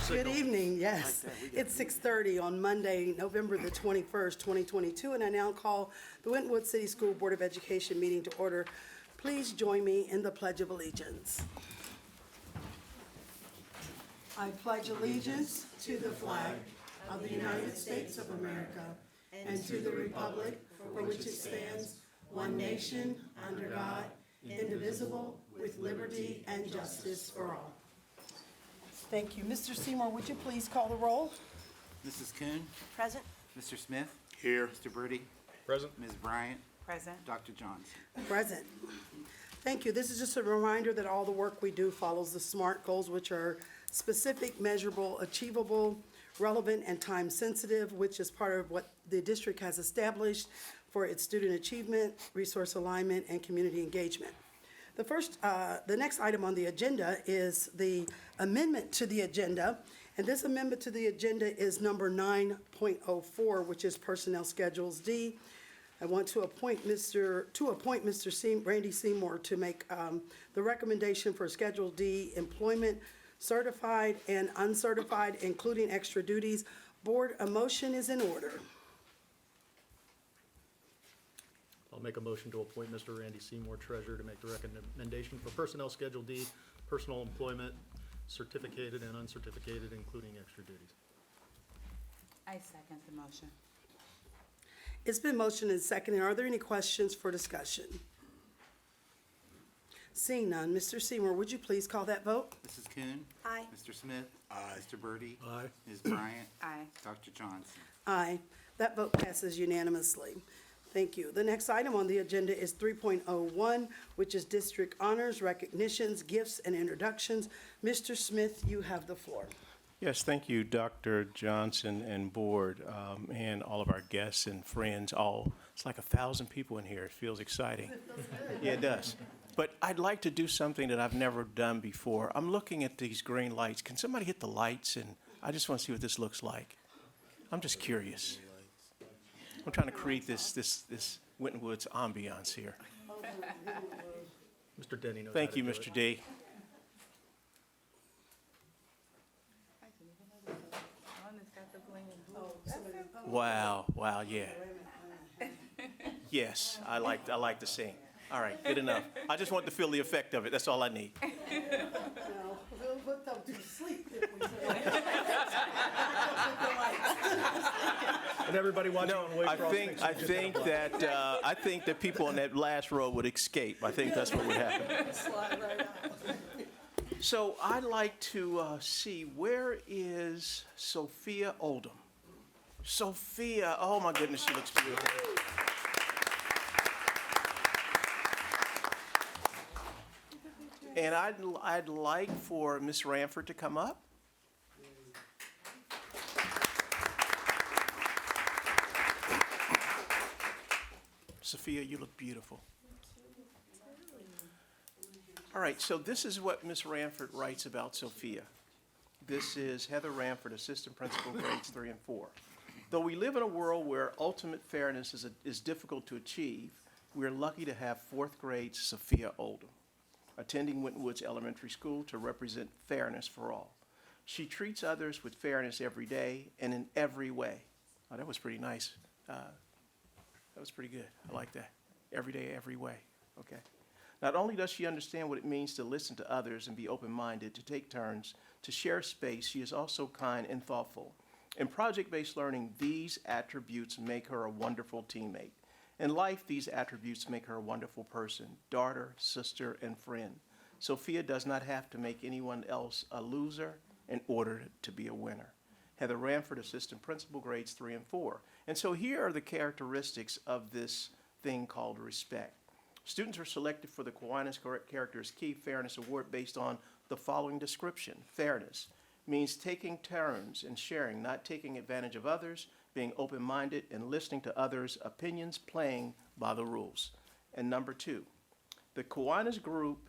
Good evening, yes. It's 6:30 on Monday, November the 21st, 2022, and I now call the Winton City School Board of Education meeting to order. Please join me in the Pledge of Allegiance. I pledge allegiance to the flag of the United States of America and to the republic for which it stands, one nation, under God, indivisible, with liberty and justice for all. Thank you. Mr. Seymour, would you please call the roll? Mrs. Kuhn? Present. Mr. Smith? Here. Mr. Birdie? Present. Ms. Bryant? Present. Dr. Johnson? Present. Thank you. This is just a reminder that all the work we do follows the SMART goals, which are specific, measurable, achievable, relevant, and time-sensitive, which is part of what the district has established for its student achievement, resource alignment, and community engagement. The next item on the agenda is the amendment to the agenda, and this amendment to the agenda is number 9.04, which is Personnel Schedules D. I want to appoint Mr. Randy Seymour to make the recommendation for Schedule D employment, certified and uncertified, including extra duties. Board, a motion is in order. I'll make a motion to appoint Mr. Randy Seymour, Treasurer, to make the recommendation for Personnel Schedule D, personal employment, certificated and uncertificated, including extra duties. I second the motion. It's been motioned and seconded. Are there any questions for discussion? Seeing none, Mr. Seymour, would you please call that vote? Mrs. Kuhn? Aye. Mr. Smith? Aye. Mr. Birdie? Aye. Ms. Bryant? Aye. Dr. Johnson? Aye. That vote passes unanimously. Thank you. The next item on the agenda is 3.01, which is District Honors, Recognitions, Gifts, and Introductions. Mr. Smith, you have the floor. Yes, thank you, Dr. Johnson and board, and all of our guests and friends. It's like 1,000 people in here. It feels exciting. Yeah, it does. But I'd like to do something that I've never done before. I'm looking at these green lights. Can somebody hit the lights? And I just want to see what this looks like. I'm just curious. I'm trying to create this Winton Woods ambiance here. Mr. Denny knows Thank how you, to do Mr. it. D. Wow, yeah. Yes, I like to sing. All right, good enough. I just want to feel the effect of it. That's all I need. No, we'll put them to sleep if we And everybody watching on Wave I think that people in that last row would escape. I think that's what would happen. slide right out. So I'd like to see, where is Sophia Oldham? Sophia, oh my goodness, she looks beautiful. And I'd like for Miss Ranford to come up. Sophia, you look beautiful. All right, so this is what Miss Ranford writes about Sophia. This is Heather Ranford, Assistant Principal, grades 3 and 4. Though we live in a world where ultimate fairness is difficult to achieve, we're lucky to have 4th grade Sophia Oldham, attending Winton Woods Elementary School to represent fairness for all. She treats others with fairness every day and in every way. Oh, that was pretty nice. That was pretty good. I like that. Every day, every way. Okay. Not only does she understand what it means to listen to others and be open-minded, to take turns, to share space, she is also kind and thoughtful. In project-based learning, these attributes make her a wonderful teammate. In life, these attributes make her a wonderful person, daughter, sister, and friend. Sophia does not have to make anyone else a loser in order to be a winner. Heather Ranford, Assistant Principal, grades 3 and 4. And so here are the characteristics of this thing called respect. Students are selected for the Kiwanis Characters Key Fairness Award based on the following description. Fairness means taking turns and sharing, not taking advantage of others, being open-minded and listening to others' opinions, playing by the rules. And number 2, the Kiwanis Group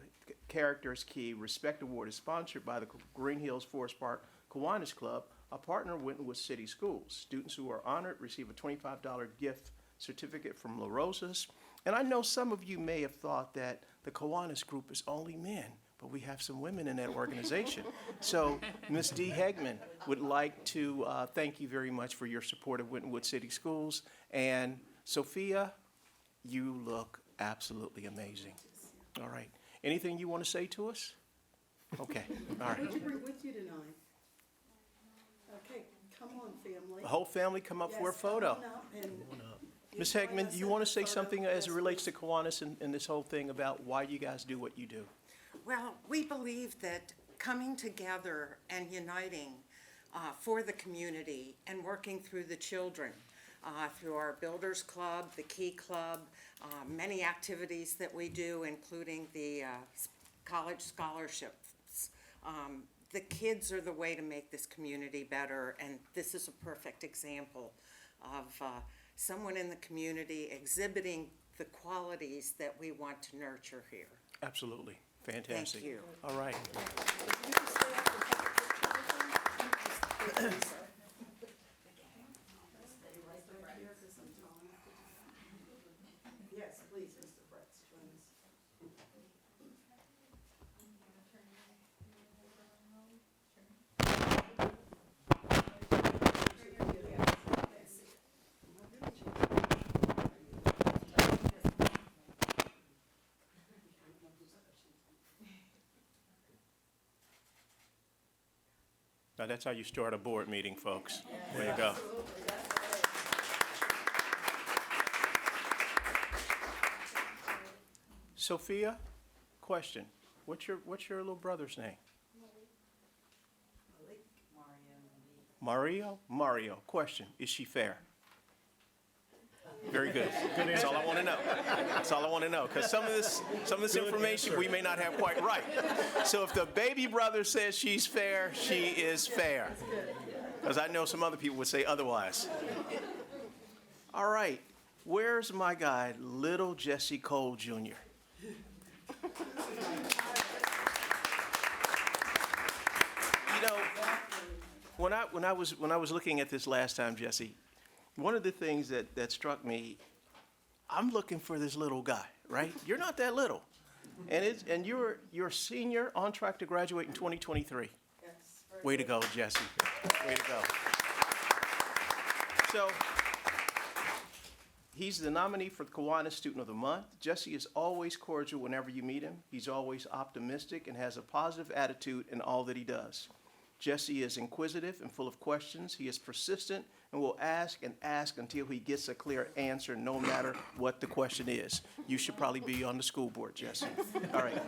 Characters Key Respect Award is sponsored by the Green Hills Forest Park Kiwanis Club, a partner of Winton Woods City Schools. Students who are honored receive a $25 gift certificate from La Rosa's. And I know some of you may have thought that the Kiwanis Group is only men, but we have some women in that organization. So Ms. Dee Hegman would like to thank you very much for your support of Winton Woods City Schools. And Sophia, you look absolutely amazing. All right. Anything you want to say to us? Okay, all right. What did you bring with you tonight? Okay, come on, family. The whole family come up for a Yes, come photo. on up and Ms. join Hegman, us do you in want the to say photo. something as it Yes, relates please. to Kiwanis and this whole thing about why you guys do what you do? Well, we believe that coming together and uniting for the community and working through the children, through our Builders Club, the Key Club, many activities that we do, including the college scholarships. The kids are the way to make this community better, and this is a perfect example of someone in the community exhibiting the qualities that we want to nurture here. Absolutely. Fantastic. you. All right. If you can stay up and take a picture with them, please. Stay right back here 'cause I'm tall enough to do that. Yes, please, Mr. Fritz, join us. Now, that's how you start a board meeting, folks. Way to go. Sophia, question. What's your little brother's name? Mario? Mario. Question. Is she fair? Very good. That's all I want to know. That's all I want to know. Because some of this information we may not have quite right. So if the baby brother says she's fair, she is fair. Because I know some other people would say otherwise. All right. Where's my guy, little Jesse Cole Jr.? You know, when I was looking at this last time, Jesse, one of the things that struck me, I'm looking for this little guy, right? You're not that little, and you're a senior on track to graduate in 2023. Yes. Way to go, Jesse. Way to go. So, he's the nominee for the Kiwanis Student of the Month. Jesse is always cordial whenever you meet him. He's always optimistic and has a positive attitude in all that he does. Jesse is inquisitive and full of questions. He is persistent and will ask and ask until he gets a clear answer, no matter what the question is. You should probably be on the school board, Jesse. All right.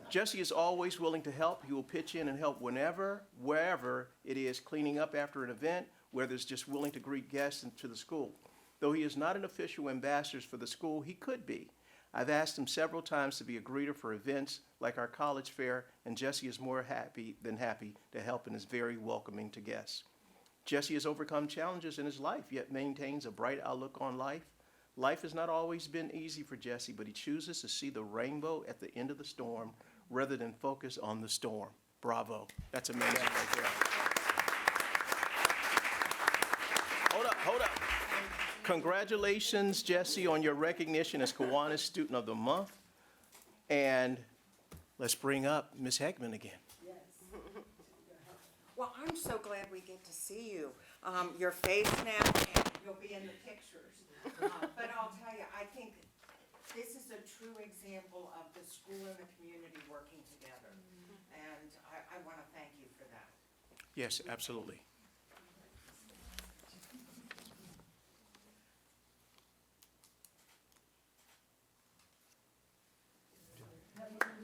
Jesse is always willing to help. He will pitch in and help whenever, wherever it is, cleaning up after an event, whether it's just willing to greet guests into the school. Though he is not an official ambassador for the school, he could be. I've asked him several times to be a greeter for events like our college fair, and Jesse is more happy than happy to help and is very welcoming to guests. Jesse has overcome challenges in his life, yet maintains a bright outlook on life. Life has not always been easy for Jesse, but he chooses to see the rainbow at the end of the storm rather than focus on the storm. Bravo. That's amazing right there. Hold up. Congratulations, Jesse, on your recognition as Kiwanis Student of the Month. And let's bring up Ms. Hegman again. Well, I'm so glad we get to see you. Your face now, and you'll be in the pictures. But I'll tell you, I think this is a true example of the school and the community working together. And I want to thank you for that. Yes, absolutely.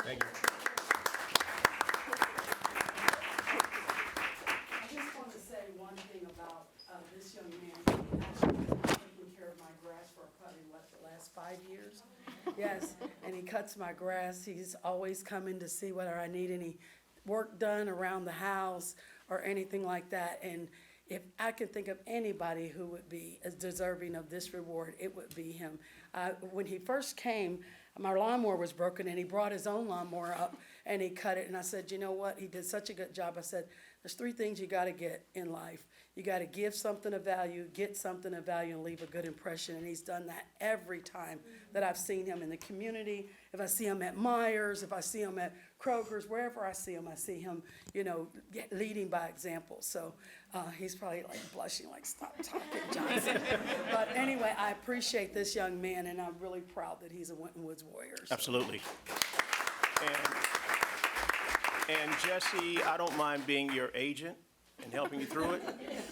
Thank you. I just want to say one thing about this young man. He actually has been taking care of my grass for probably, the last 5 years? Yes, and he cuts my grass. He's always coming to see whether I need any work done around the house or anything like that. And if I can think of anybody who would be as deserving of this reward, it would be him. When he first came, my lawnmower was broken, and he brought his own lawnmower up and he cut it, and I said, you know what, he did such a good job. I said, there's 3 things you gotta get in life. You gotta give something of value, get something of value, and leave a good impression, and he's done that every time that I've seen him in the community. If I see him at Myers, if I see him at Kroger's, wherever I see him, you know, leading by example. So, he's probably like blushing, like, stop talking, Johnson. But anyway, I appreciate this young man, and I'm really proud that he's a Winton Woods Warrior. So. Absolutely. And Jesse, I don't mind being your agent and helping you through it.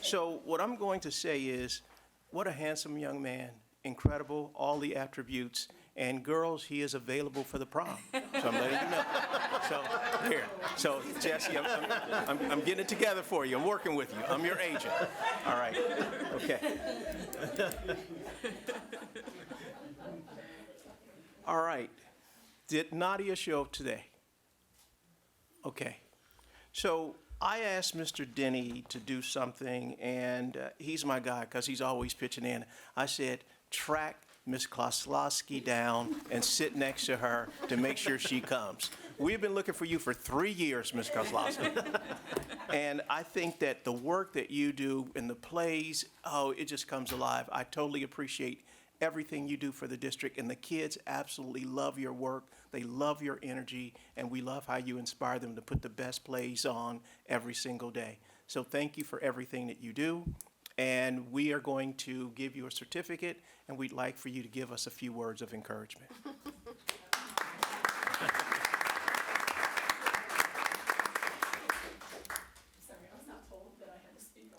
So what I'm going to say is, what a handsome young man, incredible, all the attributes, and girls, he is available for the prom. So I'm letting you know. So here, so Jesse, I'm getting it together for you. I'm working with you. I'm your agent. All right. Okay. All right. Did Nadia show up today? Okay. So I asked Mr. Denny to do something, and he's my guy because he's always pitching in. I said, track Miss Kloslowski down and sit next to her to make sure she comes. We've been looking for you for 3 years, Miss Kloslowski. And I think that the work that you do in the plays, oh, it just comes alive. I totally appreciate everything you do for the district, and the kids absolutely love your work. They love your energy, and we love how you inspire them to put the best plays on every single day. So thank you for everything that you do, and we are going to give you a certificate, and we'd like for you to give us a few words of encouragement. Sorry, I was not told that I had to speak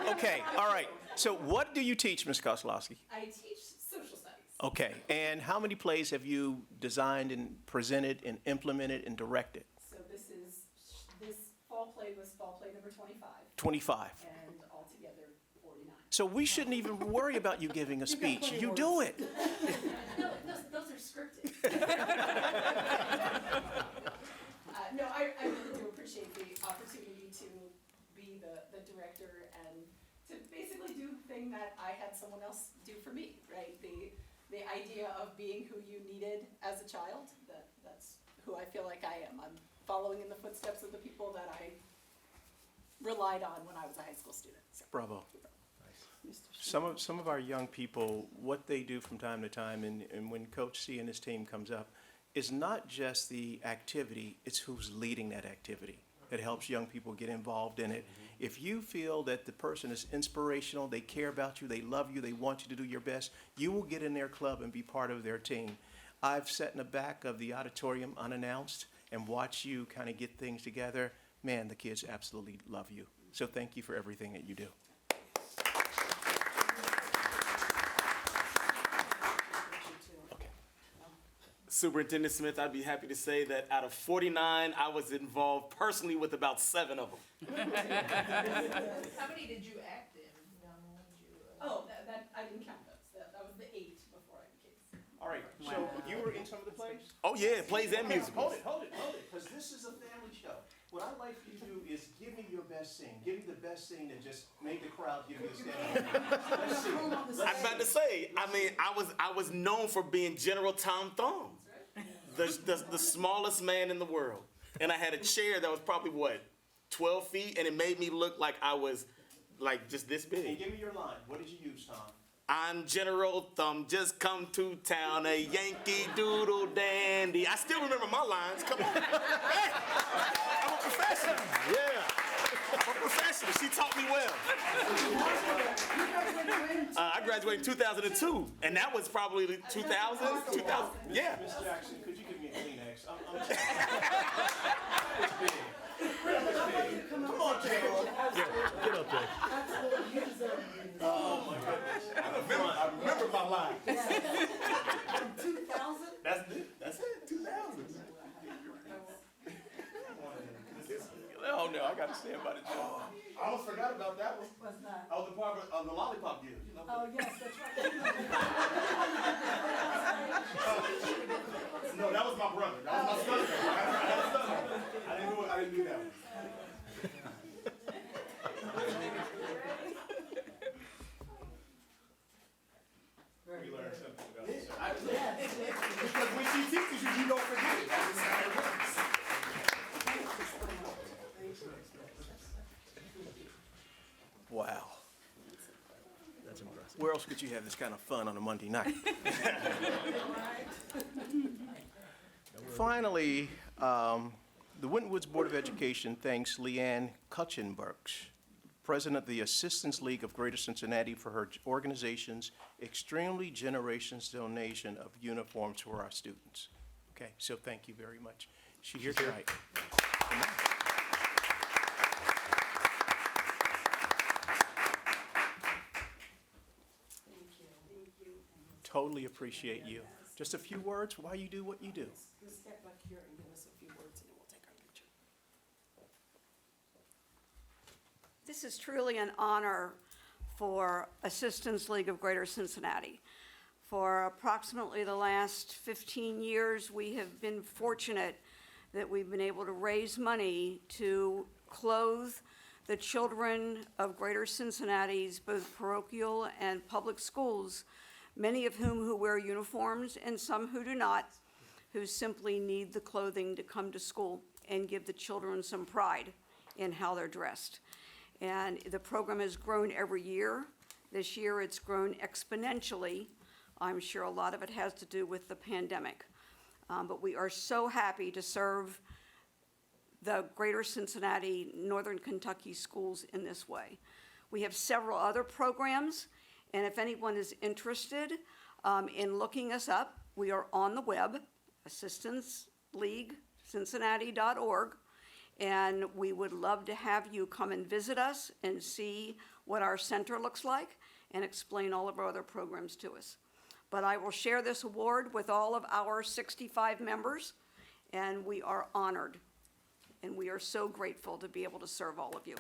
on. Okay, all right. So what do you teach, Ms. Koslowski? I teach social studies. Okay, and how many plays have you designed and presented and implemented and directed? So this fall play was fall play number 25, 25. and altogether 49. So we shouldn't even worry about you giving a speech. plenty You of do it. No, those are scripted. No, I really do appreciate the opportunity to be the director and to basically do the thing that I had someone else do for me, right? The idea of being who you needed as a child, that's who I feel like I am. I'm following in the footsteps of the people that I relied on when I was a high school student. So. Bravo. Some of our young people, what they do from time to time, and when Coach C and his team comes up, is not just the activity, it's who's leading that activity that helps young people get involved in it. If you feel that the person is inspirational, they care about you, they love you, they want you to do your best, you will get in their club and be part of their team. I've sat in the back of the auditorium unannounced and watched you kind of get things together. Man, the kids absolutely love you. So thank you for everything that you do. Superintendent Smith, I'd be happy to say that out of 49, I was involved personally with about 7 of them. How many did you act in? Oh, that I didn't count those. That was the 8 before I became. All right, so you were in some of the plays? Oh yeah, plays and musicals. Hold it, because this is a family show. What I'd like you to do is give me your best scene. Give me the best scene that just made the crowd give you a stand. Let's see. I was about to say, I was known for being General Tom Thumb, the smallest man in the world. And I had a chair that was probably, 12 feet, and it made me look like I was, like, just this And big. give me your line. What did you use, Tom? I'm General Thumb, just come to town, a Yankee Doodle Dandy. I still remember my lines, come on. Hey, I'm a professional. Yeah, I'm a professional. She taught me well. I graduated in 2002, and that was probably 2000, yeah. Miss Jackson, could you give me a Kleenex? Come on, General. Get up there. Oh, my goodness. I remember my line. 2000? That's it, 2000. Oh, no, I got to stand by the General. I almost forgot about that one. Was not. Oh, the part of the lollipop deal, you know. Oh, yes, that's right. No, that was my brother. That was my son. I had a son. I didn't do that one. We learned something about this. Because when she teaches you, you don't forget it. Where else could you have this kind of fun on a Monday night? Finally, the Winton Woods Board of Education thanks Leanne Kutchenbergs, President of the Assistance League of Greater Cincinnati, for her organization's extremely generous donation of uniforms for our students. Okay, so thank you very much. She's here tonight. Totally appreciate you. Just a few words why you do what you do. Just step back here and give us a few words, and then we'll take our picture. This is truly an honor for Assistance League of Greater Cincinnati. For approximately the last 15 years, we have been fortunate that we've been able to raise money to clothe the children of Greater Cincinnati's both parochial and public schools, many of whom who wear uniforms and some who do not, who simply need the clothing to come to school and give the children some pride in how they're dressed. And the program has grown every year. This year it's grown exponentially. I'm sure a lot of it has to do with the pandemic. But we are so happy to serve the Greater Cincinnati, Northern Kentucky schools in this way. We have several other programs, and if anyone is interested in looking us up, we are on the web, assistanceleaguecincinnati.org, and we would love to have you come and visit us and see what our center looks like and explain all of our other programs to us. But I will share this award with all of our 65 members, and we are honored, and we are so grateful to be able to serve all of you.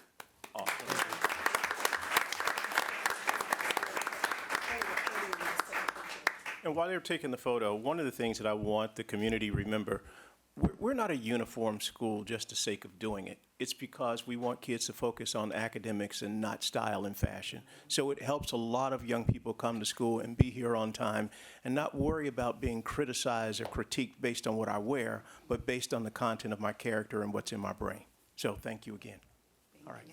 And while they're taking the photo, one of the things that I want the community to remember, we're not a uniform school just the sake of doing it. It's because we want kids to focus on academics and not style and fashion. So it helps a lot of young people come to school and be here on time and not worry about being criticized or critiqued based on what I wear, but based on the content of my character and what's in my brain. So thank you again. All right.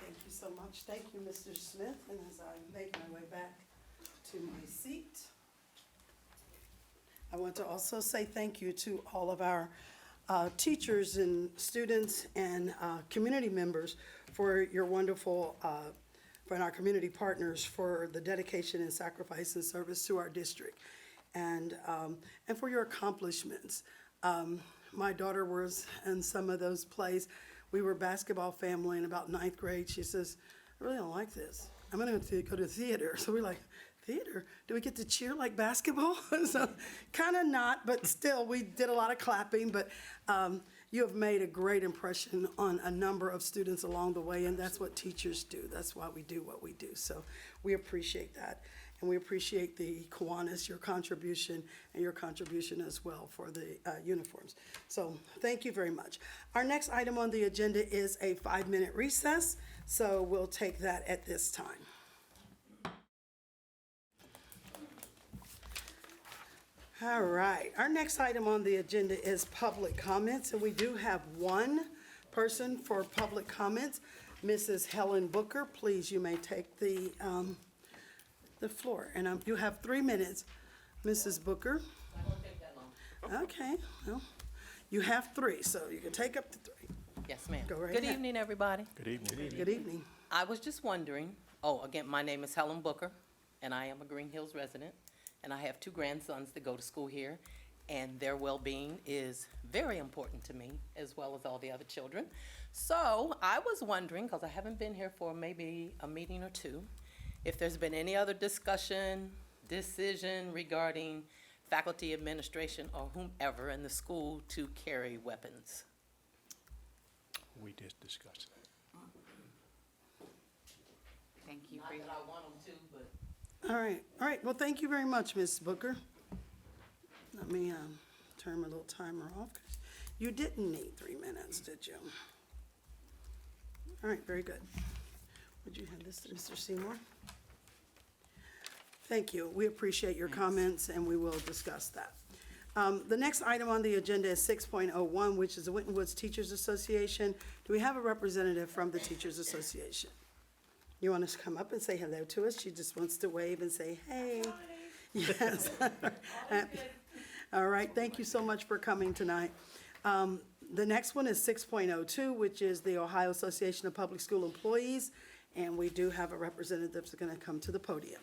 Thank you so much. Thank you, Mr. Smith. And as I make my way back to my seat, I want to also say thank you to all of our teachers and students and community members for your wonderful, for our community partners for the dedication and sacrifice and service to our district, and for your accomplishments. My daughter was in some of those plays. We were a basketball family in about 9th grade. She says, I really don't like this. I'm going to go to theater. So we're like, theater? Do we get to cheer like basketball? So kind of not, but still, we did a lot of clapping. But you have made a great impression on a number of students along the way, and that's what teachers do. That's why we do what we do. So we appreciate that. And we appreciate the Kiwanis, your contribution, and your contribution as well for the uniforms. So thank you very much. Our next item on the agenda is a 5-minute recess, so we'll take that at this time. All right, our next item on the agenda is public comments, and we do have one person for public comments. Mrs. Helen Booker, please, you may take the floor. And you have 3 minutes, Mrs. Booker. I won't take that long. Okay, well, you have 3, so you can take up to 3. Yes, ma'am. Go right Good ahead. evening, everybody. Good evening. Good evening. I was just wondering, again, my name is Helen Booker, and I am a Green Hills resident, and I have 2 grandsons that go to school here, and their well-being is very important to me, as well as all the other children. So I was wondering, because I haven't been here for maybe a meeting or 2, if there's been any other decision regarding faculty, administration, or whomever in the school to carry weapons. We just discussed that. Thank you Not for that I want them to, but All right, well, thank you very much, Ms. Booker. Let me turn my little timer off. You didn't need 3 minutes, did you? All right, very good. Would you hand this to Mr. Seymour? Thank you. We appreciate your comments, and we will discuss that. The next item on the agenda is 6.01, which is the Winton Woods Teachers Association. Do we have a representative from the Teachers Association? You want us to come up and say hello to us? She just wants to wave and say, hey. Yes. All right, thank you so much for coming tonight. The next one is 6.02, which is the Ohio Association of Public School Employees, and we do have a representative that's going to come to the podium.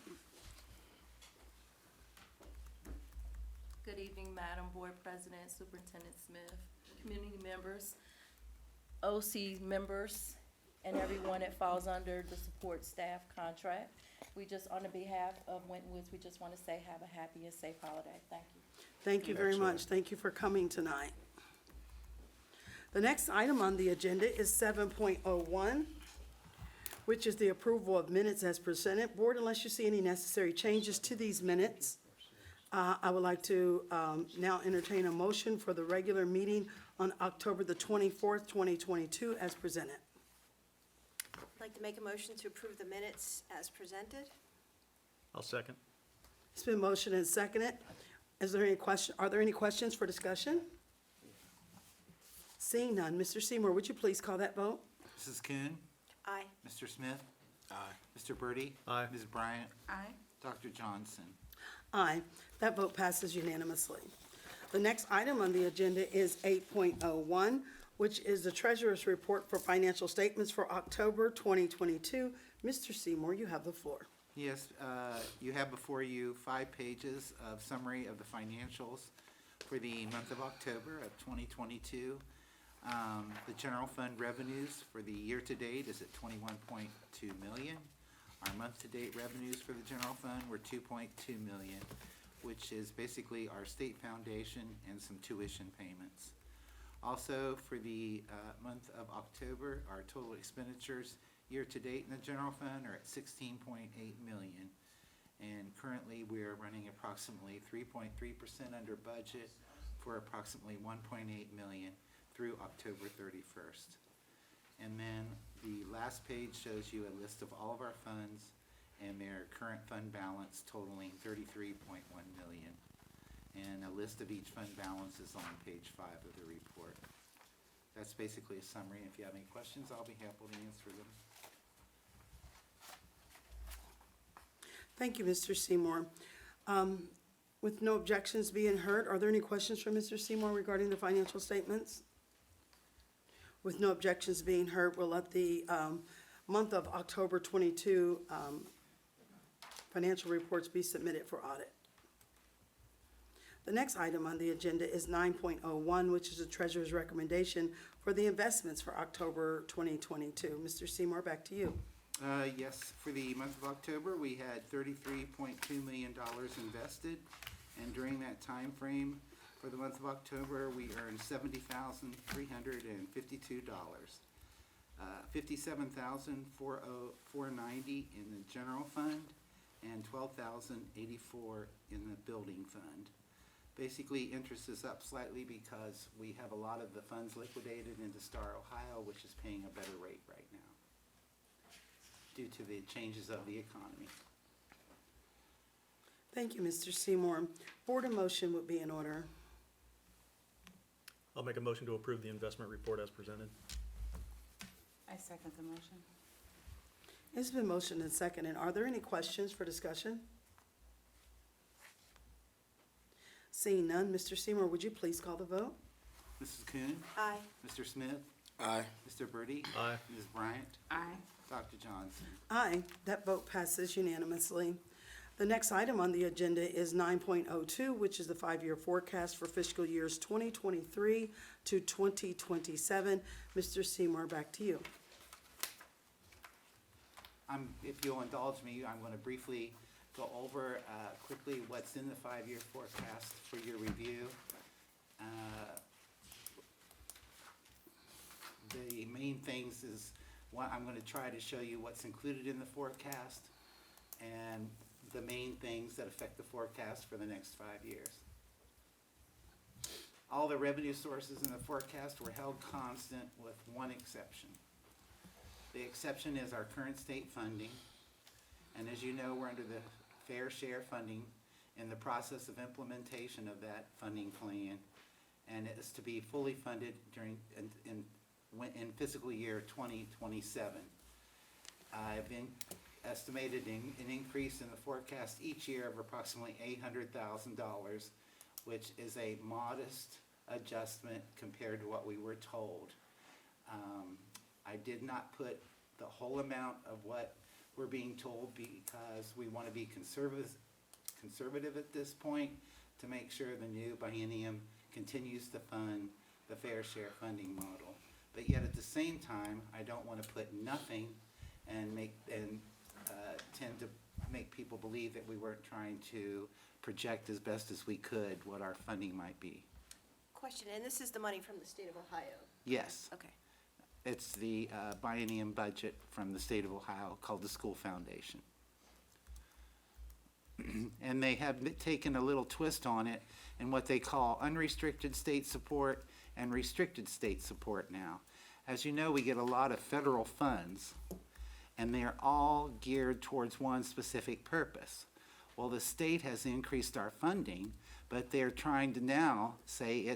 Good evening, Madam Board President, Superintendent Smith, community members, OC members, and everyone that falls under the support staff contract. We just, on the behalf of Winton Woods, we just want to say have a happy and safe holiday. Thank you. Thank you very much. Thank you for coming tonight. The next item on the agenda is 7.01, which is the approval of minutes as presented. Board, unless you see any necessary changes to these minutes, I would like to now entertain a motion for the regular meeting on October the 24th, 2022, as presented. I'd like to make a motion to approve the minutes as presented. I'll second. It's been motioned and seconded. Is there any question, are there any questions for discussion? Seeing none, Mr. Seymour, would you please call that vote? Mrs. Kuhn, Aye. Mr. Smith. Aye. Mr. Birdie. Aye. Ms. Bryant. Aye. Dr. Johnson. Aye. That vote passes unanimously. The next item on the agenda is 8.01, which is the Treasurer's Report for Financial Statements for October 2022. Mr. Seymour, you have the floor. Yes, you have before you 5 pages of summary of the financials for the month of October of 2022. The general fund revenues for the year-to-date is at $21.2 million. Our month-to-date revenues for the general fund were $2.2 million, which is basically our state foundation and some tuition payments. Also, for the month of October, our total expenditures year-to-date in the general fund are at $16.8 million. And currently, we are running approximately 3.3% under budget for approximately $1.8 million through October 31st. And then the last page shows you a list of all of our funds and their current fund balance totaling $33.1 million. And a list of each fund balance is on page 5 of the report. That's basically a summary. If you have any questions, I'll be happy to answer them. Thank you, Mr. Seymour. With no objections being heard, are there any questions from Mr. Seymour regarding the financial statements? With no objections being heard, we'll let the month of October 22 financial reports be submitted for audit. The next item on the agenda is 9.01, which is the Treasurer's recommendation for the investments for October 2022. Mr. Seymour, back to you. Yes, for the month of October, we had $33.2 million invested, and during that time frame, for the month of October, we earned $70,352, $57,490 in the general fund, and $12,084 in the building fund. Basically, interest is up slightly because we have a lot of the funds liquidated into Star, Ohio, which is paying a better rate right now due to the changes of the economy. Thank you, Mr. Seymour. Board of motion would be in order. I'll make a motion to approve the investment report as presented. I second the motion. It's been motioned and seconded. Are there any questions for discussion? Seeing none, Mr. Seymour, would you please call the vote? Mrs. Kuhn, Aye. Mr. Smith, Aye. Mr. Birdie, Aye. Ms. Bryant, Aye. Dr. Johnson. Aye, that vote passes unanimously. The next item on the agenda is 9.02, which is the 5-year forecast for fiscal years 2023 to 2027. Mr. Seymour, back to you. If you'll indulge me, I'm going to briefly go over quickly what's in the 5-year forecast for your review. The main things is, I'm going to try to show you what's included in the forecast and the main things that affect the forecast for the next 5 years. All the revenue sources in the forecast were held constant with one exception. The exception is our current state funding. And as you know, we're under the fair share funding in the process of implementation of that funding plan, and it is to be fully funded in fiscal year 2027. I've estimated an increase in the forecast each year of approximately $800,000, which is a modest adjustment compared to what we were told. I did not put the whole amount of what we're being told because we want to be conservative at this point to make sure the new biennium continues to fund the fair share funding model. But yet at the same time, I don't want to put nothing and tend to make people believe that we weren't trying to project as best as we could what our funding might be. Question, and this is the money from the state of Ohio? Yes. Okay. It's the biennium budget from the state of Ohio called the School Foundation. And they have taken a little twist on it in what they call unrestricted state support and restricted state support now. As you know, we get a lot of federal funds, and they're all geared towards one specific purpose. Well, the state has increased our funding, but they're trying to now say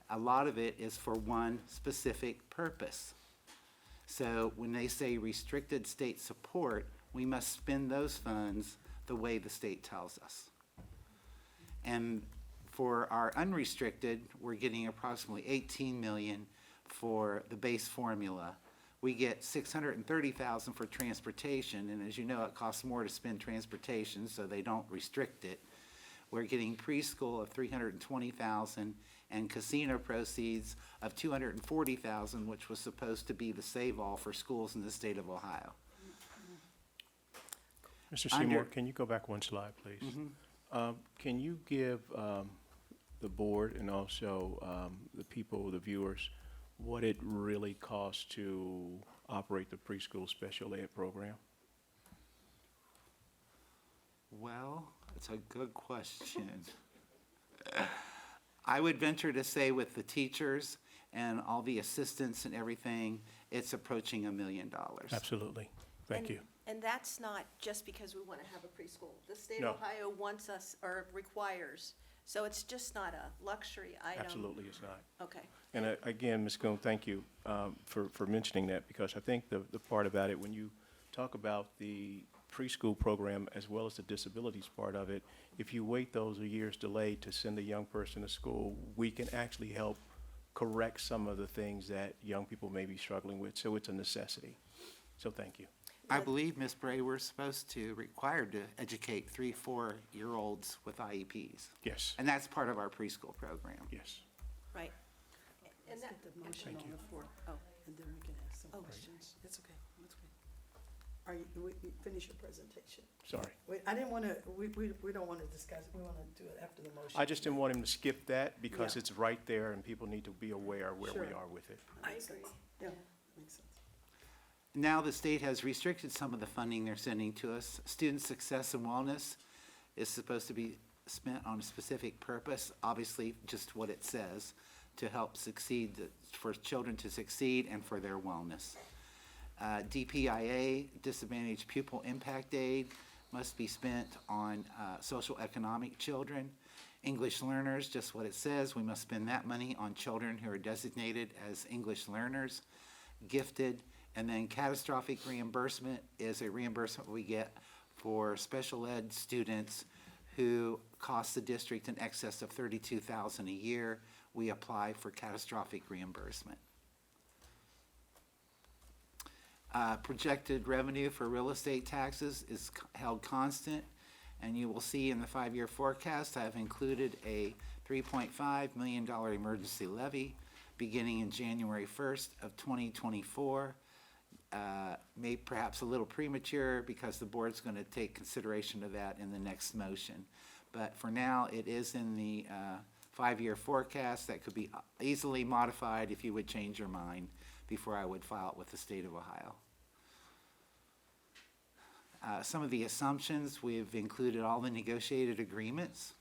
a lot of it is for one specific purpose. So when they say restricted state support, we must spend those funds the way the state tells us. And for our unrestricted, we're getting approximately $18 million for the base formula. We get $630,000 for transportation, and as you know, it costs more to spend transportation, so they don't restrict it. We're getting preschool of $320,000 and casino proceeds of $240,000, which was supposed to be the save-all for schools in the state of Ohio. Mr. Seymour, Under- can you go back one slide, please? Can you give the board and also the people, the viewers, what it really costs to operate the preschool special ed program? Well, it's a good question. I would venture to say with the teachers and all the assistants and everything, it's approaching $1 million. Absolutely. Thank you. And that's not just because we want to have a preschool. The state No. of Ohio wants us, or requires, so it's just not a luxury item. Absolutely, it's not. Okay. And again, Ms. Coon, thank you for mentioning that, because I think the part about it, when you talk about the preschool program as well as the disabilities part of it, if you wait those years delayed to send a young person to school, we can actually help correct some of the things that young people may be struggling with. So it's a necessity. So thank you. I believe, Ms. Bray, we're required to educate 3-4-year-olds with IEPs. Yes, And that's part of our preschool program. yes. Right. And that, The motion on the floor, oh, and then we can ask some Oh. questions. It's okay, it's okay. Are you, you finish your presentation? Sorry. Wait, I didn't want to, we don't want to discuss it, we want to do it after the motion. I just didn't want him to skip that because Yeah. it's right there and people need to be aware where we Sure. are with it. I Makes agree. sense. Yeah, makes sense. Now the state has restricted some of the funding they're sending to us. Student success and wellness is supposed to be spent on a specific purpose, obviously just what it says, to help succeed, for children to succeed and for their wellness. DPIA, Disadvantaged Pupil Impact Aid, must be spent on social economic children. English learners, just what it says, we must spend that money on children who are designated as English learners. Gifted, and then catastrophic reimbursement is a reimbursement we get for special ed students who cost the district in excess of $32,000 a year. We apply for catastrophic reimbursement. Projected revenue for real estate taxes is held constant, and you will see in the 5-year forecast I have included a $3.5 million emergency levy beginning in January 1st of 2024. May perhaps a little premature because the board's going to take consideration of that in the next motion. But for now, it is in the 5-year forecast that could be easily modified if you would change your mind before I would file it with the state of Ohio. Some of the assumptions, we've included all the negotiated agreements.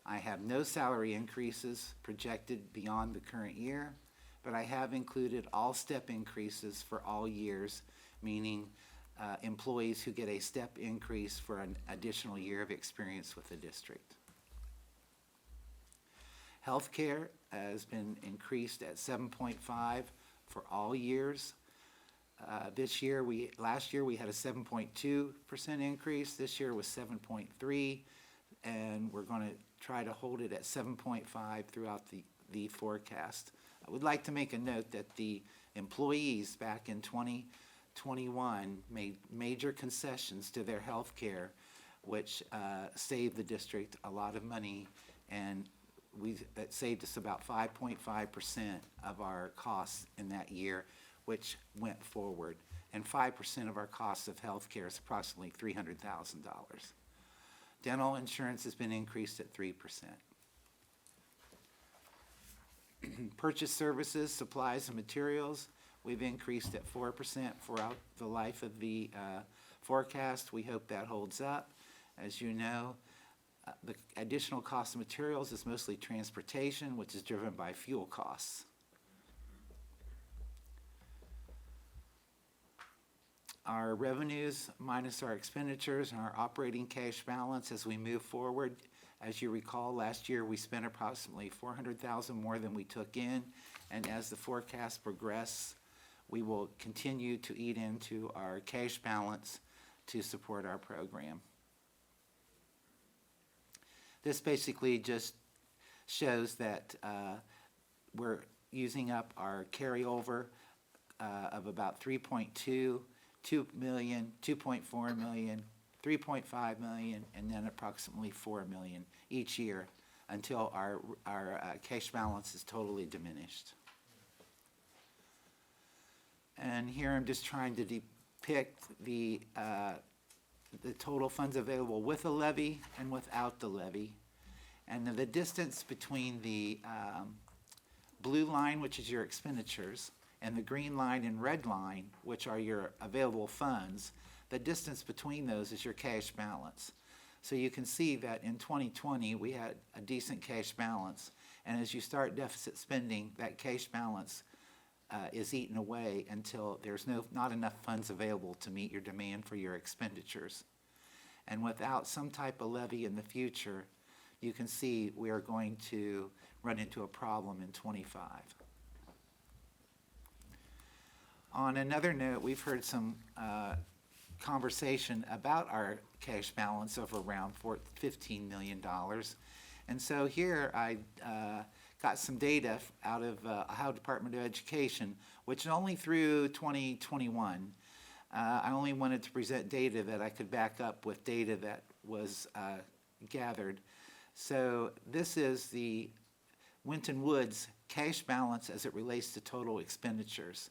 I have no salary increases projected beyond the current year, but I have included all step increases for all years, meaning employees who get a step increase for an additional year of experience with the district. Healthcare has been increased at 7.5 for all years. Last year we had a 7.2% increase. This year was 7.3, and we're going to try to hold it at 7.5 throughout the forecast. I would like to make a note that the employees back in 2021 made major concessions to their health care, which saved the district a lot of money, and that saved us about 5.5% of our costs in that year, which went forward. And 5% of our costs of health care is approximately $300,000. Dental insurance has been increased at 3%. Purchase services, supplies, and materials, we've increased at 4% throughout the life of the forecast. We hope that holds up. As you know, the additional cost of materials is mostly transportation, which is driven by fuel costs. Our revenues minus our expenditures and our operating cash balance as we move forward. As you recall, last year we spent approximately $400,000 more than we took in, and as the forecast progresses, we will continue to eat into our cash balance to support our program. This basically just shows that we're using up our carryover of about 2 million, 2.4 million, 3.5 million, and then approximately 4 million each year until our cash balance is totally diminished. And here I'm just trying to depict the total funds available with a levy and without the levy. And the distance between the blue line, which is your expenditures, and the green line and red line, which are your available funds, the distance between those is your cash balance. So you can see that in 2020, we had a decent cash balance. And as you start deficit spending, that cash balance is eaten away until there's not enough funds available to meet your demand for your expenditures. And without some type of levy in the future, you can see we are going to run into a problem in 25. On another note, we've heard some conversation about our cash balance of around $15 million. And so here I got some data out of Ohio Department of Education, which only through 2021. I only wanted to present data that I could back up with data that was gathered. So this is the Winton Woods cash balance as it relates to total expenditures.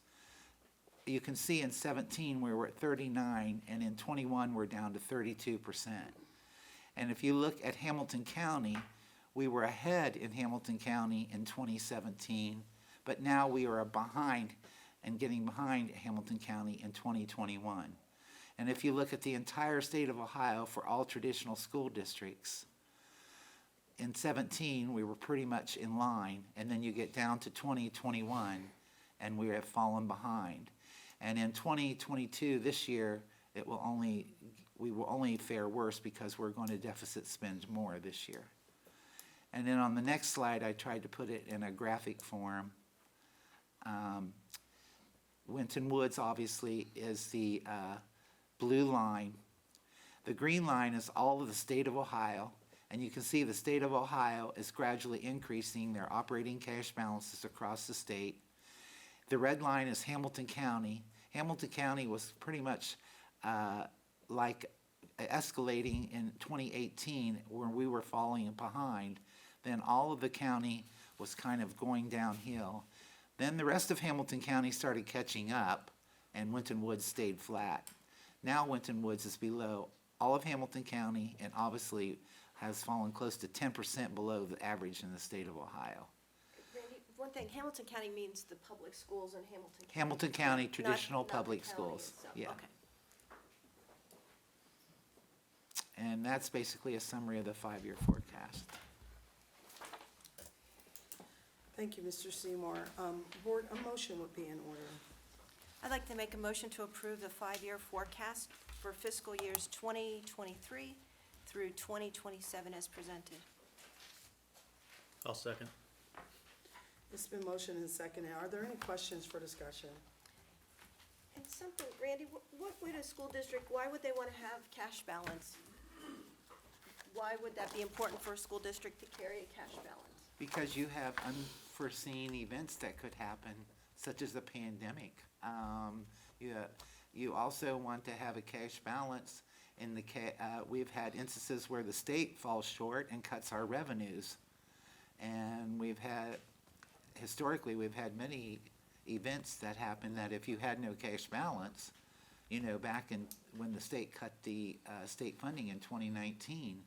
You can see in 17 we were at 39, and in 21 we're down to 32%. And if you look at Hamilton County, we were ahead in Hamilton County in 2017, but now we are behind and getting behind Hamilton County in 2021. And if you look at the entire state of Ohio for all traditional school districts, in 17 we were pretty much in line, and then you get down to 2021 and we have fallen behind. And in 2022, this year, we will only fare worse because we're going to deficit spend more this year. And then on the next slide, I tried to put it in a graphic form. Winton Woods obviously is the blue line. The green line is all of the state of Ohio, and you can see the state of Ohio is gradually increasing their operating cash balances across the state. The red line is Hamilton County. Hamilton County was pretty much like escalating in 2018 where we were falling behind. Then all of the county was kind of going downhill. Then the rest of Hamilton County started catching up, and Winton Woods stayed flat. Now Winton Woods is below all of Hamilton County and obviously has fallen close to 10% below the average in the state of Ohio. Randy, one thing, Hamilton County means the public schools in Hamilton County. Hamilton County Not- traditional not the public county schools. itself. Yeah. Okay. And that's basically a summary of the 5-year forecast. Thank you, Mr. Seymour. Board, a motion would be in order. I'd like to make a motion to approve the five-year forecast for fiscal years 2023 through 2027 as presented. I'll second. It's been motioned and seconded. Are there any questions for discussion? And something, Randy, what would a school district, why would they want to have cash balance? Why would that be important for a school district to carry a cash balance? Because you have unforeseen events that could happen, such as a pandemic. You also want to have a cash balance in we've had instances where the state falls short and cuts our revenues. And historically, we've had many events that happen that if you had no cash balance, back when the state cut the state funding in 2019,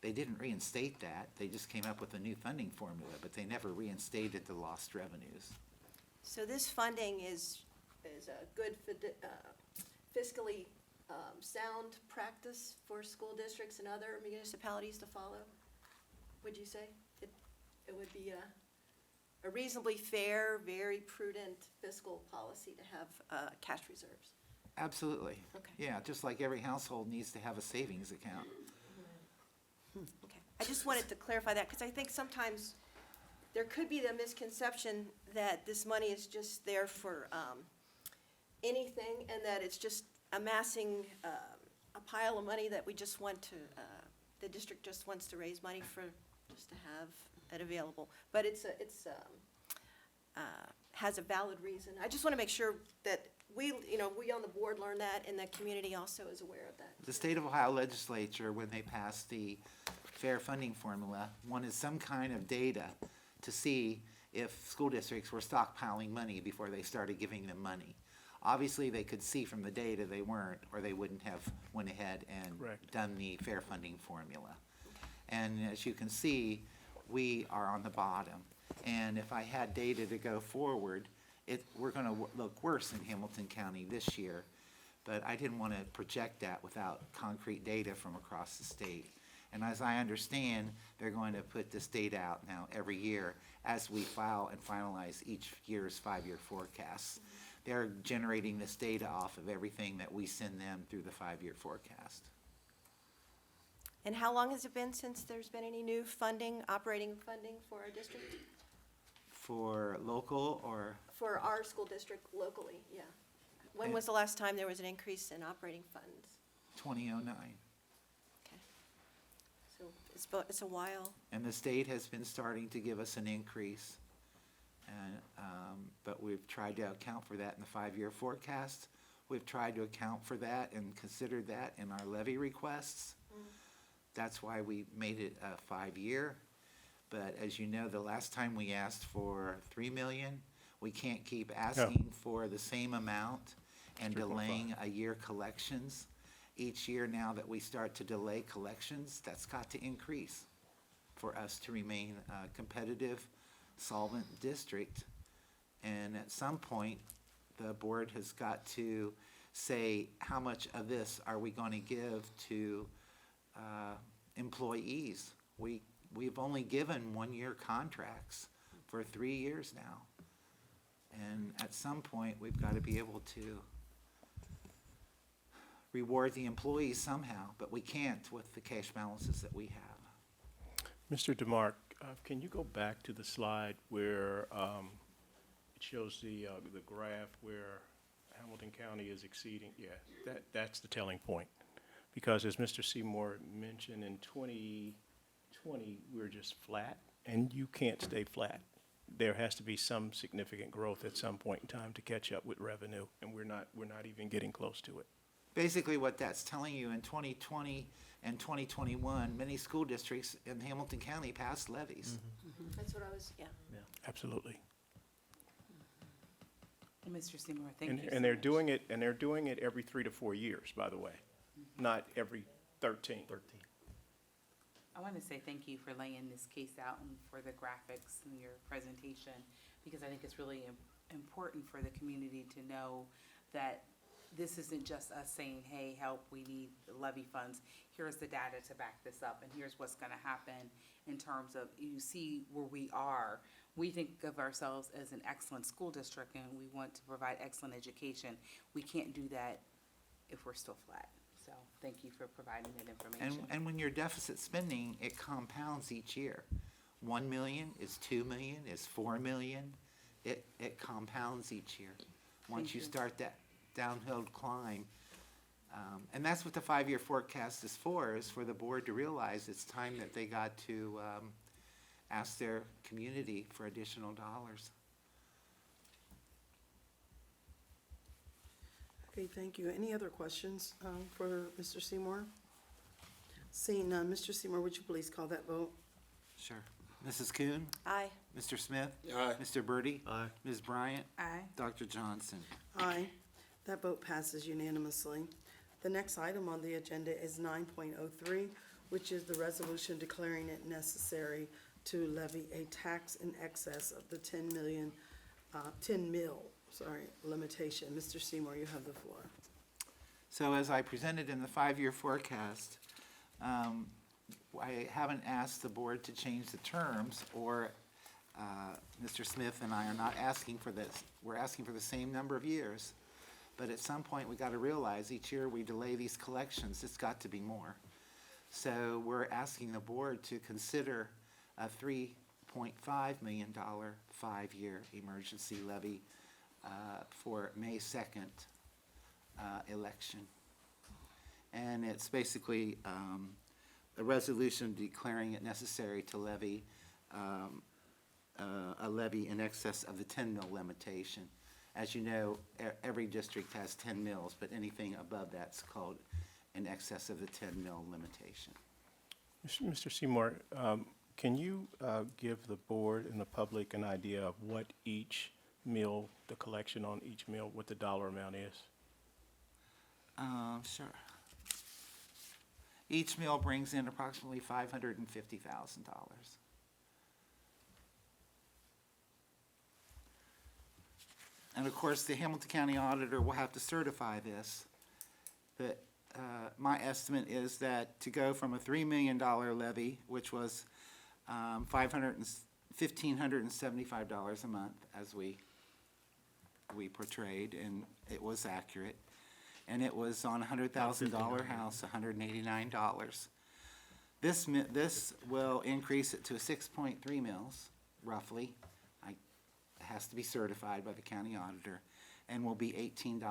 they didn't reinstate that. They just came up with a new funding formula, but they never reinstated the lost revenues. So this funding is a good fiscally sound practice for school districts and other municipalities to follow, would you say? It would be a reasonably fair, very prudent fiscal policy to have cash reserves. Absolutely. Okay. Yeah, just like every household needs to have a savings account. Okay, I just wanted to clarify that, because I think sometimes there could be the misconception that this money is just there for anything, and that it's just amassing a pile of money that we just want to, the district just wants to raise money for, just to have it available. But it's has a valid reason. I just want to make sure that we on the board learn that, and the community also is aware of that. The state of Ohio legislature, when they passed the fair funding formula, wanted some kind of data to see if school districts were stockpiling money before they started giving them money. Obviously, they could see from the data they weren't, or they wouldn't have went ahead and Correct. done the fair funding formula. And as you can see, we are on the bottom. And if I had data to go forward, we're going to look worse in Hamilton County this year. But I didn't want to project that without concrete data from across the state. And as I understand, they're going to put this data out now every year as we file and finalize each year's five-year forecasts. They're generating this data off of everything that we send them through the five-year forecast. And how long has it been since there's been any new funding, operating funding for our district? For local or For our school district locally, yeah. When was the last time there was an increase in operating funds? 2009. Okay. So it's a while. And the state has been starting to give us an increase. And, but we've tried to account for that in the five-year forecast. We've tried to account for that and considered that in our levy requests. That's why we made it a 5-year. But as you know, the last time we asked for $3 million, we can't keep asking for the same amount and 3.5. delaying a year collections. Each year now that we start to delay collections, that's got to increase for us to remain a competitive, solvent district. And at some point, the board has got to say, how much of this are we going to give to employees? We've only given 1-year contracts for 3 years now. And at some point, we've got to be able to reward the employees somehow, but we can't with the cash balances that we have. Mr. DeMark, can you go back to the slide where it shows the graph where Hamilton County is exceeding? Yeah, that's the telling point. Because as Mr. Seymour mentioned, in 2020, we're just flat, and you can't stay flat. There has to be some significant growth at some point in time to catch up with revenue, and we're not even getting close to it. Basically, what that's telling you, in 2020 and 2021, many school districts in Hamilton County passed levies. That's what I was, yeah. Absolutely. And Mr. Seymour, thank you so And they're much. doing it every 3 to 4 years, by the way, not every 13. I want to say thank you for laying this case out and for the graphics in your presentation, because I think it's really important for the community to know that this isn't just us saying, hey, help, we need levy funds. Here's the data to back this up, and here's what's gonna happen in terms of, you see where we are. We think of ourselves as an excellent school district, and we want to provide excellent education. We can't do that if we're still flat. So, thank you for providing that information. And when you're deficit spending, it compounds each year. 1 million is 2 million, is 4 million. It compounds each year. Once Thank you you. start that downhill climb. And that's what the 5-year forecast is for the board to realize it's time that they got to ask their community for additional dollars. Okay, thank you. Any other questions for Mr. Seymour? Seeing none, Mr. Seymour, would you please call that vote? Sure. Mrs. Kuhn? Aye. Mr. Smith? Aye. Mr. Birdie? Aye. Ms. Bryant? Aye. Dr. Johnson? Aye. That vote passes unanimously. The next item on the agenda is 9.03, which is the resolution declaring it necessary to levy a tax in excess of the 10 mil limitation. Mr. Seymour, you have the floor. So as I presented in the 5-year forecast, I haven't asked the board to change the terms, or Mr. Smith and I are not asking for this. We're asking for the same number of years. But at some point, we got to realize each year we delay these collections, it's got to be more. So we're asking the board to consider a $3.5 million 5-year emergency levy for May 2nd election. And it's basically a resolution declaring it necessary to levy a levy in excess of the 10 mil limitation. As you know, every district has 10 mils, but anything above that's called in excess of the 10 mil limitation. Mr. Seymour, can you give the board and the public an idea of what each meal, the collection on each meal, what the dollar amount is? Sure. Each meal brings in approximately $550,000. And of course, the Hamilton County Auditor will have to certify this. But my estimate is that to go from a $3 million levy, which was $1,575 a month, as we portrayed, and it was accurate, and it was on a $100,000 house, $189. This will increase it to 6.3 mils, roughly. It has to be certified by the county auditor, and will be $18.38 a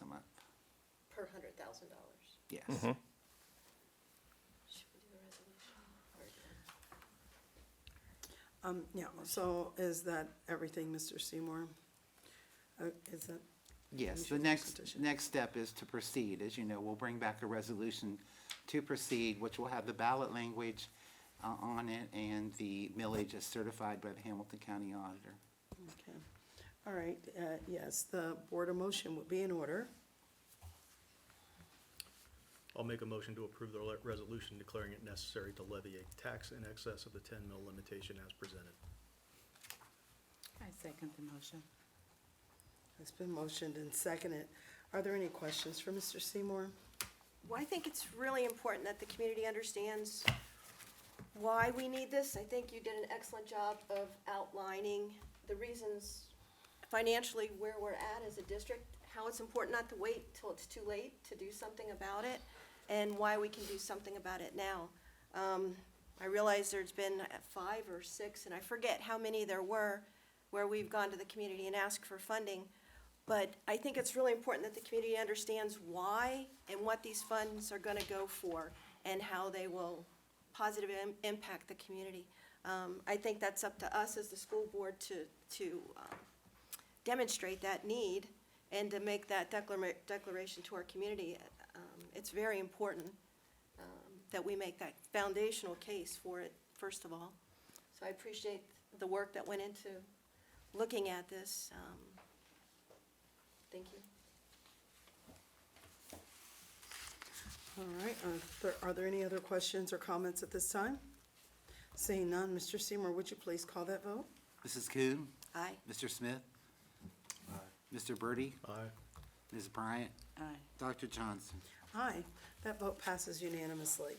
month. Per $100,000. Yes. Should we do a resolution? Yeah, so is that everything, Mr. Seymour? Is that? Yes, the next step is to proceed. As you know, we'll bring back a resolution to proceed, which will have the ballot language on it and the millage as certified by the Hamilton County Auditor. Okay. All right, yes, the board of motion would be in order. I'll make a motion to approve the resolution declaring it necessary to levy a tax in excess of the 10 mil limitation as presented. I second the motion. It's been motioned and seconded. Are there any questions for Mr. Seymour? Well, I think it's really important that the community understands why we need this. I think you did an excellent job of outlining the reasons financially where we're at as a district, how it's important not to wait till it's too late to do something about it, and why we can do something about it now. I realize there's been 5 or 6, and I forget how many there were, where we've gone to the community and asked for funding. But I think it's really important that the community understands why and what these funds are gonna go for, and how they will positively impact the community. I think that's up to us as the school board to demonstrate that need and to make that declaration to our community. It's very important that we make that foundational case for it, first of all. So I appreciate the work that went into looking at this. Thank you. All right, are there any other questions or comments at this time? Seeing none, Mr. Seymour, would you please call that vote? Mrs. Kuhn? Aye. Mr. Smith? Mr. Birdie? Aye. Ms. Bryant? Aye. Dr. Johnson? Aye, that vote passes unanimously.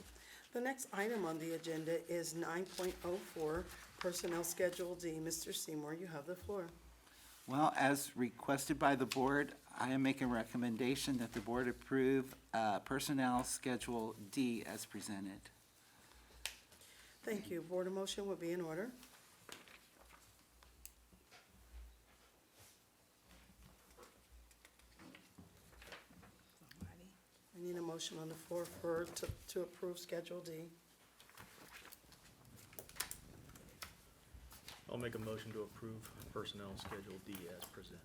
The next item on the agenda is 9.04, Personnel Schedule D. Mr. Seymour, you have the floor. Well, as requested by the board, I am making a recommendation that the board approve Personnel Schedule D as presented. Thank you. Board, a motion would be in order. I need a motion on the floor to approve Schedule D. I'll make a motion to approve Personnel Schedule D as presented.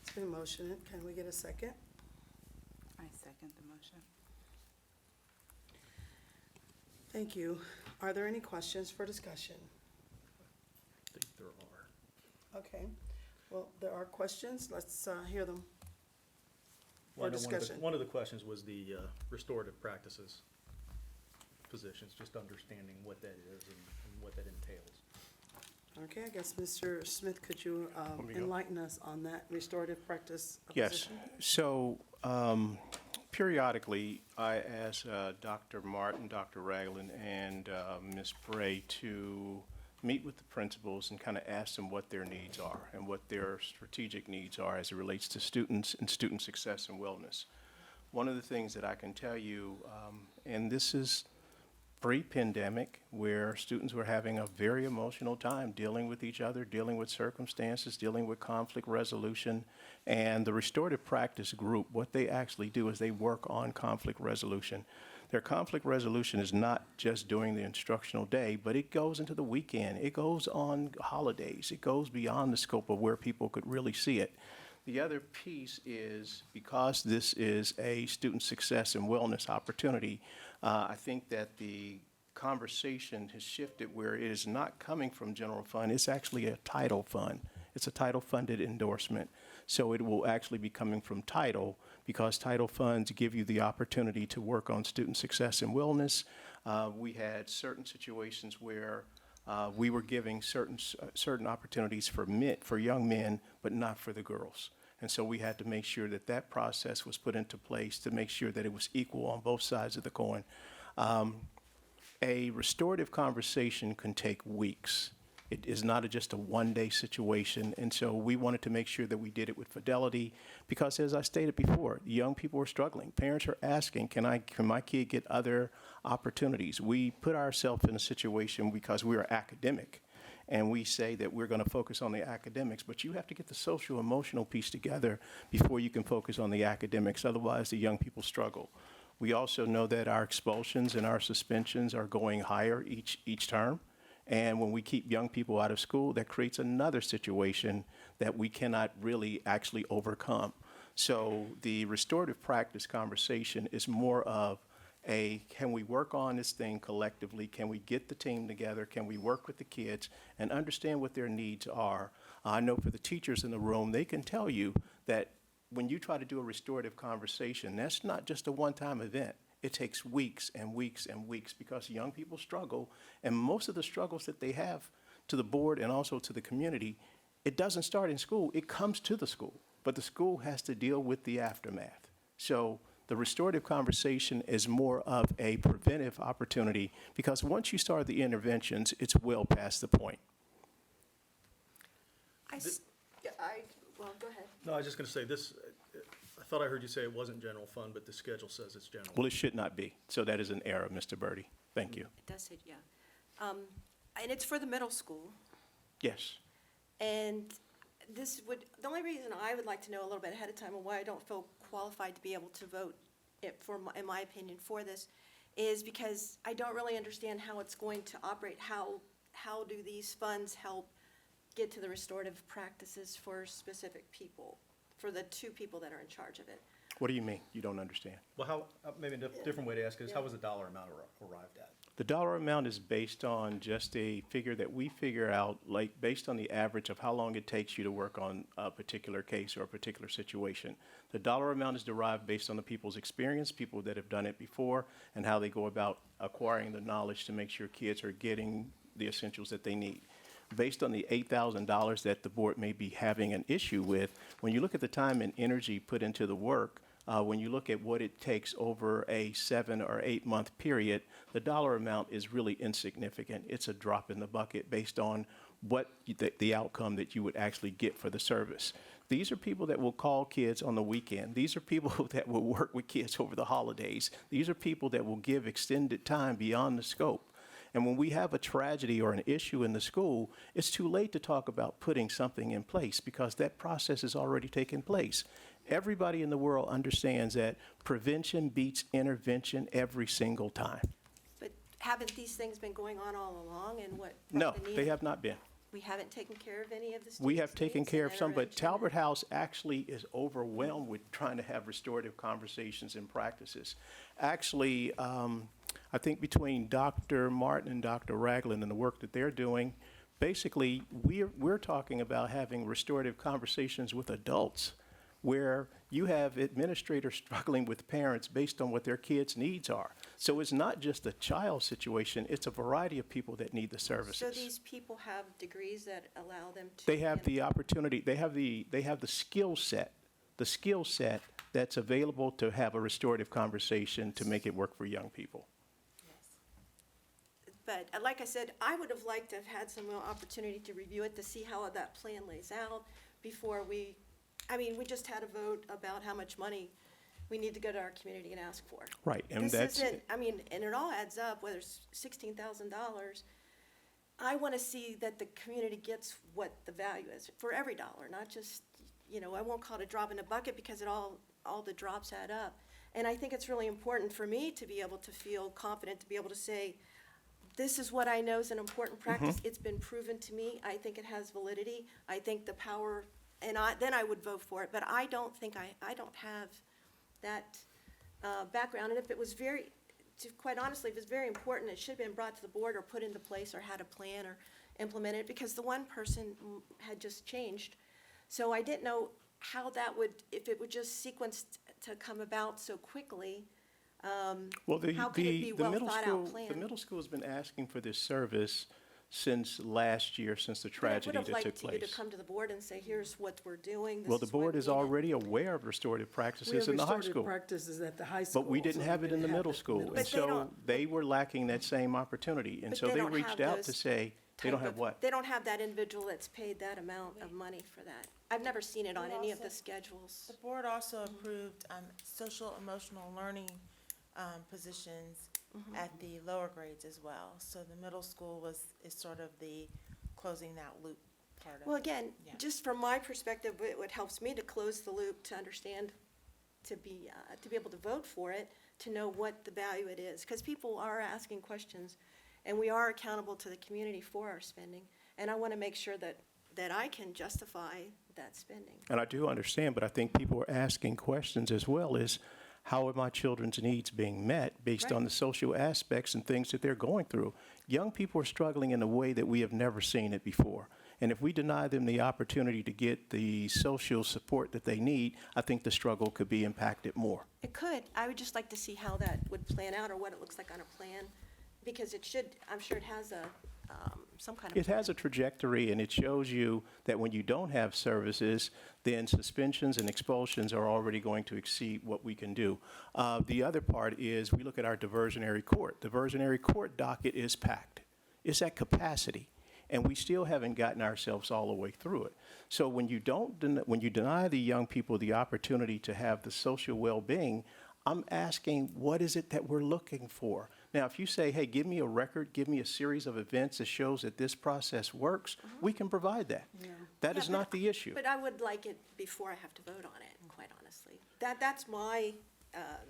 It's been motioned. Can we get a second? I second the motion. Thank you. Are there any questions for discussion? I think there are. Okay, well, there are questions. Let's hear them. Well, I For know discussion. one of the questions was the restorative practices positions, just understanding what that is and what that entails. Okay, I guess, Mr. Smith, could you me to go? enlighten us on that restorative practice Yes. position? So periodically, I ask Dr. Martin, Dr. Ragland, and Ms. Bray to meet with the principals and kind of ask them what their needs are and what their strategic needs are as it relates to students and student success and wellness. One of the things that I can tell you, and this is pre-pandemic, where students were having a very emotional time dealing with each other, dealing with circumstances, dealing with conflict resolution. And the restorative practice group, what they actually do is they work on conflict resolution. Their conflict resolution is not just during the instructional day, but it goes into the weekend. It goes on holidays. It goes beyond the scope of where people could really see it. The other piece is, because this is a student success and wellness opportunity, I think that the conversation has shifted where it is not coming from general fund, it's actually a title fund. It's a title funded endorsement. So it will actually be coming from title, because title funds give you the opportunity to work on student success and wellness. We had certain situations where we were giving certain opportunities for young men, but not for the girls. And so we had to make sure that that process was put into place to make sure that it was equal on both sides of the coin. A restorative conversation can take weeks. It is not just a one-day situation, and so we wanted to make sure that we did it with fidelity, because as I stated before, young people are struggling. Parents are asking, can my kid get other opportunities? We put ourselves in a situation because we are academic, and we say that we're going to focus on the academics, but you have to get the social emotional piece together before you can focus on the academics. Otherwise, the young people struggle. We also know that our expulsions and our suspensions are going higher each term. And when we keep young people out of school, that creates another situation that we cannot really actually overcome. So the restorative practice conversation is more of can we work on this thing collectively? Can we get the team together? Can we work with the kids and understand what their needs are? I know for the teachers in the room, they can tell you that when you try to do a restorative conversation, that's not just a one-time event. It takes weeks and weeks and weeks, because young people struggle, and most of the struggles that they have to the board and also to the community, it doesn't start in school, it comes to the school, but the school has to deal with the aftermath. So the restorative conversation is more of a preventive opportunity, because once you start the interventions, it's well past the point. Well, go ahead. No, I was just going to say this, I thought I heard you say it wasn't general fund, but the schedule says it's general. Well, it should not be, so that is an error, Mr. Birdie. Thank you. It does say, yeah. And it's for the middle school. Yes. And the only reason I would like to know a little bit ahead of time and why I don't feel qualified to be able to vote in my opinion, for this, is because I don't really understand how it's going to operate. How do these funds help get to the restorative practices for specific people, for the two people that are in charge of it? What do you mean? You don't understand? Well, how, maybe a different way to ask it is, how was the dollar amount arrived at? The dollar amount is based on just a figure that we figure out, like based on the average of how long it takes you to work on a particular case or a particular situation. The dollar amount is derived based on the people's experience, people that have done it before, and how they go about acquiring the knowledge to make sure kids are getting the essentials that they need. based on the $8,000 that the board may be having an issue with, when you look at the time and energy put into the work, when you look at what it takes over a 7 or 8 month period, the dollar amount is really insignificant. It's a drop in the bucket based on what the outcome that you would actually get for the service. These are people that will call kids on the weekend. These are people that will work with kids over the holidays. These are people that will give extended time beyond the scope. And when we have a tragedy or an issue in the school, it's too late to talk about putting something in place because that process has already taken place. Everybody in the world understands that prevention beats intervention every single time. But haven't these things been going on all along, and what? No, brought the need? they have not been. We haven't taken care of any of the students' We have taken needs care and of some, but intervention? Talbot House actually is overwhelmed with trying to have restorative conversations and practices. Actually, I think between Dr. Martin and Dr. Ragland and the work that they're doing, basically, we're talking about having restorative conversations with adults where you have administrators struggling with parents based on what their kids' needs are. So it's not just a child situation, it's a variety of people that need the services. So these people have degrees that allow them to? They have the opportunity, they have the skill set that's available to have a restorative conversation to make it work for young people. But like I said, I would have liked to have had some real opportunity to review it, to see how that plan lays out before we just had a vote about how much money we need to go to our community and ask for. Right, and This that's, isn't, and it all adds up, whether it's $16,000. I want to see that the community gets what the value is for every dollar, not just, I won't call it a drop in the bucket because all the drops add up. And I think it's really important for me to be able to feel confident, to be able to say, this is what I know is an important practice. It's been proven to me. I think it has validity. I think the power, then I would vote for it. But I don't think I don't have that background. And if it was quite honestly, if it was very important, it should have been brought to the board or put into place or had a plan or implemented, because the one person had just changed. So I didn't know how that would, if it would just sequence to come about so quickly. well, How could it be the middle well-thought-out school, plan? the middle school has been asking for this service since last year, since the tragedy that took But I would have liked you to place. come to the board and say, here's what we're doing. Well, the this is why board we is need it." already aware of restorative We practices have in the high restorative school. practices at the high school. But we didn't so have it in the didn't middle have school, middle and But they so don't- they were lacking that same opportunity. And But so they they don't reached have out to those say, they don't type have of- what? They don't have that individual that's paid that amount of money for that. I've never seen it on We any of the also- schedules. The board also approved social emotional learning positions at the lower grades as well. So the middle school is sort of the closing that loop part of it. Well, again, Yeah. just from my perspective, it helps me to close the loop, to understand, to be able to vote for it, to know what the value it is. Because people are asking questions, and we are accountable to the community for our spending. And I want to make sure that I can justify that spending. And I do understand, but I think people are asking questions as well as, how are my children's needs being met based on Right. the social aspects and things that they're going through? Young people are struggling in a way that we have never seen it before. And if we deny them the opportunity to get the social support that they need, I think the struggle could be impacted more. It could. I would just like to see how that would plan out, or what it looks like on a plan, because it should, I'm sure it has some kind of. It has a trajectory, and it shows you that when you don't have services, then suspensions and expulsions are already going to exceed what we can do. The other part is, we look at our diversionary court. Diversionary court docket is packed. It's at capacity, and we still haven't gotten ourselves all the way through it. So when you deny the young people the opportunity to have the social well-being, I'm asking, what is it that we're looking for? Now, if you say, hey, give me a record, give me a series of events that shows that this process works, we can provide that. That Yeah, is but- not the issue. But I would like it before I have to vote on it, quite honestly. That's my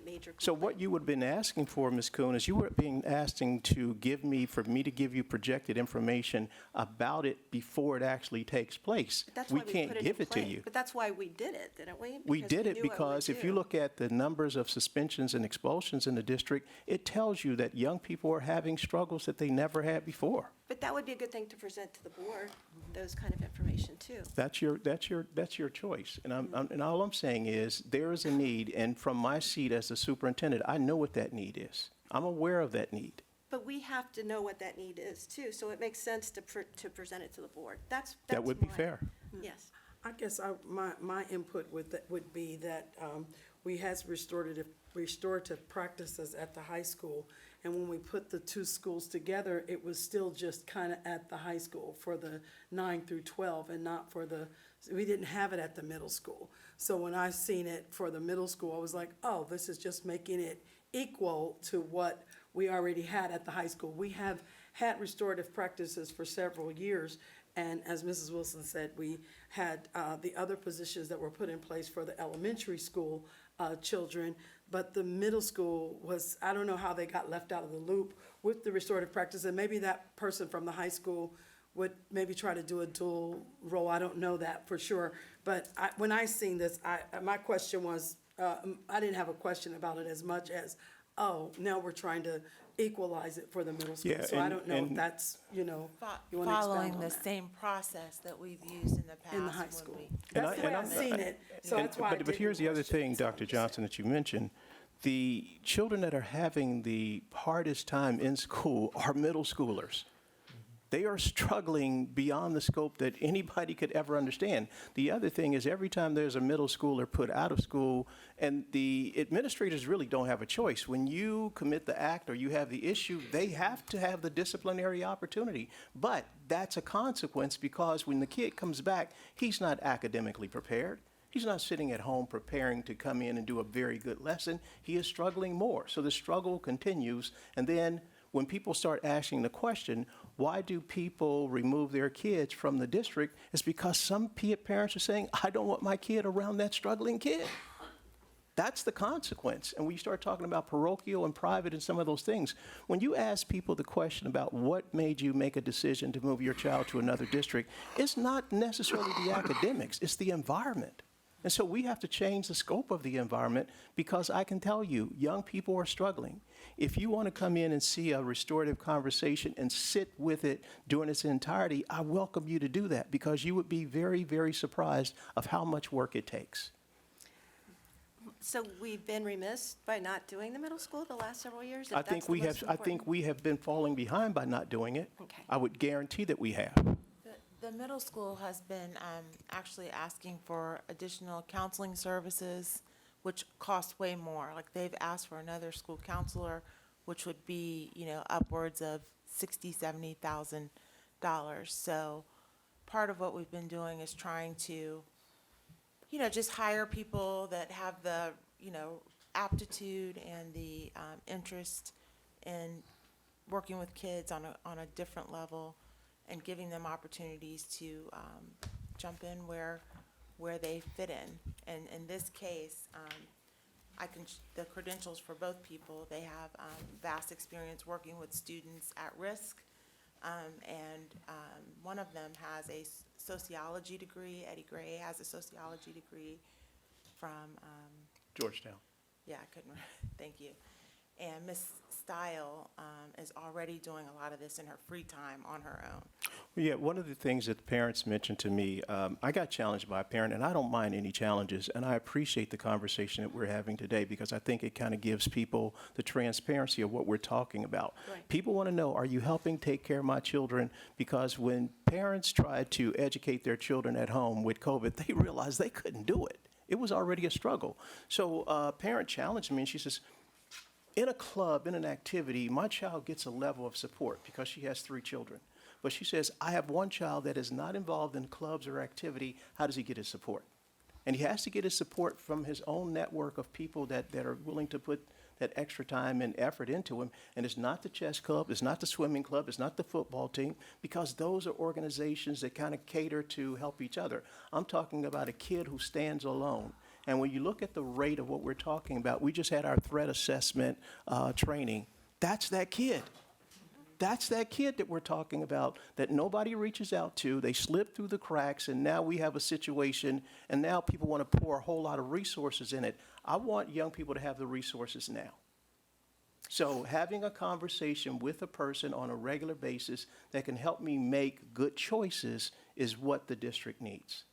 major complaint. So what you would have been asking for, Ms. Kuhn, is you were being asking for me to give you projected information about it before it actually takes place. That's We why we can't put it give in it to play. you. But that's why we did it, didn't we? We Because did it knew what we because would if you do. look at the numbers of suspensions and expulsions in the district, it tells you that young people are having struggles that they never had before. But that would be a good thing to present to the board, those kind of information too. That's your choice. And and all I'm saying is, there is a need, and from my seat as the superintendent, I know what that need is. I'm aware of that need. But we have to know what that need is too, so it makes sense to present it to the board. That's That would be my- fair. Yes. I guess my input would be that we has restorative practices at the high school. And when we put the two schools together, it was still just kind of at the high school for the 9 through 12 and not for we didn't have it at the middle school. So when I seen it for the middle school, I was like, oh, this is just making it equal to what we already had at the high school. We have had restorative practices for several years. And as Mrs. Wilson said, we had the other positions that were put in place for the elementary school children. But the middle school was, I don't know how they got left out of the loop with the restorative practice. And maybe that person from the high school would maybe try to do a dual role. I don't know that for sure. But when I seen this, my question was, I didn't have a question about it as much as, oh, now we're trying to equalize it for the middle school. Yeah, So I and- don't know if and- that's, you want to expound on Following the that. same process that we've used in the past. In the high when school. we- That's the way And I've seen it, so And- that's why I But here's the didn't other question thing, it. So Dr. I'm just Johnson, that you mentioned. The children that are having the hardest time in school are middle schoolers. They are struggling beyond the scope that anybody could ever understand. The other thing is every time there's a middle schooler put out of school, and the administrators really don't have a choice. When you commit the act or you have the issue, they have to have the disciplinary opportunity. But that's a consequence because when the kid comes back, he's not academically prepared. He's not sitting at home preparing to come in and do a very good lesson. He is struggling more. So the struggle continues. And then when people start asking the question, why do people remove their kids from the district? It's because some parents are saying, I don't want my kid around that struggling kid. That's the consequence. And when you start talking about parochial and private and some of those things, when you ask people the question about what made you make a decision to move your child to another district, it's not necessarily the academics, it's the environment. And so we have to change the scope of the environment because I can tell you, young people are struggling. If you want to come in and see a restorative conversation and sit with it during its entirety, I welcome you to do that because you would be very, very surprised of how much work it takes. So we've been remiss by not doing the middle school the last several years? if I that's think the we most have, I think important? we have been falling behind by not doing it. Okay. I would guarantee that we have. The middle school has been actually asking for additional counseling services, which cost way more. Like, they've asked for another school counselor, which would be, upwards of $60,000-$70,000. So part of what we've been doing is trying to, just hire people that have the, aptitude and the interest in working with kids on a different level and giving them opportunities to jump in where they fit in. And in this case, the credentials for both people, they have vast experience working with students at risk. And one of them has a sociology degree. Eddie Gray has a sociology degree from, Georgetown. yeah, I couldn't, thank you. And Miss Style is already doing a lot of this in her free time on her own. Yeah, one of the things that the parents mentioned to me, I got challenged by a parent, and I don't mind any challenges, and I appreciate the conversation that we're having today because I think it kind of gives people the transparency of what we're talking about. Right. People want to know, are you helping take care of my children? Because when parents tried to educate their children at home with COVID, they realized they couldn't do it. It was already a struggle. So a parent challenged me, and she says, in a club, in an activity, my child gets a level of support because she has 3 children. But she says, I have one child that is not involved in clubs or activity. How does he get his support? And he has to get his support from his own network of people that are willing to put that extra time and effort into him. And it's not the chess club, it's not the swimming club, it's not the football team, because those are organizations that kind of cater to help each other. I'm talking about a kid who stands alone. And when you look at the rate of what we're talking about, we just had our threat assessment training. That's that kid. That's that kid that we're talking about that nobody reaches out to. They slip through the cracks, and now we have a situation, and now people want to pour a whole lot of resources in it. I want young people to have the resources now. So having a conversation with a person on a regular basis that can help me make good choices is what the district needs.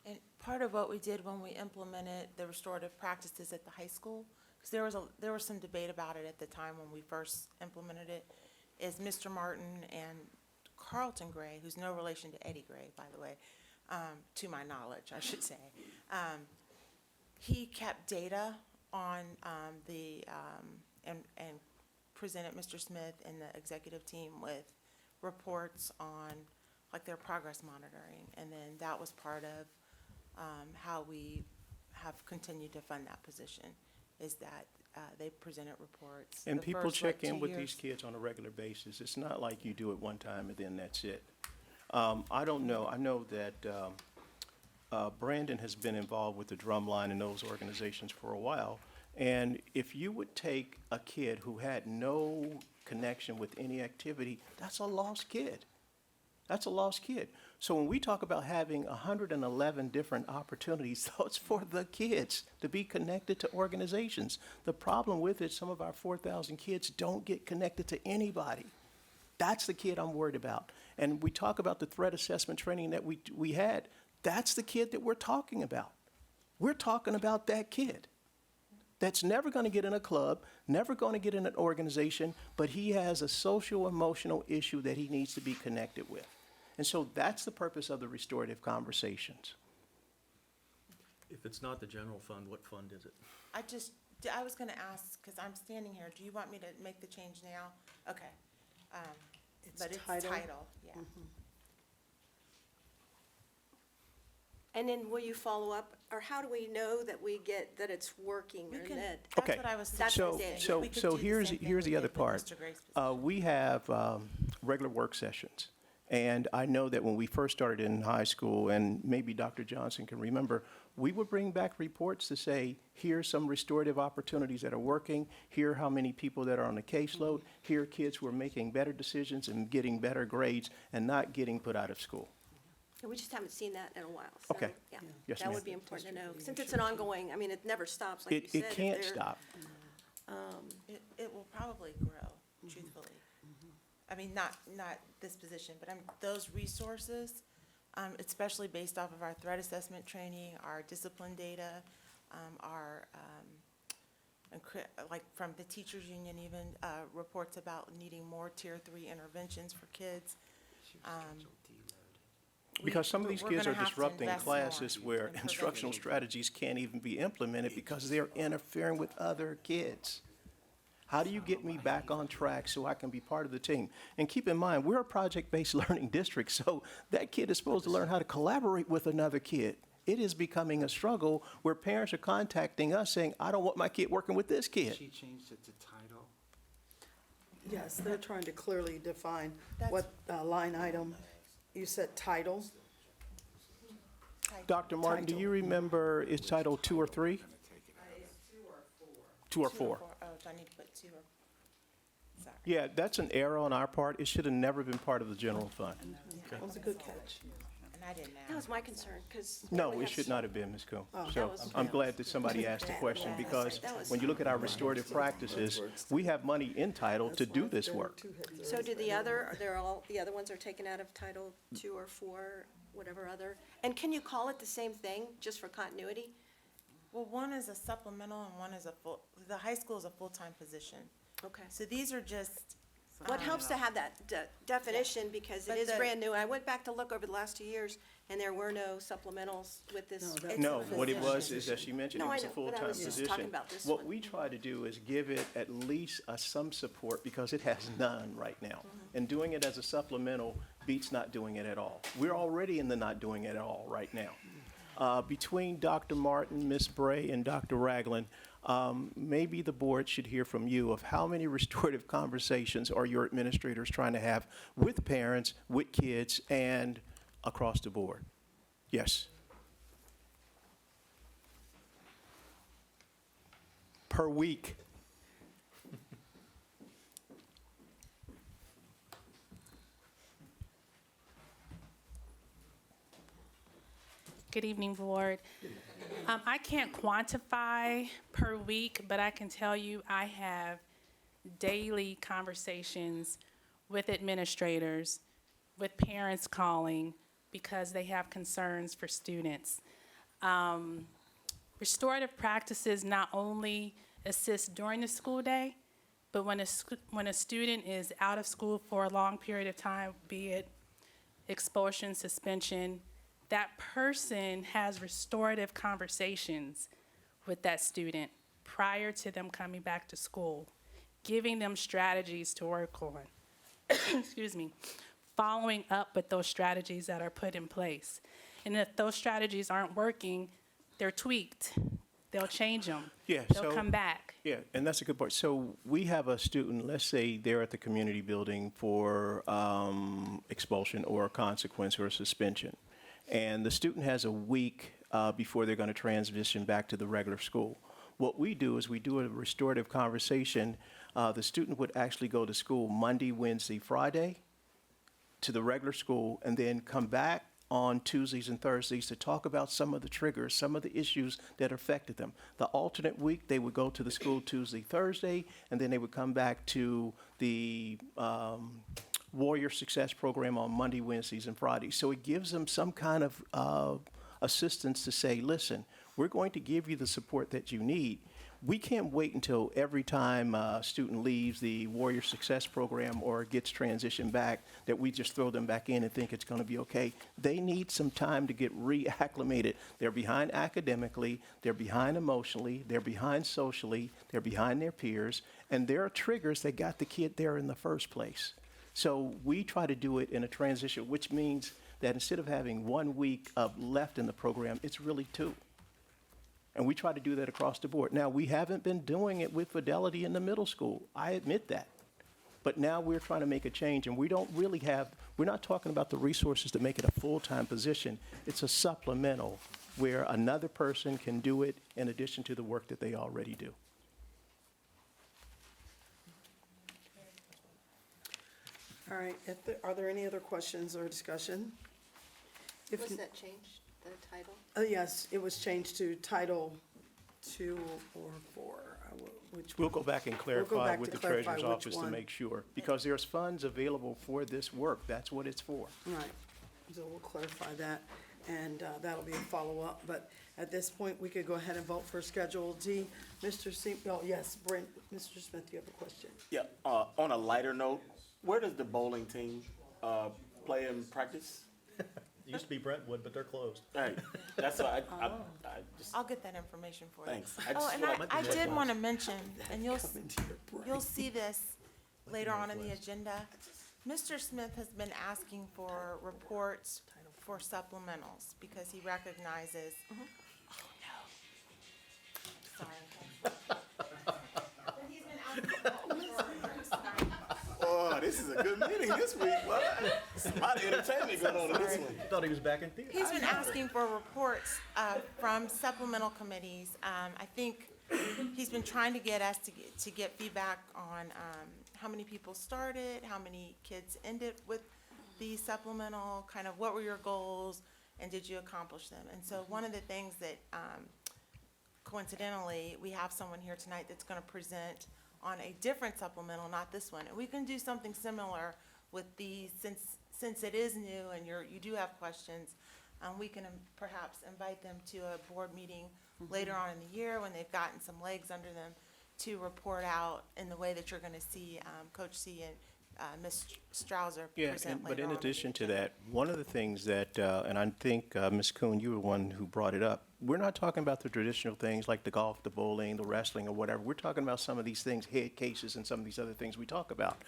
And part of what we did when we implemented the restorative practices at the high school, because there was some debate about it at the time when we first implemented it, is Mr. Martin and Carlton Gray, who's no relation to Eddie Gray, by the way, to my knowledge, I should say. He kept data on and presented Mr. Smith and the executive team with reports on like their progress monitoring. And then that was part of how we have continued to fund that position, is that they presented reports. And the people first, check in 2 with years. these kids on a regular basis. It's not like you do it one time and then that's it. I don't know. I know that Brandon has been involved with the Drumline and those organizations for a while. And if you would take a kid who had no connection with any activity, that's a lost kid. That's a lost kid. So when we talk about having 111 different opportunities, that's for the kids to be connected to organizations. The problem with it, some of our 4,000 kids don't get connected to anybody. That's the kid I'm worried about. And we talk about the threat assessment training that we had. That's the kid that we're talking about. We're talking about that kid that's never going to get in a club, never going to get in an organization, but he has a social emotional issue that he needs to be connected with. And so that's the purpose of the restorative conversations. If it's not the general fund, what fund is it? I was gonna ask, because I'm standing here, do you want me to make the change now? Okay. But it's title, yeah. And then will you follow up, or how do we know that that it's working We or can- that? That's Okay, what I was That's so, it. so, We could so do the here's, same thing here's the we other did with part. Mr. Gray's position. We have regular work sessions. And I know that when we first started in high school, and maybe Dr. Johnson can remember, we would bring back reports to say, here's some restorative opportunities that are working, here are how many people that are on the caseload, here are kids who are making better decisions and getting better grades and not getting put out of school. And we just haven't seen that in a while, so, Okay. yeah. Yes, That ma'am. would be important to know, since it's an ongoing, I mean, it never stops, like you said. It can't if they're- stop. It will probably grow, truthfully. I mean, not this position, but those resources, especially based off of our threat assessment training, our discipline data, like from the teachers union even, reports about needing more tier 3 interventions for kids. Because some of these we're kids are gonna have to disrupting invest more classes where in instructional prevention. strategies can't even be implemented because they're interfering with other kids. How do you get me back on track so I can be part of the team? And keep in mind, we're a project-based learning district, so that kid is supposed to learn how to collaborate with another kid. It is becoming a struggle where parents are contacting us saying, I don't want my kid working with this kid. She changed it to title. Yes, they're trying to clearly define That's- what line item, you said title? Dr. Martin, do you remember, is title 2 or 3? 2 or 4. Oh, do I need to put 2 or? Sorry. Yeah, that's an error on our part. It should have never been part of the general fund. That was a good catch. And I didn't That ask. was my concern, because. No, it should not have been, Ms. Coe. Oh, So that was- I'm glad that somebody asked the question Yeah, because that was- when you look at our restorative practices, we have money in title to do this work. So do the other ones are taken out of Title II or IV, whatever other? And can you call it the same thing, just for continuity? Well, one is a supplemental and one is the high school is a full-time position. Okay. So these are just. Well, it helps to have that definition, because it But is the- brand new. I went back to look over the last 2 years, and there were no supplementals with this. No, that- It's No, a what it was position. is, as she mentioned, it No, I was a know, but I full-time was just position. talking about this What one. we try to do is give it at least some support because it has none right now. And doing it as a supplemental beats not doing it at all. We're already in the not doing it at all right now. Between Dr. Martin, Ms. Bray, and Dr. Ragland, maybe the board should hear from you of how many restorative conversations are your administrators trying to have with parents, with kids, and across the board? Yes. Per week. Good evening, Board. I can't quantify per week, but I can tell you I have daily conversations with administrators, with parents calling because they have concerns for students. Restorative practices not only assist during the school day, But when a student is out of school for a long period of time, be it expulsion, suspension, that person has restorative conversations with that student prior to them coming back to school, giving them strategies to work on. Excuse me, following up with those strategies that are put in place. And if those strategies aren't working, they're tweaked. They'll change them. Yeah, They'll come back. Yeah, and that's a good point. So we have a student, let's say they're at the community building for expulsion or a consequence or a suspension. And the student has a week before they're going to transition back to the regular school. What we do is we do a restorative conversation. The student would actually go to school Monday, Wednesday, Friday to the regular school, and then come back on Tuesdays and Thursdays to talk about some of the triggers, some of the issues that affected them. The alternate week, they would go to the school Tuesday, Thursday, and then they would come back to the Warrior Success Program on Monday, Wednesdays, and Fridays. So it gives them some kind of assistance to say, listen, we're going to give you the support that you need. We can't wait until every time a student leaves the Warrior Success Program or gets transitioned back that we just throw them back in and think it's going to be okay. They need some time to get reacclimated. They're behind academically, they're behind emotionally, they're behind socially, they're behind their peers, and there are triggers that got the kid there in the first place. So we try to do it in a transition, which means that instead of having 1 week of left in the program, it's really 2. And we try to do that across the board. Now, we haven't been doing it with fidelity in the middle school. I admit that. But now we're trying to make a change, and we don't really have, we're not talking about the resources to make it a full-time position. It's a supplemental where another person can do it in addition to the work that they already do. All right, are there any other questions or discussion? If Was that changed, the title? Yes, it was changed to Title 2 or 4, which We'll go back and We'll go clarify back with to the clarify treasurer's which office to one. make sure, because there's funds available for this work. That's what it's for. Right, so we'll clarify that, and that'll be a follow-up. But at this point, we could go ahead and vote for Schedule D. Yes, Brent, Mr. Smith, you have a question? Yeah, on a lighter note, where does the bowling team play and practice? It used to be Brentwood, but they're closed. Right, that's why I just, I'll get that information for you. thanks. Oh, and I did want to mention, and you'll You'll see this later on in the agenda. Mr. Smith has been asking for reports for supplementals because he recognizes. Oh, no. Sorry. But he's been asking for reports. Oh, this is a good meeting this week. What? A lot of entertainment going on in this one. I thought he was back in theater. He's been asking for reports from supplemental committees. I think he's been trying to get us to get feedback on how many people started, how many kids ended with the supplemental, kind of what were your goals, and did you accomplish them? And so one of the things that coincidentally, we have someone here tonight that's going to present on a different supplemental, not this one. And we can do something similar with these, since it is new and you do have questions, we can perhaps invite them to a board meeting later on in the year when they've gotten some legs under them to report out in the way that you're going to see Coach C and Ms. Strouser Yeah, present but later in on. addition to that, one of the things that, and I think, Ms. Kuhn, you were one who brought it up, we're not talking about the traditional things like the golf, the bowling, the wrestling, or whatever. We're talking about some of these things, head cases, and some of these other things we talk about.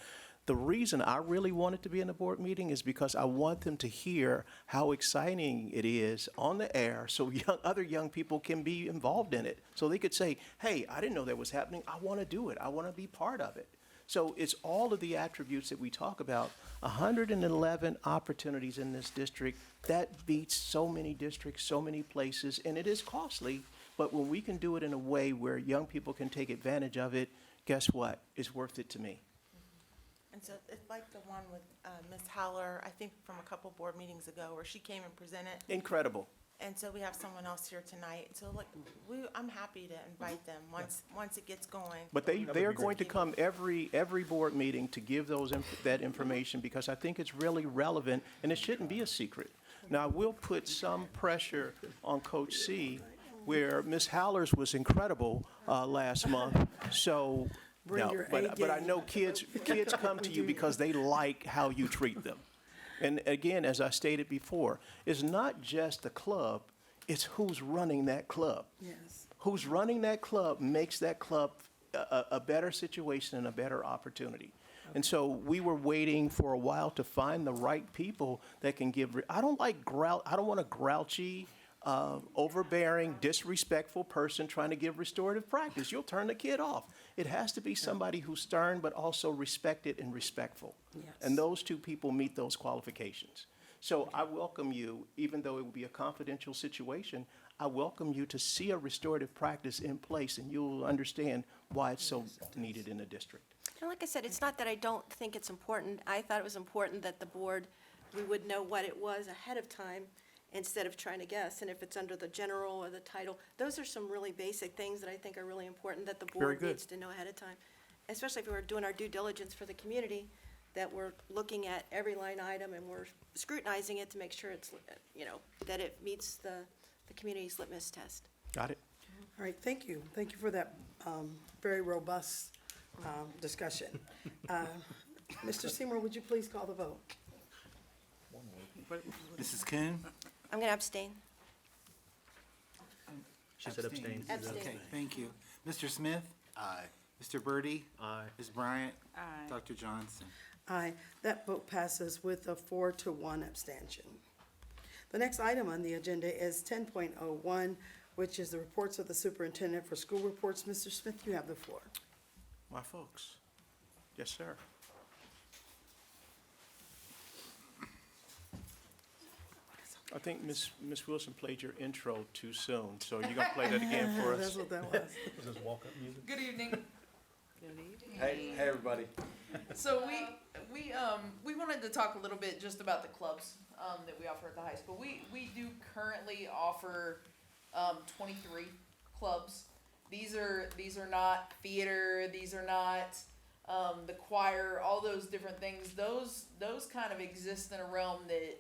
The reason I really wanted to be in a board meeting is because I want them to hear how exciting it is on the air so other young people can be involved in it. So they could say, hey, I didn't know that was happening. I want to do it. I want to be part of it. So it's all of the attributes that we talk about. 111 opportunities in this district. That beats so many districts, so many places, and it is costly. But when we can do it in a way where young people can take advantage of it, guess what? It's worth it to me. And so it's like the one with Ms. Howler, I think from a couple board meetings ago, where she came and presented. Incredible. And so we have someone else here tonight. So like, I'm happy to invite them once it gets going. But they are going to come every board meeting to give that information because I think it's really relevant and it shouldn't be a secret. Now, I will put some pressure on Coach C where Ms. Howler's was incredible last month. So bring No, your A game. but I know kids come to you because they like how you treat them. And again, as I stated before, it's not just the club, it's who's running that club. Yes. Who's running that club makes that club a better situation and a better opportunity. And so we were waiting for a while to find the right people that can give, I don't want a grouchy, overbearing, disrespectful person trying to give restorative practice. You'll turn the kid off. It has to be somebody who's stern but also respected and respectful. Yes. And those two people meet those qualifications. So I welcome you, even though it will be a confidential situation, I welcome you to see a restorative practice in place, and you'll understand why it's so needed in the district. And like I said, it's not that I don't think it's important. I thought it was important that the board, we would know what it was ahead of time instead of trying to guess. And if it's under the general or the title, those are some really basic things that I think are really important that the Very board good. needs to know ahead of time. Especially if we're doing our due diligence for the community, that we're looking at every line item and we're scrutinizing it to make sure it's, that it meets the community's litmus test. Got it? All right, thank you. Thank you for that very robust discussion. Mr. Seymour, would you please call the vote? Mrs. Kuhn? I'm going to abstain. She said abstain. Abstain. Okay, thank you. Mr. Smith? Aye. Mr. Birdie? Aye. Ms. Bryant? Aye. Dr. Johnson? Aye. That vote passes with a 4-1 abstention. The next item on the agenda is 10.01, which is the reports of the superintendent for school reports. Mr. Smith, you have the floor. My folks. Yes, sir. I think Ms. Wilson played your intro too soon, so you're gonna play that again for us? That's what that was. Was this walk-up music? Good evening. Hey, everybody. So we wanted to talk a little bit just about the clubs that we offer at the high school. We do currently offer 23 clubs. These are not theater. These are not the choir. All those different things. Those kind of exist in a realm that,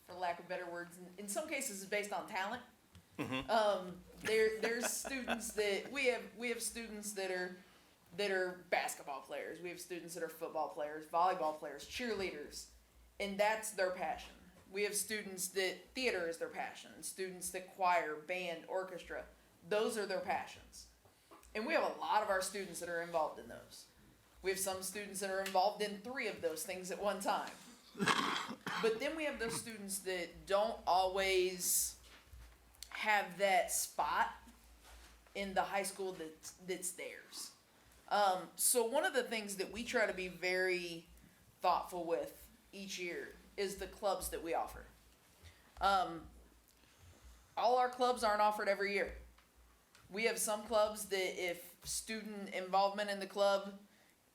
for lack of better words, in some cases is based on talent. There's students that we have students that are basketball players. We have students that are football players, volleyball players, cheerleaders, and that's their passion. We have students that theater is their passion, students that choir, band, orchestra, those are their passions. And we have a lot of our students that are involved in those. We have some students that are involved in 3 of those things at one time. But then we have those students that don't always have that spot in the high school that's theirs. So one of the things that we try to be very thoughtful with each year is the clubs that we offer. All our clubs aren't offered every year. We have some clubs that if student involvement in the club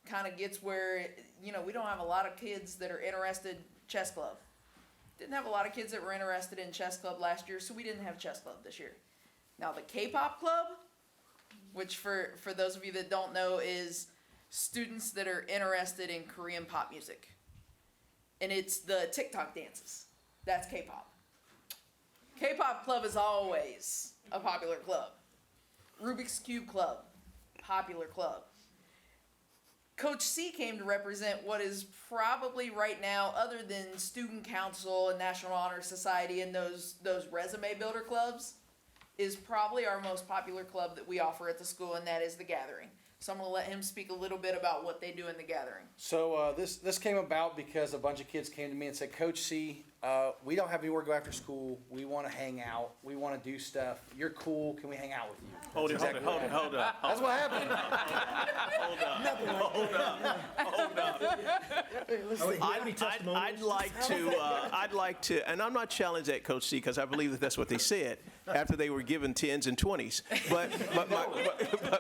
kind of gets where, we don't have a lot of kids that are interested. Chess club. Didn't have a lot of kids that were interested in chess club last year, so we didn't have chess club this year. Now the K-pop club, which for those of you that don't know is students that are interested in Korean pop music. And it's the TikTok dances. That's K-pop. K-pop club is always a popular club. Rubik's Cube club, popular club. Coach C came to represent what is probably right now, other than Student Council and National Honor Society and those resume builder clubs, is probably our most popular club that we offer at the school, and that is the Gathering. So I'm going to let him speak a little bit about what they do in the Gathering. So this came about because a bunch of kids came to me and said, Coach C, we don't have anywhere to go after school. We want to hang out. We want to do stuff. You're cool. Can we hang out with you? Hold up. That's what happened. I'd like to, and I'm not challenged at Coach C because I believe that that's what they said after they were given 10s and 20s. But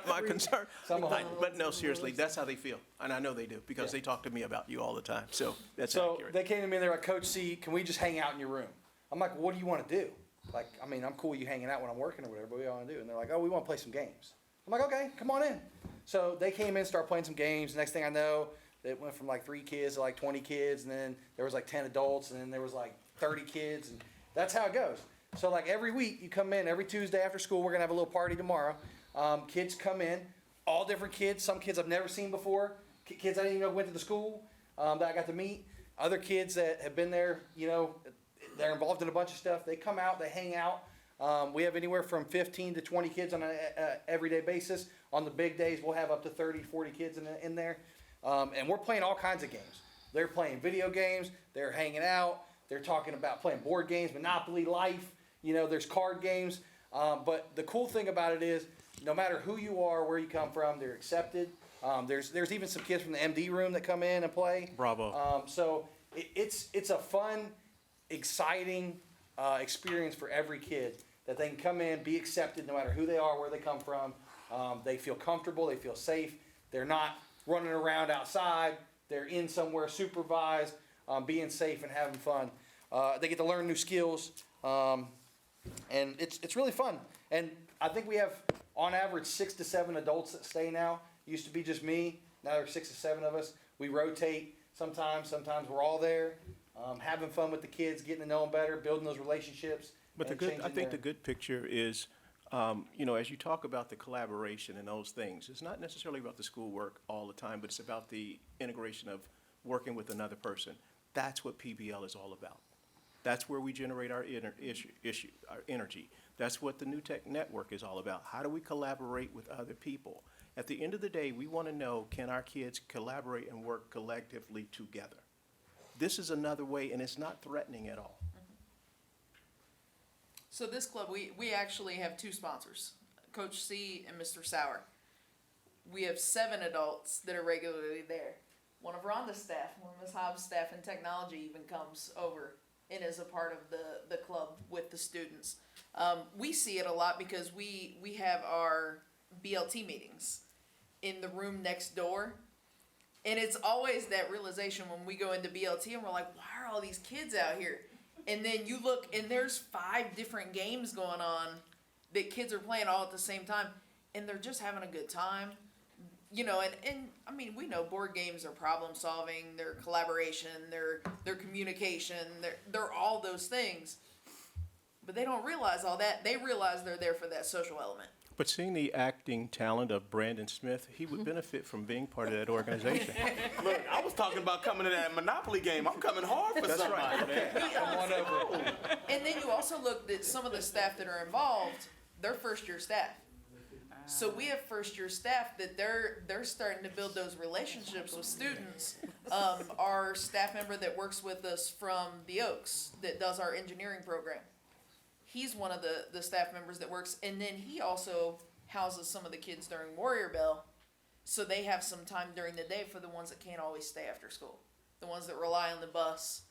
my concern, but no, seriously, that's how they feel, and I know they do because they talk to me about you all the time. So that's accurate. They came to me and they're like, Coach C, can we just hang out in your room? I'm like, what do you want to do? Like, I mean, I'm cool with you hanging out when I'm working or whatever, but what do you want to do? And they're like, oh, we want to play some games. I'm like, okay, come on in. So they came in, started playing some games. Next thing I know, it went from like 3 kids to like 20 kids, and then there was like 10 adults, and then there was like 30 kids, and that's how it goes. So like every week you come in, every Tuesday after school, we're gonna have a little party tomorrow. Kids come in, all different kids. Some kids I've never seen before. Kids I didn't even know went to the school that I got to meet. Other kids that have been there, you know, they're involved in a bunch of stuff. They come out, they hang out. We have anywhere from 15 to 20 kids on an everyday basis. On the big days, we'll have up to 30, 40 kids in there. And we're playing all kinds of games. They're playing video games. They're hanging out. They're talking about playing board games, Monopoly, Life. You know, there's card games. But the cool thing about it is, no matter who you are, where you come from, they're accepted. There's even some kids from the MD room that come in and play. Bravo. So it's a fun, exciting experience for every kid that they can come in, be accepted no matter who they are, where they come from. They feel comfortable, they feel safe. They're not running around outside. They're in somewhere supervised, being safe and having fun. They get to learn new skills, and it's really fun. And I think we have, on average, 6 to 7 adults that stay now. Used to be just me. Now there's 6 to 7 of us. We rotate sometimes we're all there, having fun with the kids, getting to know them better, building those relationships. But I think the good picture is, you know, as you talk about the collaboration and those things, it's not necessarily about the schoolwork all the time, but it's about the integration of working with another person. That's what PBL is all about. That's where we generate our our energy. That's what the New Tech Network is all about. How do we collaborate with other people? At the end of the day, we want to know, can our kids collaborate and work collectively together? This is another way, and it's not threatening at all. So this club, we actually have 2 sponsors, Coach C and Mr. Sauer. We have 7 adults that are regularly there. One of Rhonda's staff, one of Ms. Hobbs' staff in technology even comes over and is a part of the club with the students. We see it a lot because we have our BLT meetings in the room next door. And it's always that realization when we go into BLT and we're like, why are all these kids out here? And then you look and there's 5 different games going on that kids are playing all at the same time. And they're just having a good time. You know, and I mean, we know board games are problem solving, they're collaboration, they're communication, they're all those things. But they don't realize all that. They realize they're there for that social element. But seeing the acting talent of Brandon Smith, he would benefit from being part of that organization. Look, I was talking about coming to that Monopoly game. I'm coming hard for somebody, man. Come on over. And then you also look at some of the staff that are involved, they're first-year staff. So we have first-year staff that they're starting to build those relationships with students. Our staff member that works with us from the Oaks that does our engineering program, he's one of the staff members that works, and then he also houses some of the kids during Warrior Bell, so they have some time during the day for the ones that can't always stay after school. The ones that rely on the bus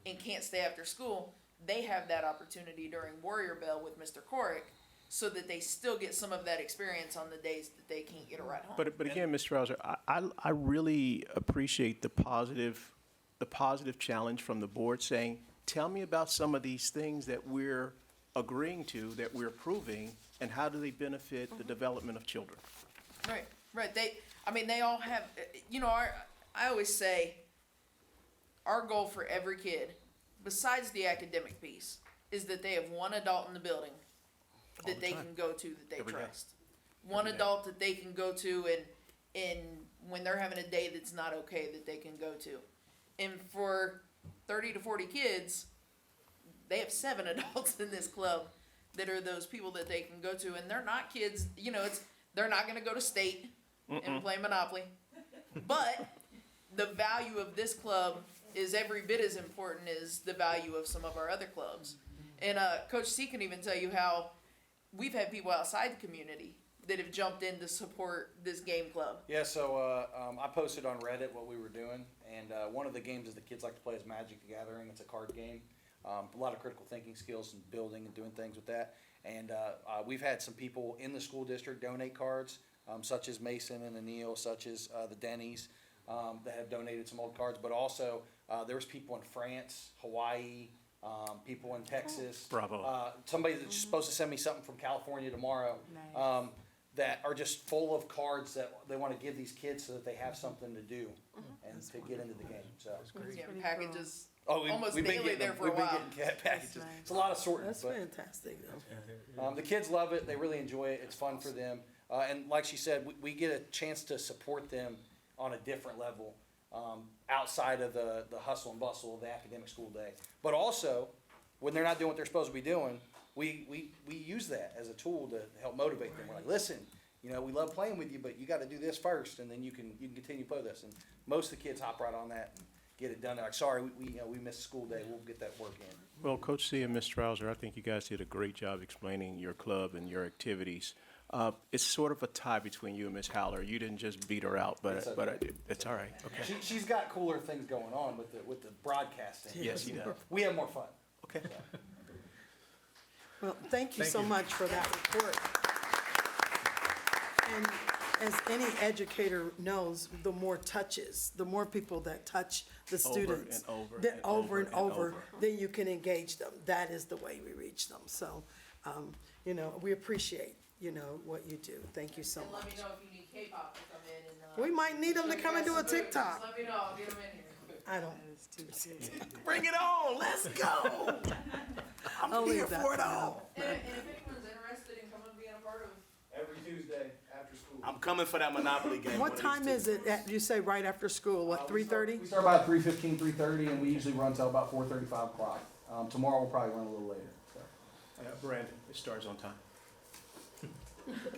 and can't stay after school, they have that opportunity during Warrior Bell with Mr. Korick, so that they still get some of that experience on the days that they can't get a ride home. But again, Mr. Rouser, I really appreciate the positive challenge from the board saying, tell me about some of these things that we're agreeing to, that we're approving, and how do they benefit the development of children? Right. They all have, you know, I always say, our goal for every kid, besides the academic piece, is that they have one adult in the building that they can go to that they trust. One adult that they can go to and when they're having a day that's not okay, that they can go to. And for 30 to 40 kids, they have 7 adults in this club that are those people that they can go to. And they're not kids, you know, they're not gonna go to state and play Monopoly. But the value of this club is every bit as important as the value of some of our other clubs. And Coach C can even tell you how we've had people outside the community that have jumped in to support this game club. Yeah, so I posted on Reddit what we were doing, and one of the games that the kids like to play is Magic the Gathering. It's a card game. A lot of critical thinking skills and building and doing things with that. And we've had some people in the school district donate cards, such as Mason and Anil, such as the Denny's, that have donated some old cards. But also, there was people in France, Hawaii, people in Texas. Bravo. Somebody that's supposed to send me something from California tomorrow. Nice. That are just full of cards that they want to give these kids so that they have something to do and to get into the game. So Yeah, packages we've almost been daily getting there them. for a We've while. been getting packages. It's a lot of sorting. That's but, fantastic, though. the kids love it. They really enjoy it. It's fun for them. And like she said, we get a chance to support them on a different level, outside of the hustle and bustle of the academic school day. But also, when they're not doing what they're supposed to be doing, we use that as a tool to help motivate them. We're like, listen, you know, we love playing with you, but you got to do this first, and then you can continue to play with us. And most of the kids hop right on that and get it done. They're like, sorry, we missed school day. We'll get that work in. Well, Coach C and Ms. Strouser, I think you guys did a great job explaining your club and your activities. It's sort of a tie between you and Ms. Howler. You didn't just beat her out, but it's all right. Okay. She's got cooler things going on with the broadcasting. Yes, she does. We have more fun. Okay. Well, thank you so much for that report. And as any educator knows, the more touches, the more people that touch the students. Over and over, then you can engage them. That is the way we reach them. So, you know, we appreciate, you know, what you do. Thank you so And let me much. know if you need K-pop to come in and. We might need them to come and do a TikTok. Just let me know, I'll get them in here. I don't. Bring it on. Let's go. I'm I'll here leave that for it for all. And if anyone's interested in coming and being a part of. Every Tuesday after school. I'm coming for that Monopoly game. What time is it? You say right after school, what, 3:30? We start about 3:15, 3:30, and we usually run till about 4:35 o'clock. Tomorrow we'll probably run a little later. So. Brandon, it starts on time.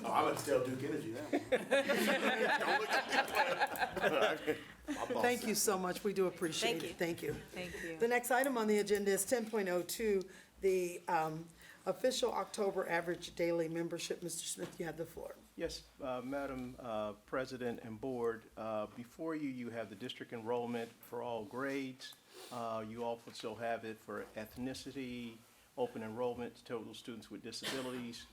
Oh, I would tell Duke Energy that. Don't look at me. My boss Thank you so much. We do appreciate it. Thank you. Thank you. The next item on the agenda is 10.02, the official October average daily membership. Mr. Smith, you have the floor. Yes, Madam President and Board, before you, you have the district enrollment for all grades. You also have it for ethnicity, open enrollment, total students with disabilities,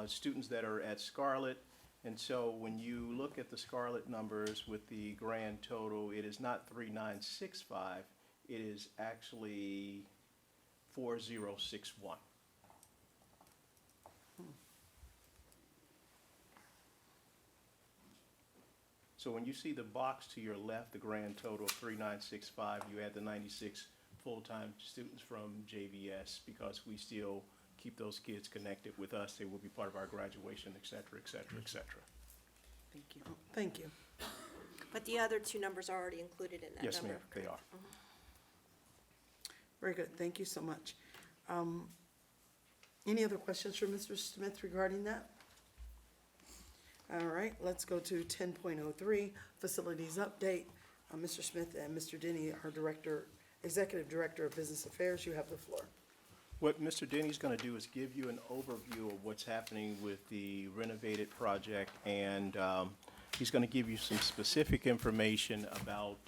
students that are at Scarlet. And so when you look at the Scarlet numbers with the grand total, it is not 3965, it is actually 4061. So when you see the box to your left, the grand total of 3965, you add the 96 full-time students from JVS, because we still keep those kids connected with us. They will be part of our graduation, et cetera, et cetera, et cetera. Thank you. Thank you. But the other two numbers are already included in that number. Yes, ma'am, they are. Very good. Thank you so much. Any other questions for Mr. Smith regarding that? All right, let's go to 10.03, facilities update. Mr. Smith and Mr. Denny, our Executive Director of Business Affairs, you have the floor. What Mr. Denny's going to do is give you an overview of what's happening with the renovated project, and he's going to give you some specific information about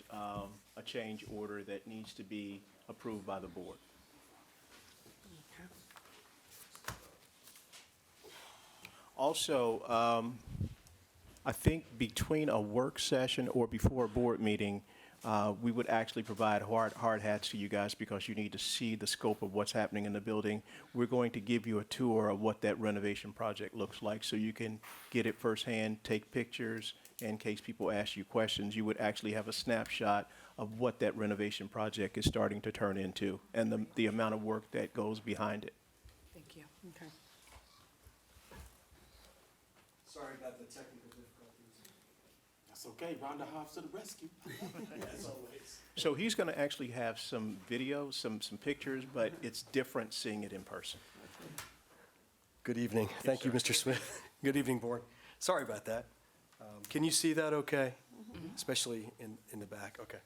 a change order that needs to be approved by the board. Also, I think between a work session or before a board meeting, we would actually provide hard hats to you guys, because you need to see the scope of what's happening in the building. We're going to give you a tour of what that renovation project looks like, so you can get it firsthand, take pictures. In case people ask you questions, you would actually have a snapshot of what that renovation project is starting to turn into, and the amount of work that goes behind it. Thank you. Okay. Sorry about the technical difficulties. That's okay. Rhonda Hobbs to the rescue. As always. So he's going to actually have some videos, some pictures, but it's different seeing it in person. Good evening. Thank you, Mr. Smith. Good evening, Board. Sorry about that. Can you see that okay? Especially in the back? Okay.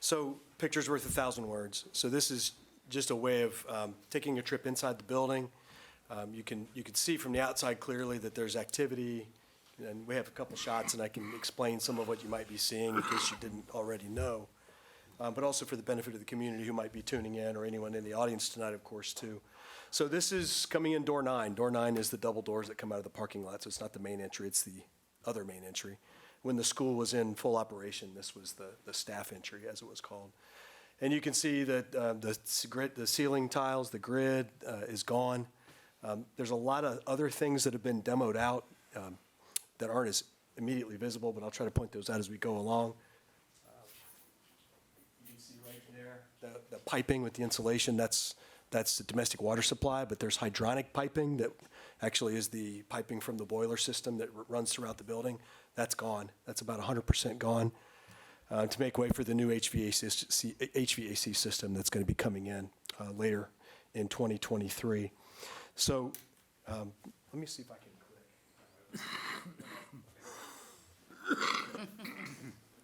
So picture's worth 1,000 words. So this is just a way of taking a trip inside the building. You can see from the outside clearly that there's activity, and we have a couple shots, and I can explain some of what you might be seeing in case you didn't already know. But also for the benefit of the community who might be tuning in, or anyone in the audience tonight, of course, too. So this is coming in door 9. Door 9 is the double doors that come out of the parking lot, so it's not the main entry, it's the other main entry. When the school was in full operation, this was the staff entry, as it was called. And you can see that the ceiling tiles, the grid is gone. There's a lot of other things that have been demoed out that aren't as immediately visible, but I'll try to point those out as we go along. You can see right there the piping with the insulation, that's the domestic water supply, but there's hydronic piping that actually is the piping from the boiler system that runs throughout the building. That's gone. That's about 100% gone, to make way for the new HVAC system that's going to be coming in later in 2023. So let me see if I can click.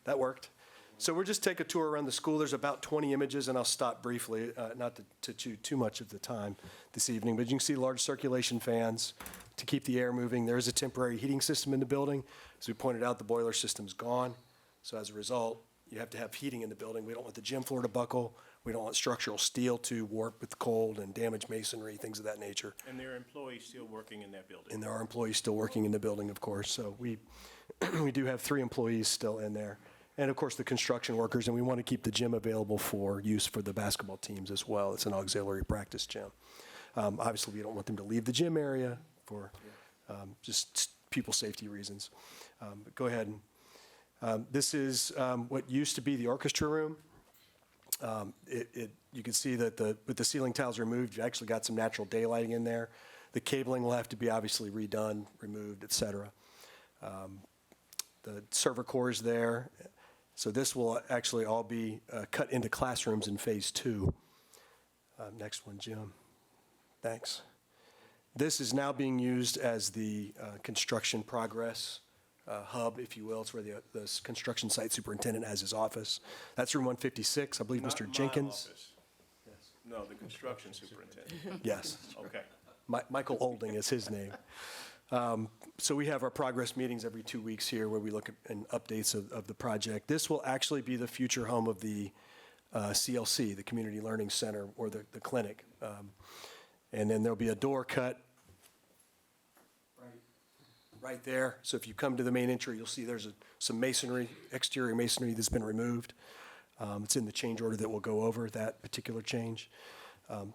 That worked. So we'll just take a tour around the school. There's about 20 images, and I'll stop briefly, not to chew too much of the time this evening. But you can see large circulation fans to keep the air moving. There is a temporary heating system in the building. As we pointed out, the boiler system's gone. So as a result, you have to have heating in the building. We don't want the gym floor to buckle. We don't want structural steel to warp with cold and damage masonry, things of that nature. And there are employees still working in that building? And there are employees still working in the building, of course. So we do have 3 employees still in there. And of course, the construction workers, and we want to keep the gym available for use for the basketball teams as well. It's an auxiliary practice gym. Obviously, we don't want them to leave the gym area for just pupil safety reasons. But go ahead. This is what used to be the orchestra room. You can see that with the ceiling tiles removed, you actually got some natural daylighting in there. The cabling will have to be obviously redone, removed, et cetera. The server core is there. So this will actually all be cut into classrooms in phase 2. Next one, Jim. Thanks. This is now being used as the construction progress hub, if you will. It's where the construction site superintendent has his office. That's room 156. I believe Not Mr. my Jenkins. office. No, the construction superintendent. Yes. Okay. Michael Olding is his name. So we have our progress meetings every 2 weeks here where we look at updates of the project. This will actually be the future home of the CLC, the Community Learning Center, or the clinic. And then there'll be a door cut right there. So if you come to the main entry, you'll see there's some masonry, exterior masonry that's been removed. It's in the change order that will go over that particular change.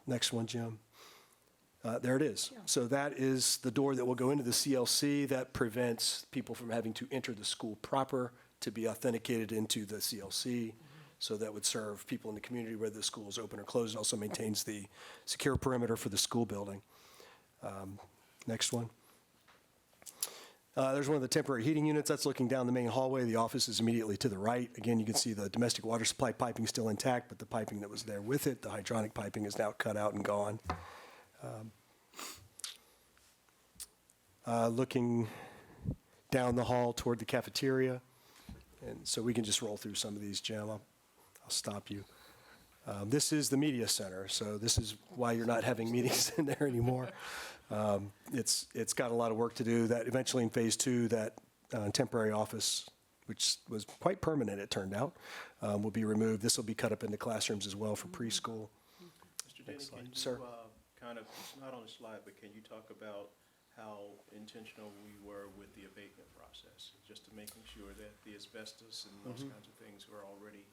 Next one, Jim. There it is. So that is the door that will go into the CLC. That prevents people from having to enter the school proper to be authenticated into the CLC. So that would serve people in the community whether the school is open or closed. It also maintains the secure perimeter for the school building. Next one. There's one of the temporary heating units that's looking down the main hallway. The office is immediately to the right. Again, you can see the domestic water supply piping still intact, but the piping that was there with it, the hydronic piping, is now cut out and gone. Looking down the hall toward the cafeteria. And so we can just roll through some of these, Jim. I'll stop you. This is the media center, so this is why you're not having meetings in there anymore. It's got a lot of work to do. That eventually in phase 2, that temporary office, which was quite permanent, it turned out, will be removed. This will be cut up into classrooms as well for preschool. Mr. Denny, can you, Sir. kind of, it's not on the slide, but can you talk about how intentional we were with the abatement process, just to making sure that the asbestos and those kinds of things were already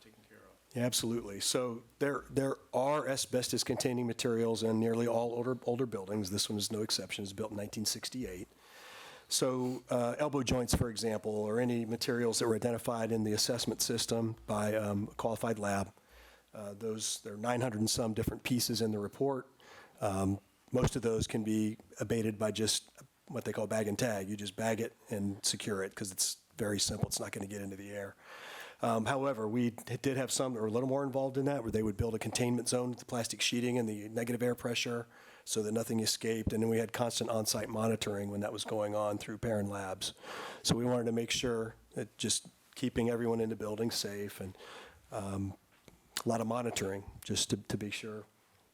taken care of? Yeah, absolutely. So there are asbestos-containing materials in nearly all older buildings. This one is no exception. It's built in 1968. So elbow joints, for example, or any materials that were identified in the assessment system by a qualified lab, there are 900 and some different pieces in the report. Most of those can be abated by just what they call bag and tag. You just bag it and secure it because it's very simple. It's not going to get into the air. However, we did have some that were a little more involved in that, where they would build a containment zone with the plastic sheeting and the negative air pressure so that nothing escaped. And then we had constant on-site monitoring when that was going on through parent labs. So we wanted to make sure that just keeping everyone in the building safe and a lot of monitoring just to be sure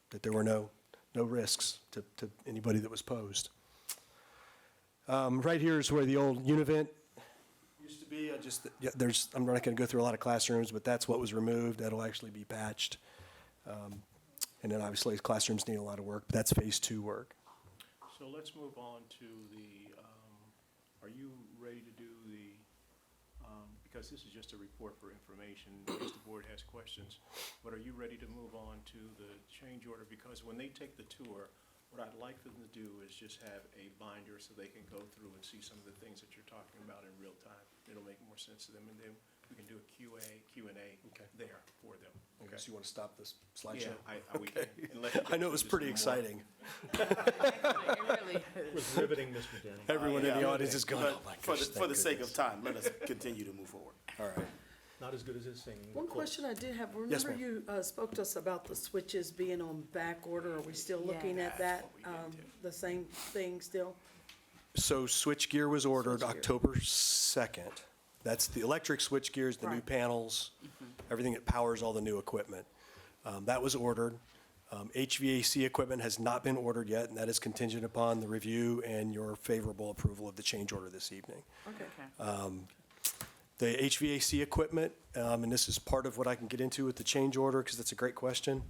that there were no risks to anybody that was posed. Right here is where the old Univent used to be. I'm not going to go through a lot of classrooms, but that's what was removed. That'll actually be patched. And then obviously classrooms need a lot of work, but that's phase 2 work. So let's move on to the, are you ready to do the, because this is just a report for information, in case the board has questions, but are you ready to move on to the change order? Because when they take the tour, what I'd like for them to do is just have a binder so they can go through and see some of the things that you're talking about in real time. It'll make more sense to them, and then we can do a Q&A Okay. there for them. I guess you want to stop this slideshow? Yeah, we can. Okay. Unless you I know it was just pretty more. exciting. It really It was riveting, Mr. Denny. Everyone in the Yeah, audience is going, oh but my for gosh, the, for the sake thank of time, let us continue to move forward. goodness. All right. Not as good as his singing. but One close. question I did have, Yes, remember you spoke to us about the switches being on back order, are we still looking at that? The same thing still? So switchgear was ordered Switchgear. October 2nd. That's the electric switchgears, the new Right. panels, everything that powers all the new equipment. That was ordered. HVAC equipment has not been ordered yet, and that is contingent upon the review and your favorable approval of the change order this evening. Okay. The HVAC equipment, and this is part of what I can get into with the change order, because that's a great question.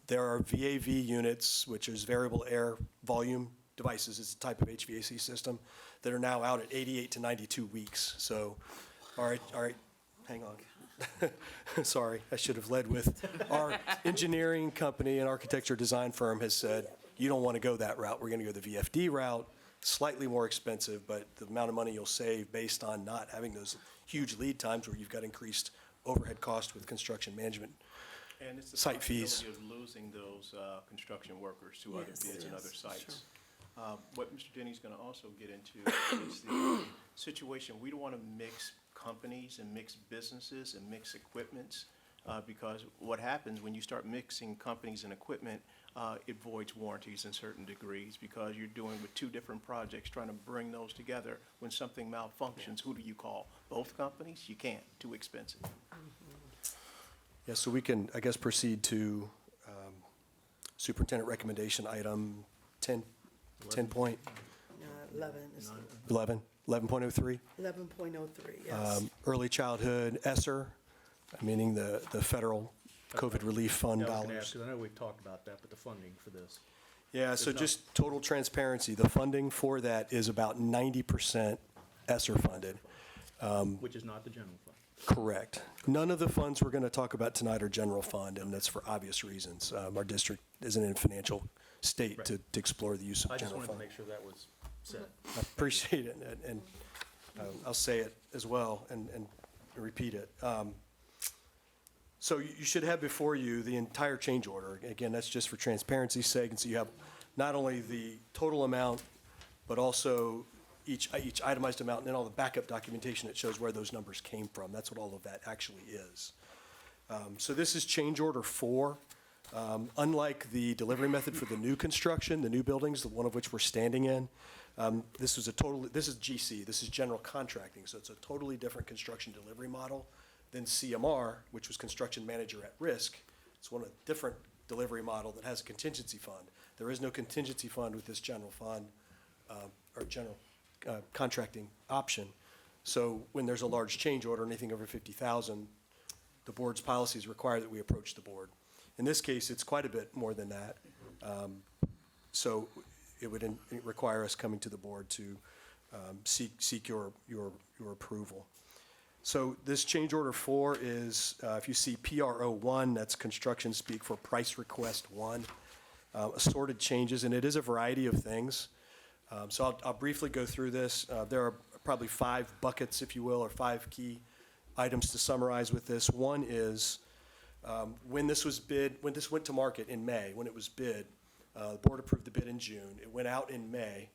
There are VAV units, which is variable air volume devices, it's a type of HVAC system, that are now out at 88 to 92 weeks. So, all right, hang on. Sorry, I should have led with, our engineering company and architecture design firm has said, you don't want to go that route. We're going to go the VFD route, slightly more expensive, but the amount of money you'll save based on not having those huge lead times where you've got increased overhead cost with construction management. And it's the Site fees. possibility of losing those construction workers to other Yes, bids and yes, other sites. sure. What Mr. Denny's going to also get into is the situation, we don't want to mix companies and mix businesses and mix equipments, because what happens when you start mixing companies and equipment, it voids warranties in certain degrees, because you're doing with two different projects, trying to bring those together. When something malfunctions, who do you call? Both companies? You can't, too expensive. Yeah, so we can, I guess, proceed to superintendent recommendation item 10, 10 point, 11 is 11, 11.03. 11.03, yes. Early childhood ESSER, meaning the federal COVID relief fund Yeah, I was gonna dollars. ask, 'cause I know we've talked about that, but the funding for this. Yeah, so There's no- just total transparency, the funding for that is about 90% ESSER funded. Which is not the general fund. Correct. None of the funds we're going to talk about tonight are general fund, and that's for obvious reasons. Our district isn't in financial state Right. to explore the use of I just general wanted to fund. make sure that was said. I appreciate it, and I'll say it as well and repeat it. So you should have before you the entire change order. Again, that's just for transparency's sake, and so you have not only the total amount, but also each itemized amount, and then all the backup documentation that shows where those numbers came from. That's what all of that actually is. So this is change order 4. Unlike the delivery method for the new construction, the new buildings, the one of which we're standing in, this is GC, this is general contracting, so it's a totally different construction delivery model than CMR, which was construction manager at risk. It's one of a different delivery model that has a contingency fund. There is no contingency fund with this general fund, or general contracting option. So when there's a large change order, anything over 50,000, the board's policies require that we approach the board. In this case, it's quite a bit more than that. So it would require us coming to the board to seek your approval. So this change order 4 is, if you see PRO 1, that's construction speak for price request 1, assorted changes, and it is a variety of things. So I'll briefly go through this. There are probably 5 buckets, if you will, or 5 key items to summarize with this. One is, when this went to market in May, when it was bid, the board approved the bid in June. It went out in May,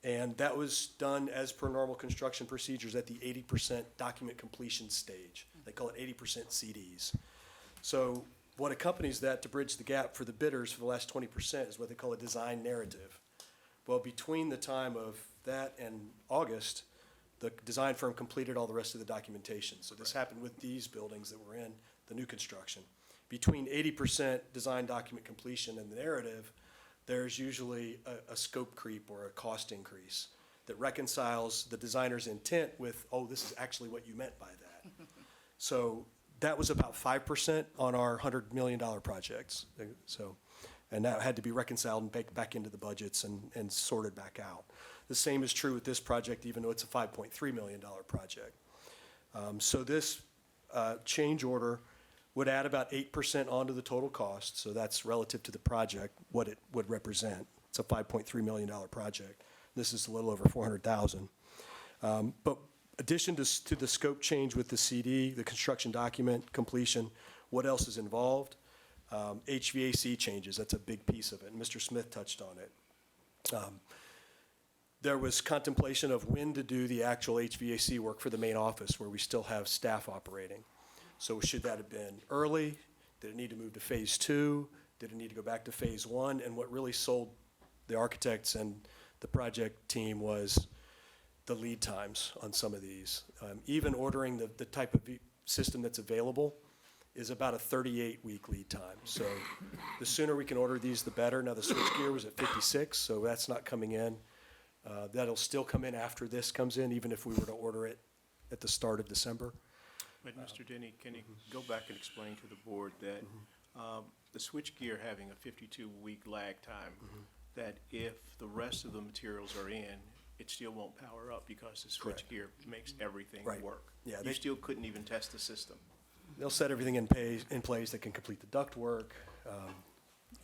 and that was done as per normal construction procedures at the 80% document completion stage. They call it 80% CDs. So what accompanies that to bridge the gap for the bidders for the last 20% is what they call a design narrative. Well, between the time of that and August, the design firm completed all the rest of the documentation. So this happened with these buildings that were in the new construction. Between 80% design document completion and the narrative, there's usually a scope creep or a cost increase that reconciles the designer's intent with, oh, this is actually what you meant by that. So that was about 5% on our $100 million projects. So, and that had to be reconciled and baked back into the budgets and sorted back out. The same is true with this project, even though it's a $5.3 million project. So this change order would add about 8% onto the total cost, so that's relative to the project, what it would represent. It's a $5.3 million project. This is a little over $400,000. But addition to the scope change with the CD, the construction document completion, what else is involved? HVAC changes, that's a big piece of it, and Mr. Smith touched on it. There was contemplation of when to do the actual HVAC work for the main office, where we still have staff operating. So should that have been early? Did it need to move to phase 2? Did it need to go back to phase 1? And what really sold the architects and the project team was the lead times on some of these. Even ordering the type of system that's available is about a 38-week lead time. So the sooner we can order these, the better. Now, the switchgear was at 56, so that's not coming in. That'll still come in after this comes in, even if we were to order it at the start of December. But Mr. Denny, can you go back and explain to the board that the switchgear having a 52-week lag time, that if the rest of the materials are in, it still won't power up because the switchgear makes everything Right. work? Yeah, You they- still couldn't even test the system? They'll set everything in place that can complete the duct work,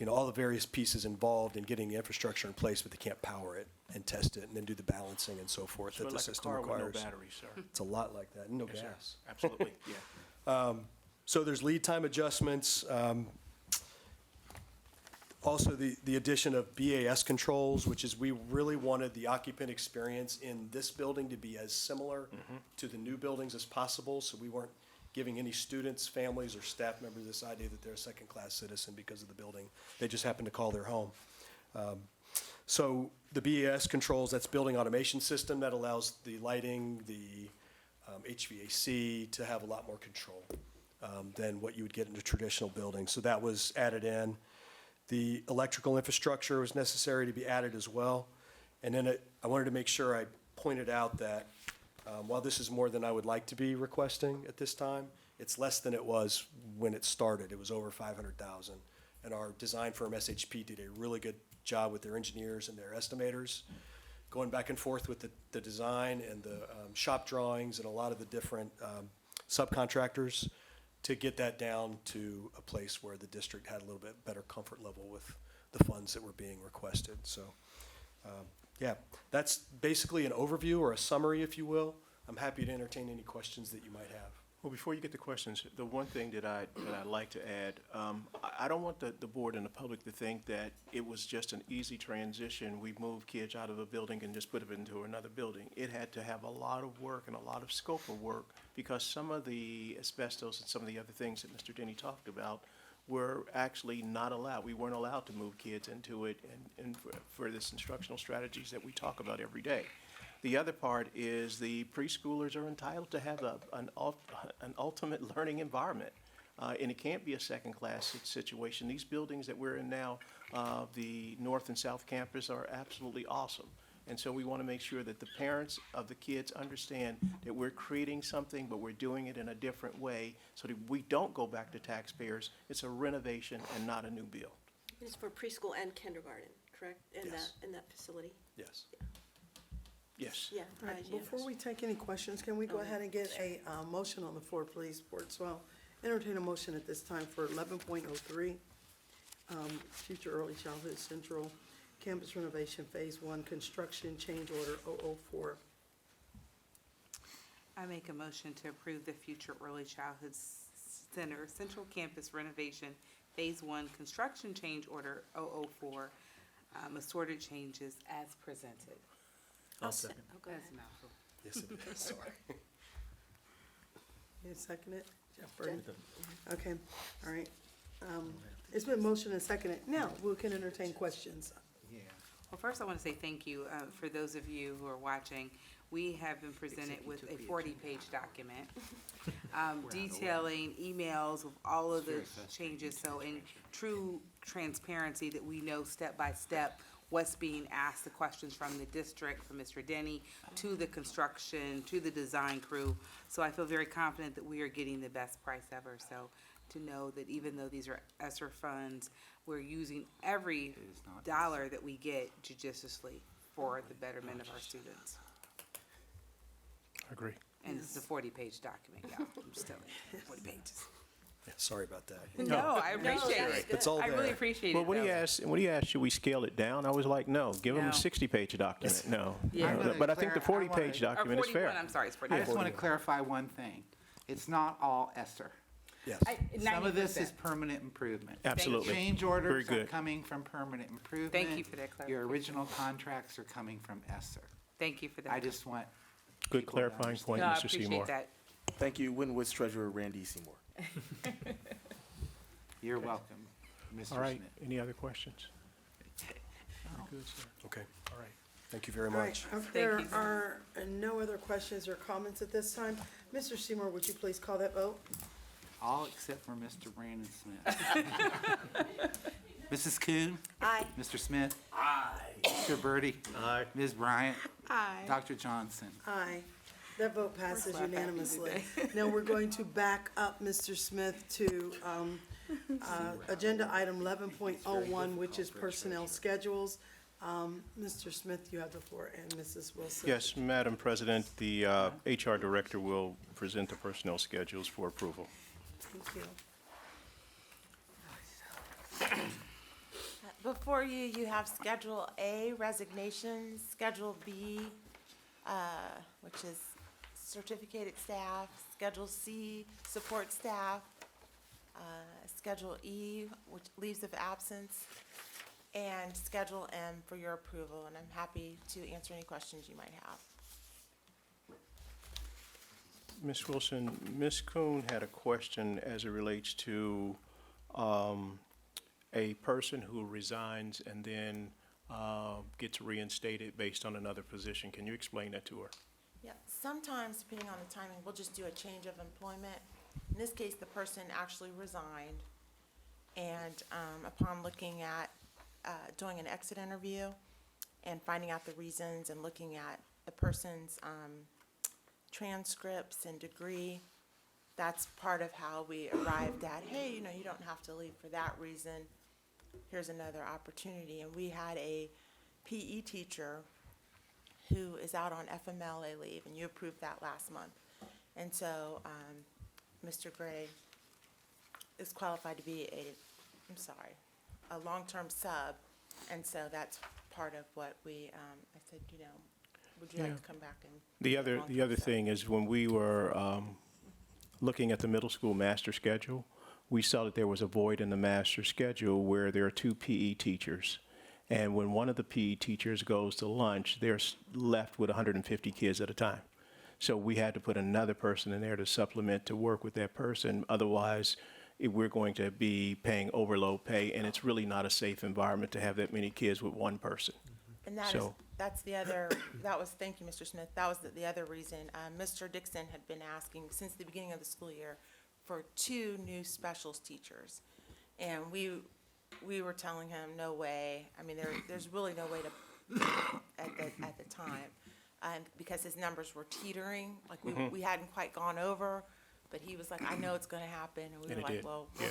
all the various pieces involved in getting the infrastructure in place, but they can't power it and test it and then do the balancing and so forth that Sort the of like a system car requires. with no battery, sir. It's a lot like that, and no Yes, sir. gas. Absolutely, yeah. So there's lead time adjustments. Also, the addition of BAS controls, which is we really wanted the occupant experience in this building to be as similar to the new buildings as possible. So we weren't giving any students, families, or staff members this idea that they're a second-class citizen because of the building. They just happen to call their home. So the BAS controls, that's building automation system that allows the lighting, the HVAC to have a lot more control than what you would get in a traditional building. So that was added in. The electrical infrastructure was necessary to be added as well. And then I wanted to make sure I pointed out that while this is more than I would like to be requesting at this time, it's less than it was when it started. It was over 500,000. And our design firm, SHP, did a really good job with their engineers and their estimators, going back and forth with the design and the shop drawings and a lot of the different subcontractors to get that down to a place where the district had a little bit better comfort level with the funds that were being requested. So, yeah, that's basically an overview or a summary, if you will. I'm happy to entertain any questions that you might have. Well, before you get to questions, the one thing that I'd like to add, I don't want the board and the public to think that it was just an easy transition. We moved kids out of a building and just put them into another building. It had to have a lot of work and a lot of scope of work because some of the asbestos and some of the other things that Mr. Denny talked about were actually not allowed. We weren't allowed to move kids into it and for this instructional strategies that we talk about every day. The other part is the preschoolers are entitled to have an ultimate learning environment. And it can't be a second-class situation. These buildings that we're in now, the North and South Campus, are absolutely awesome. And so we want to make sure that the parents of the kids understand that we're creating something, but we're doing it in a different way so that we don't go back to taxpayers. It's a renovation and not a new build. It's for preschool and kindergarten, correct? Yes. In that facility? Yes. Yes. Yeah. All right, before we take any questions, can we go ahead and get a motion on the floor, please, Board? So I'll entertain a motion at this time for 11.03, Future Early Childhood Central Campus Renovation Phase 1 Construction Change Order 004. I make a motion to approve the Future Early Childhood Center Central Campus Renovation Phase 1 Construction Change Order 004, assorted changes as presented. I'll second. That's a mouthful. Yes, it is, sorry. You second it? Jeff Burton? Okay, all right. It's been motioned and seconded. Now, we can entertain questions. Yeah. Well, first I want to say thank you for those of you who are watching. We have been presented with a 40-page document detailing emails with all of the changes. So in true transparency that we know step by step what's being asked, the questions from the district, from Mr. Denny, to the construction, to the design crew. So I feel very confident that we are getting the best price ever. So to know that even though these are ESSER funds, we're using every dollar that we get judiciously for the betterment of our students. I agree. And it's a 40-page document, y'all. I'm just telling you, 40 pages. Yeah, sorry about that. No, I appreciate it. It's all I really there. appreciate it. Well, when he though. asked, should we scale it down? I was like, no, give him No. a 60-page document, no. Yeah. I'm gonna But I think the clar- I 40-page wanna- Or document is 41, fair. I'm sorry, it's I 41. just want to clarify one thing. It's not all ESSER. Yes. Some of this is 90%. permanent improvement. Absolutely. Change Very orders are good. coming from permanent improvement. Thank you for that Your clarification. original contracts are coming from ESSER. Thank you for that. I just want Good people to clarifying point, No, I Mr. Seymour. appreciate that. Thank you, Winwood's Treasurer Randy Seymour. You're welcome, Mr. All right, Smith. any other questions? Good, sir. Okay, All right. thank you very All right, much. if there are no other questions or comments at this time, Mr. Seymour, would you please call that vote? All except for Mr. Brandon Smith. Mrs. Kuhn? Aye. Mr. Smith? Aye. Mr. Birdie? Aye. Ms. Bryant? Aye. Dr. Johnson? Aye. That vote passes slap happy unanimously. Now, we're going to back up Mr. Smith to agenda item 11.01, which is personnel schedules. Mr. Smith, you have the floor, and Mrs. Wilson. Yes, Madam President, the HR Director will present the personnel schedules for approval. Thank you. Before you, you have Schedule A, resignations, Schedule B, which is certificated staff, Schedule C, support staff, Schedule E, which leaves of absence, and Schedule M for your approval, and I'm happy to answer any questions you might have. Ms. Wilson, Ms. Kuhn had a question as it relates to a person who resigns and then gets reinstated based on another position. Can you explain that to her? Yeah, sometimes, depending on the timing, we'll just do a change of employment. In this case, the person actually resigned, and upon looking at, doing an exit interview and finding out the reasons and looking at the person's transcripts and degree, that's part of how we arrived at, hey, you know, you don't have to leave for that reason. Here's another opportunity. And we had a PE teacher who is out on FMLA leave, and you approved that last month. And so, Mr. Gray is qualified to be a long-term sub, and so that's part of what we, I said, you know, would you like to come back and? The other thing is when we were looking at the middle school master schedule, we saw that there was a void in the master schedule where there are 2 PE teachers. And when one of the PE teachers goes to lunch, they're left with 150 kids at a time. So we had to put another person in there to supplement, to work with that person. Otherwise, we're going to be paying overload pay, and it's really not a safe environment to have that many kids with one person. And that's the other, thank you, Mr. Smith, that was the other reason. Mr. Dixon had been asking since the beginning of the school year for 2 new specials teachers. And we were telling him, no way, I mean, there's really no way to, at the time, because his numbers were teetering, like we hadn't quite gone over, but he was like, I know it's gonna happen, and we And were it like, did, well, yeah.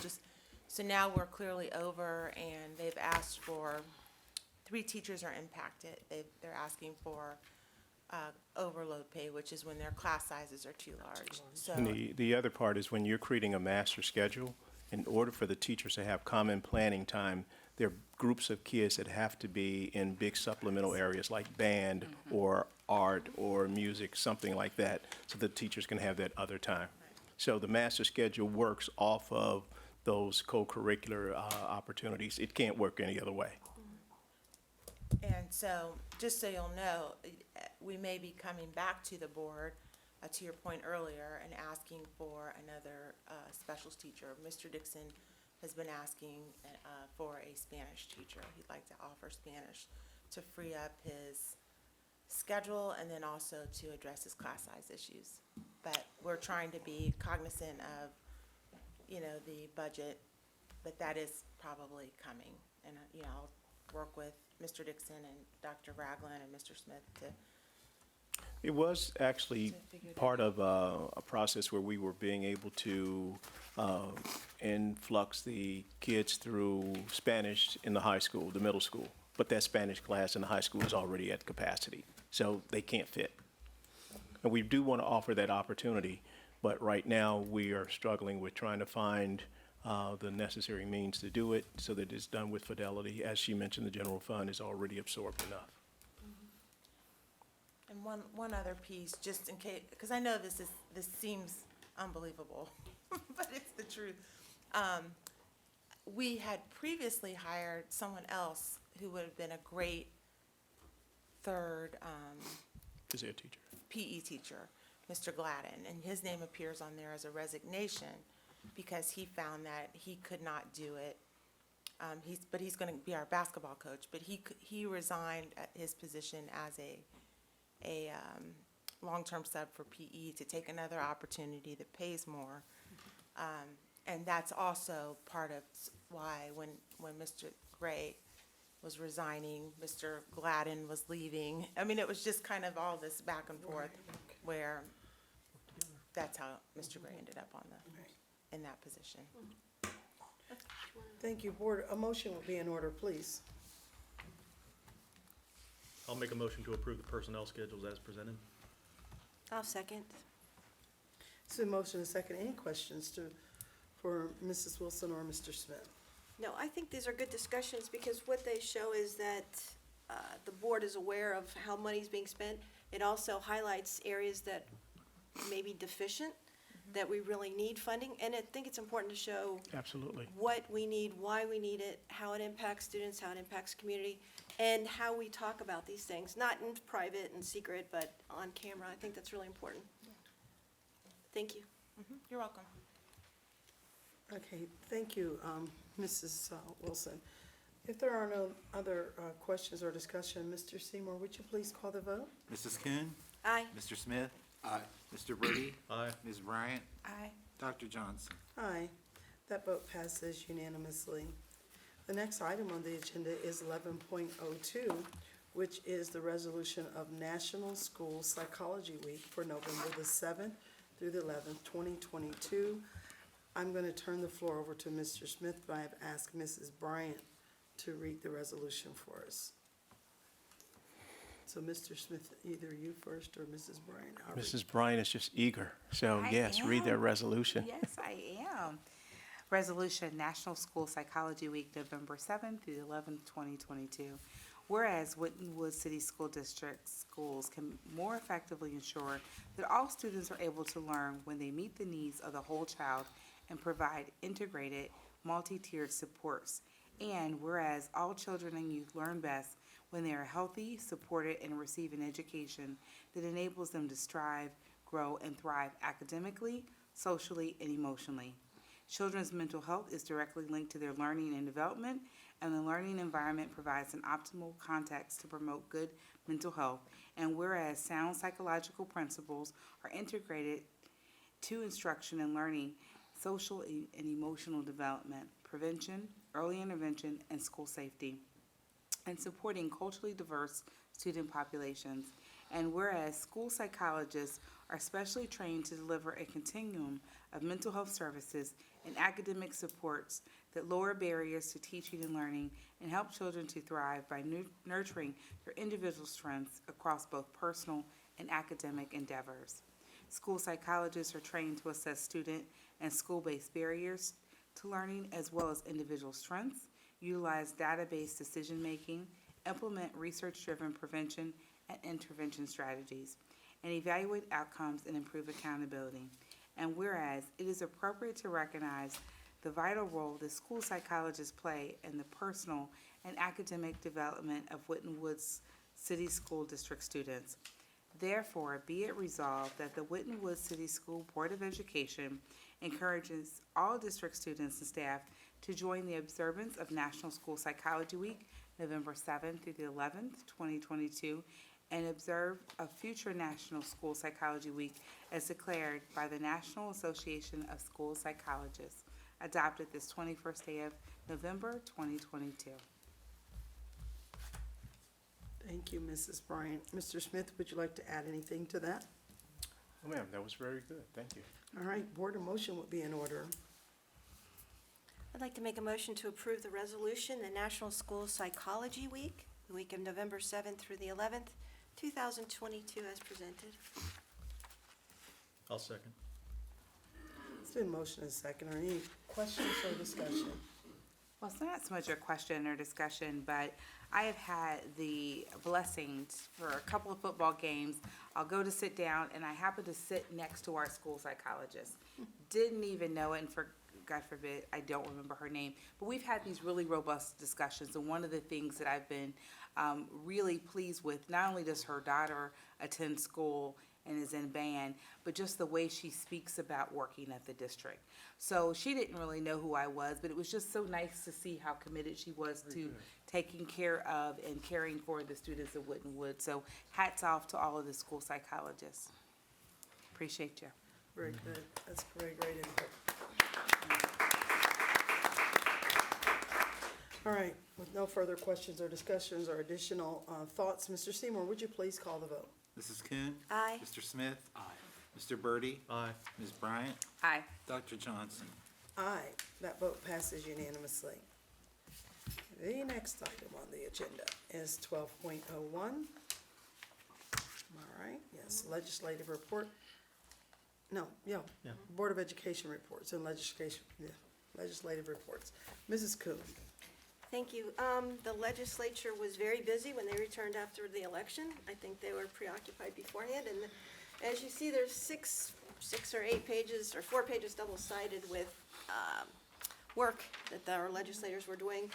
so now we're clearly over, and they've asked for, 3 teachers are impacted. They're asking for overload pay, which is when their class sizes are too large. So, And the other part is when you're creating a master schedule, in order for the teachers to have common planning time, there are groups of kids that have to be in big supplemental areas like band or art or music, something like that, so the teachers can have that other time. So the master schedule works off of those co-curricular opportunities. It can't work any other way. and so, just so you'll know, we may be coming back to the board, to your point earlier, and asking for another specials teacher. Mr. Dixon has been asking for a Spanish teacher. He'd like to offer Spanish to free up his schedule and then also to address his class size issues. But we're trying to be cognizant of, you know, the budget, but that is probably coming. And, you know, I'll work with Mr. Dixon and Dr. Ragland and Mr. Smith to. It was actually part of a process where we were being able to influx the kids through Spanish in the high school, the middle school. But that Spanish class in the high school is already at capacity, so they can't fit. And we do want to offer that opportunity, But right now, we are struggling with trying to find the necessary means to do it so that it's done with fidelity. As she mentioned, the general fund is already absorbed enough. And one other piece, just in case, because I know this seems unbelievable, but it's the truth. We had previously hired someone else who would have been a great third Is he a teacher? PE teacher, Mr. Gladden, and his name appears on there as a resignation because he found that he could not do it. But he's going to be our basketball coach, but he resigned at his position as a long-term sub for PE to take another opportunity that pays more. And that's also part of why when Mr. Gray was resigning, Mr. Gladden was leaving. I mean, it was just kind of all this back and forth where that's how Mr. Gray ended up in that position. Thank you, Board. A motion would be in order, please. I'll make a motion to approve the personnel schedules as presented. I'll second. So motion and second. Any questions for Mrs. Wilson or Mr. Smith? No, I think these are good discussions because what they show is that the board is aware of how money's being spent. It also highlights areas that may be deficient, that we really need funding. And I think it's important to show Absolutely. what we need, why we need it, how it impacts students, how it impacts community, and how we talk about these things, not in private and secret, but on camera. I think that's really important. Thank you. You're welcome. Okay, thank you, Mrs. Wilson. If there are no other questions or discussion, Mr. Seymour, would you please call the vote? Mrs. Kuhn? Aye. Mr. Smith? Aye. Mr. Brady? Aye. Ms. Bryant? Aye. Dr. Johnson? Aye. That vote passes unanimously. The next item on the agenda is 11.02, which is the resolution of National School Psychology Week for November the 7th through the 11th, 2022. I'm going to turn the floor over to Mr. Smith, but I have asked Mrs. Bryant to read the resolution for us. So, Mr. Smith, either you first or Mrs. Bryant. I'll read. Mrs. Bryant is just eager. So I yes, read their am. resolution. Yes, I am. Resolution, National School Psychology Week, November 7th through the 11th, 2022. Whereas Winton Woods City School District schools can more effectively ensure that all students are able to learn when they meet the needs of the whole child and provide integrated, multi-tiered supports. And whereas all children and youth learn best when they are healthy, supported, and receive an education that enables them to strive, grow, and thrive academically, socially, and emotionally. Children's mental health is directly linked to their learning and development, and the learning environment provides an optimal context to promote good mental health. And whereas sound psychological principles are integrated to instruction and learning, social and emotional development, prevention, early intervention, and school safety, and supporting culturally diverse student populations. And whereas school psychologists are specially trained to deliver a continuum of mental health services and academic supports that lower barriers to teaching and learning and help children to thrive by nurturing their individual strengths across both personal and academic endeavors. School psychologists are trained to assess student and school-based barriers to learning as well as individual strengths, utilize database decision-making, implement research-driven prevention and intervention strategies, and evaluate outcomes and improve accountability. And whereas it is appropriate to recognize the vital role that school psychologists play in the personal and academic development of Winton Woods City School District students. Therefore, be it resolved that the Winton Woods City School Board of Education encourages all district students and staff to join the observance of National School Psychology Week, November 7th through the 11th, 2022, and observe a future National School Psychology Week as declared by the National Association of School Psychologists, adopted this 21st day of November, 2022. Thank you, Mrs. Bryant. Mr. Smith, would you like to add anything to that? Oh, ma'am, that was very good. Thank you. All right, board of motion would be in order. I'd like to make a motion to approve the resolution, the National School Psychology Week, the week of November 7th through the 11th, 2022, as presented. I'll second. It's been motion and second. Are any questions or discussion? Well, it's not so much a question or discussion, but I have had the blessings for a couple of football games. I'll go to sit down, and I happen to sit next to our school psychologist. Didn't even know it, and for God forbid, I don't remember her name. But we've had these really robust discussions, and one of the things that I've been really pleased with, not only does her daughter attend school and is in band, but just the way she speaks about working at the district. So she didn't really know who I was, but it was just so nice to see how committed she was to taking care of and caring for the students of Winton Woods. So hats off to all of the school psychologists. Appreciate you. Very good. That's great input. All right, with no further questions or discussions or additional thoughts, Mr. Seymour, would you please call the vote? Mrs. Kuhn? Aye. Mr. Smith? Aye. Mr. Birdie? Aye. Ms. Bryant? Aye. Dr. Johnson? Aye, that vote passes unanimously. The next item on the agenda is 12.01. All right, yes, legislative report. No, yeah, Board of Education reports and legislative reports. Mrs. Kuhn. Thank you. The legislature was very busy when they returned after the election. I think they were preoccupied beforehand, and as you see, there's six or 8 pages, or 4 pages double-sided with work that our legislators were doing.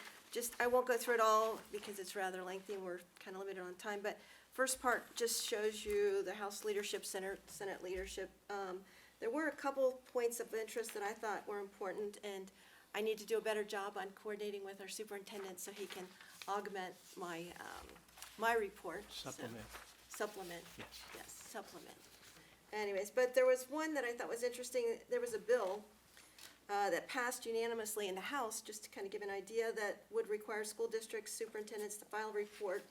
I won't go through it all because it's rather lengthy and we're kind of limited on time, but first part just shows you the House Leadership Center, Senate leadership. There were a couple points of interest that I thought were important, and I need to do a better job on coordinating with our superintendent so he can augment my, my report. So- Supplement. Supplement. Yes. Yes, supplement. Anyways, but there was one that I thought was interesting. There was a bill that passed unanimously in the House, just to kind of give an idea, that would require school districts, superintendents to file a report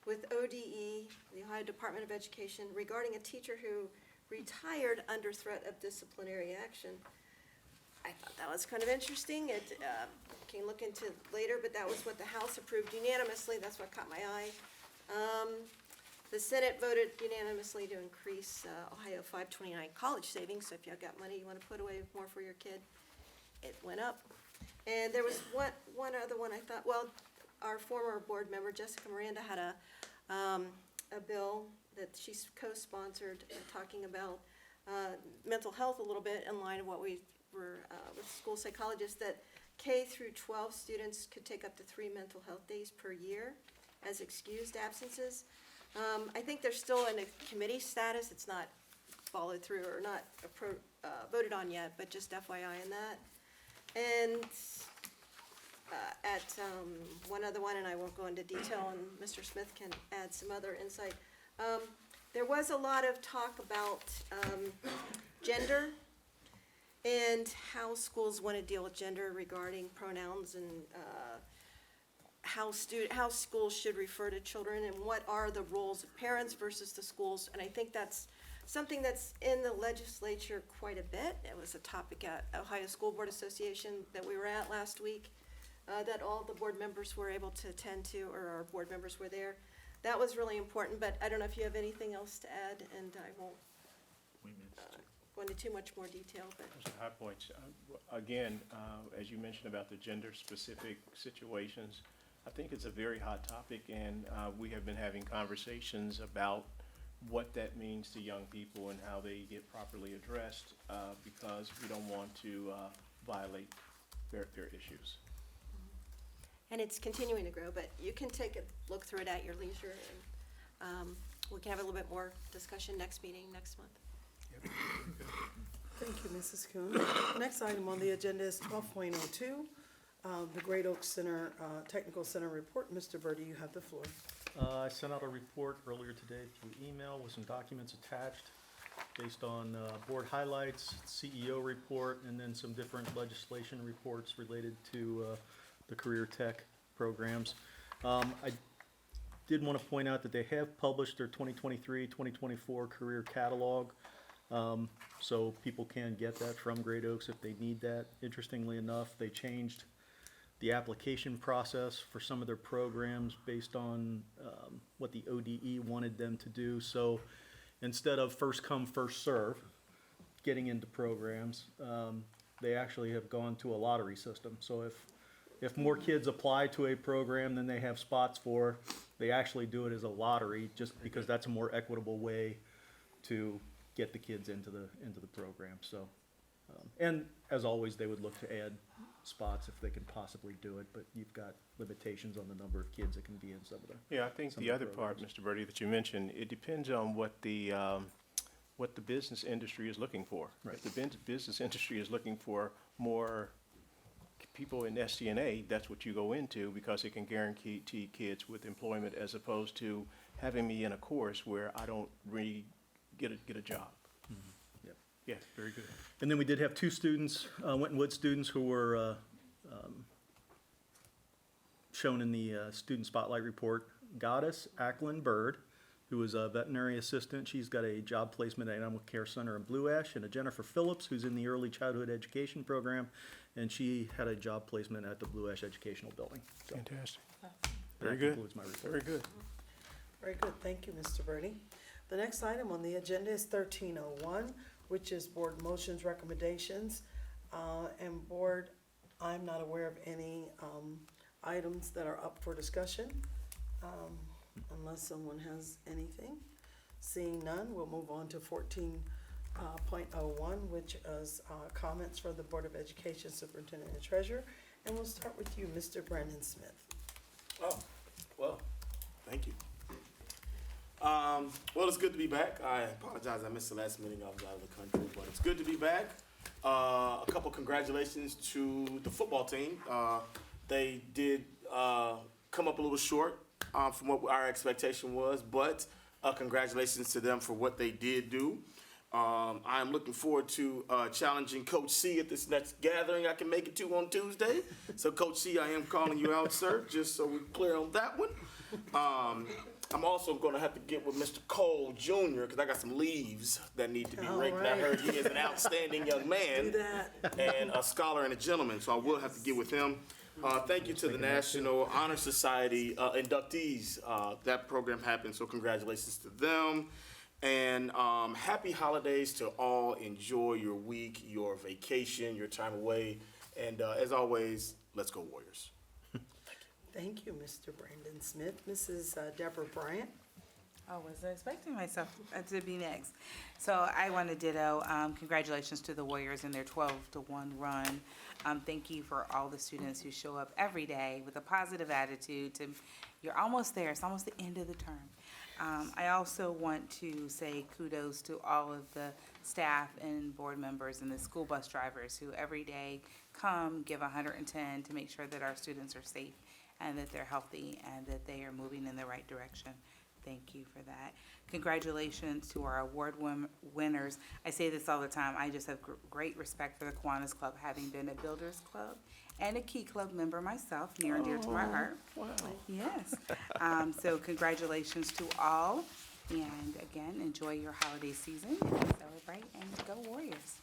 with ODE, the Ohio Department of Education, regarding a teacher who retired under threat of disciplinary action. I thought that was kind of interesting. It can look into later, but that was what the House approved unanimously. That's what caught my eye. The Senate voted unanimously to increase Ohio 529 college savings. So if you've got money you want to put away more for your kid, it went up. And there was one other one I thought, well, our former board member, Jessica Miranda, had a bill that she's co-sponsored talking about mental health a little bit in line of what we were with school psychologists, that K through 12 students could take up to 3 mental health days per year as excused absences. I think they're still in a committee status. It's not followed through or not voted on yet, but just FYI on that. And at one other one, and I won't go into detail, and Mr. Smith can add some other insight. There was a lot of talk about gender and how schools want to deal with gender regarding pronouns and how schools should refer to children and what are the roles of parents versus the schools. And I think that's something that's in the legislature quite a bit. It was a topic at Ohio School Board Association that we were at last week, that all the board members were able to attend to, or our board members were there. That was really important, but I don't know if you have anything else to add, and I won't go into too much more detail, but. Those are high points. Again, as you mentioned about the gender-specific situations, I think it's a very hot topic, and we have been having conversations about what that means to young people and how they get properly addressed, because we don't want to violate their issues. And it's continuing to grow, but you can take a look through it at your leisure, and we can have a little bit more discussion next meeting next month. Thank you, Mrs. Kuhn. Next item on the agenda is 12.02, the Great Oaks Center, Technical Center report. Mr. Birdie, you have the floor. I sent out a report earlier today through email with some documents attached based on board highlights, CEO report, and then some different legislation reports related to the career tech programs. I did want to point out that they have published their 2023-2024 career catalog, so people can get that from Great Oaks if they need that. Interestingly enough, they changed the application process for some of their programs based on what the ODE wanted them to do. So instead of first come, first serve, getting into programs, they actually have gone to a lottery system. So if more kids apply to a program than they have spots for, they actually do it as a lottery, just because that's a more equitable way to get the kids into the program. So, and as always, they would look to add spots if they can possibly do it, but you've got limitations on the number of kids that can be in some of the. Yeah, I think some the of the other part, programs. Mr. Birdie, that you mentioned, it depends on what the business industry is looking for. Right. If the business industry is looking for more people in SCNA, that's what you go into, because it can guarantee kids with employment, as opposed to having me in a course where I don't really get a job. Yep. Yeah, very good. And then we did have two students, Winton Woods students, who were shown in the student spotlight report. Goddess Ackland Bird, who is a veterinary assistant. She's got a job placement at Animal Care Center in Blue Ash, and a Jennifer Phillips, who's in the early childhood education program, and she had a job placement at the Blue Ash Educational Building. So Fantastic. that Very good. concludes my report. Very good. Very good, thank you, Mr. Birdie. The next item on the agenda is 1301, which is board motions recommendations. And board, I'm not aware of any items that are up for discussion, unless someone has anything. Seeing none, we'll move on to 14.01, which is comments from the Board of Education Superintendent and Treasurer. And we'll start with you, Mr. Brandon Smith. Oh, well, thank you. Well, it's good to be back. I apologize, I missed the last meeting. I was out of the country, but it's good to be back. A couple congratulations to the football team. They did come up a little short from what our expectation was, but congratulations to them for what they did do. I am looking forward to challenging Coach C at this next gathering I can make it to on Tuesday. So, Coach C, I am calling you out, sir, just so we're clear on that one. I'm also going to have to get with Mr. Cole Jr. because I got some leaves that need to be All raked. And I right. heard he is an outstanding young man Do that. and a scholar and a gentleman, so I will have to get with him. Thank you to the National Honor Society inductees. That program happened, so congratulations to them. And happy holidays to all. Enjoy your week, your vacation, your time away. And as always, let's go Warriors. Thank you, Mr. Brandon Smith. Mrs. Deborah Bryant. I was expecting myself to be next. So I want to ditto, congratulations to the Warriors in their 12-1 run. Thank you for all the students who show up every day with a positive attitude. You're almost there. It's almost the end of the term. I also want to say kudos to all of the staff and board members and the school bus drivers who every day come, give 110 to make sure that our students are safe and that they're healthy and that they are moving in the right direction. Thank you for that. Congratulations to our award winners. I say this all the time. I just have great respect for the Kiwanis Club, having been a Builders Club and a Key Club member myself, near and dear to my heart. Wow. Yes. So congratulations to all. And again, enjoy your holiday season and celebrate and go Warriors.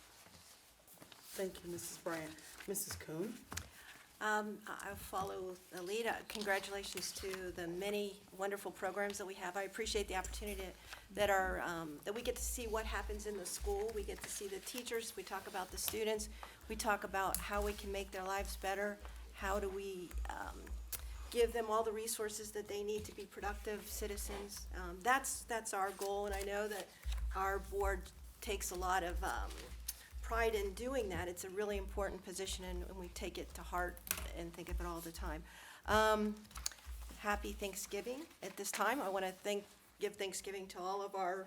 Thank you, Mrs. Bryant. Mrs. Kuhn. I follow the lead. Congratulations to the many wonderful programs that we have. I appreciate the opportunity that we get to see what happens in the school. We get to see the teachers. We talk about the students. We talk about how we can make their lives better. How do we give them all the resources that they need to be productive citizens? That's our goal, and I know that our board takes a lot of pride in doing that. It's a really important position, and we take it to heart and think of it all the time. Happy Thanksgiving at this time. I want to give Thanksgiving to all of our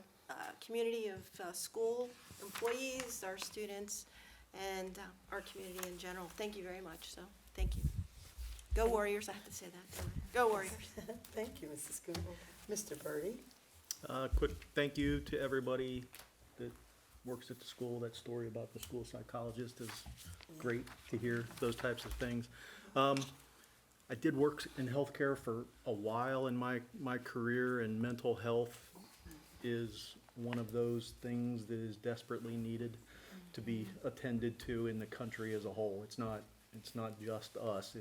community of school employees, our students, and our community in general. Thank you very much. So, thank you. Go Warriors! I have to say that. Go Warriors! Thank you, Mrs. Kuhn. Mr. Birdie. Quick thank you to everybody that works at the school. That story about the school psychologist is great to hear, those types of things. I did work in healthcare for a while in my career, and mental health is one of those things that is desperately needed to be attended to in the country as a whole. It's not just us.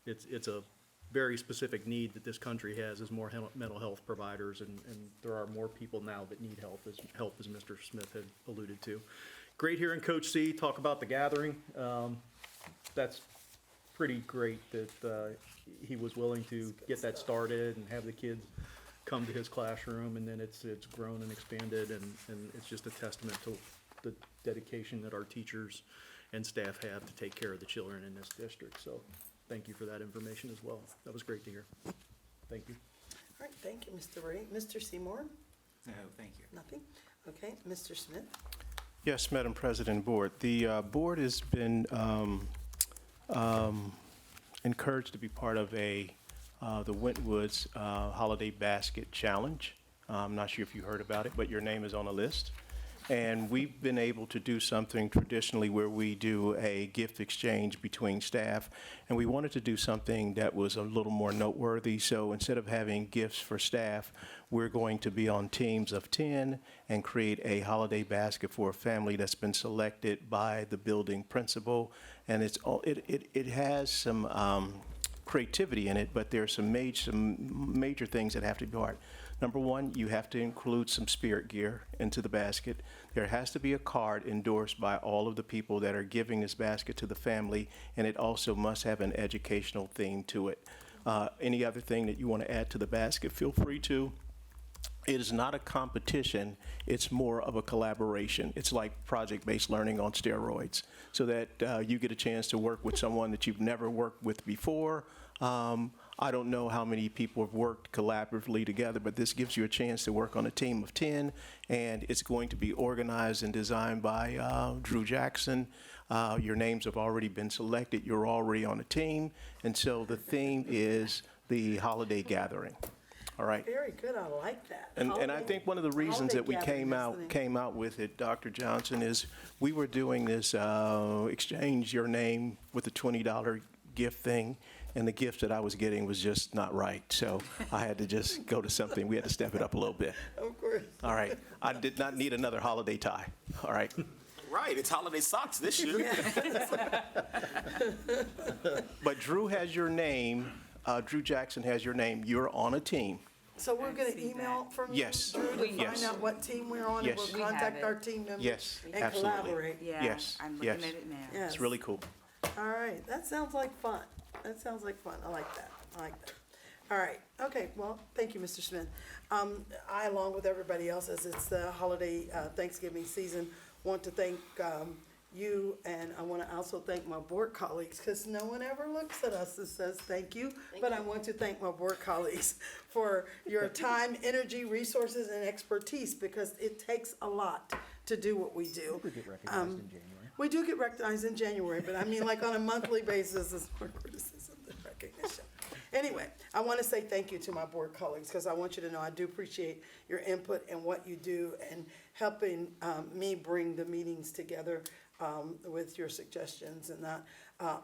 It's a very specific need that this country has, is more mental health providers, and there are more people now that need help, as Mr. Smith had alluded to. Great hearing Coach C talk about the gathering. That's pretty great that he was willing to get that started and have the kids come to his classroom, and then it's grown and expanded, and it's just a testament to the dedication that our teachers and staff have to take care of the children in this district. So thank you for that information as well. That was great to hear. Thank you. All right, thank you, Mr. Ray. Mr. Seymour? No, thank you. Nothing? Okay, Mr. Smith? Yes, Madam President, Board. The board has been encouraged to be part of the Wentwood's Holiday Basket Challenge. I'm not sure if you heard about it, but your name is on the list. And we've been able to do something traditionally where we do a gift exchange between staff. And we wanted to do something that was a little more noteworthy. So instead of having gifts for staff, we're going to be on teams of 10 and create a holiday basket for a family that's been selected by the building principal. And it has some creativity in it, but there's some major things that have to be part. Number one, you have to include some spirit gear into the basket. There has to be a card endorsed by all of the people that are giving this basket to the family, and it also must have an educational theme to it. Any other thing that you want to add to the basket, feel free to. It is not a competition, it's more of a collaboration. It's like project-based learning on steroids, so that you get a chance to work with someone that you've never worked with before. I don't know how many people have worked collaboratively together, but this gives you a chance to work on a team of 10, and it's going to be organized and designed by Drew Jackson. Your names have already been selected. You're already on a team, and so the theme is the holiday gathering. All right. Very good, I like that. And I think one of the reasons that we Holiday gathering, came out with it, Dr. Johnson, is we were doing this exchange your name with a $20 gift thing, and the gift that I was getting was just not right. So I had to just go to something. We had to step it up a little bit. Of course. All right. I did not need another holiday tie. All right. Right, it's holiday socks this year. But Drew has your name. Drew Jackson has your name. You're on a team. So we're gonna email from you, Yes. Drew, to find Yes. out what team we're on, and Yes. we'll We have contact it. our team members. Yes, And absolutely. collaborate. Yeah, Yes, I'm yes. looking at it now. Yes. It's really cool. All right, that sounds like fun. That sounds like fun. I like that. I like that. All right, okay, well, thank you, Mr. Smith. I, along with everybody else, as it's the holiday Thanksgiving season, want to thank you, and I want to also thank my board colleagues, because no one ever looks at us and says thank you. But I want to thank my board colleagues for your time, energy, resources, and expertise, because it takes a lot to do what we do. We get recognized in January. We do get recognized in January, but I mean, like on a monthly basis, it's more criticism than recognition. Anyway, I want to say thank you to my board colleagues, because I want you to know I do appreciate your input and what you do, and helping me bring the meetings together with your suggestions and that.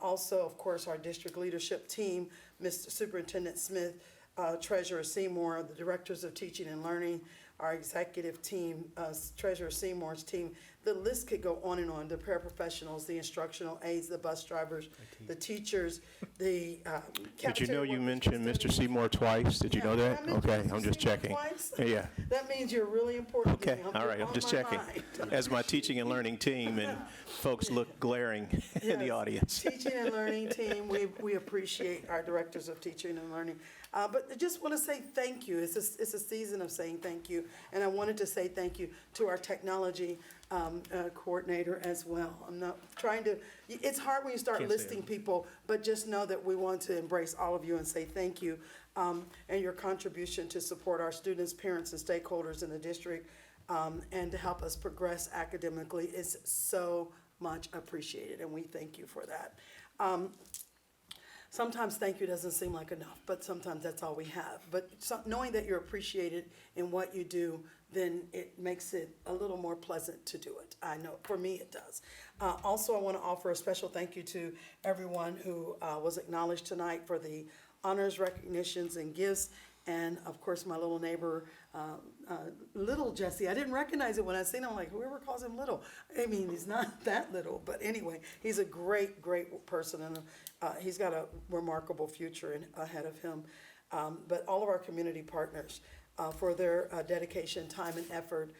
Also, of course, our district leadership team, Mr. Superintendent Smith, Treasurer Seymour, the directors of teaching and learning, our executive team, Treasurer Seymour's team. The list could go on and on, the paraprofessionals, the instructional aides, the bus drivers, the teachers, the Did you know cafeteria you workers, mentioned Mr. custodians. Seymour twice? Did you know Yeah, that? I mentioned Okay, Mr. I'm just Seymour checking. twice. Yeah. That means you're really important to Okay, me. all right, I'm on just my checking. mind. As my teaching and learning team, and folks look glaring in the Yes. audience. Teaching and learning team, we appreciate our directors of teaching and learning. But I just want to say thank you. It's a season of saying thank you. And I wanted to say thank you to our technology coordinator as well. I'm not trying to, it's hard when you start Can't say listing people, but just know that we want to embrace all of you and say thank you. And your contribution to support our students, parents, and stakeholders in the district, and to help us progress academically is so much appreciated, and we thank you for that. Sometimes thank you doesn't seem like enough, but sometimes that's all we have. But knowing that you're appreciated in what you do, then it makes it a little more pleasant to do it. I know, for me, it does. Also, I want to offer a special thank you to everyone who was acknowledged tonight for the honors, recognitions, and gifts. And of course, my little neighbor, little Jesse, I didn't recognize it when I seen him. I'm like, whoever calls him little. I mean, he's not that little, but anyway, he's a great, great person, and he's got a remarkable future ahead of him. But all of our community partners for their dedication, time, and effort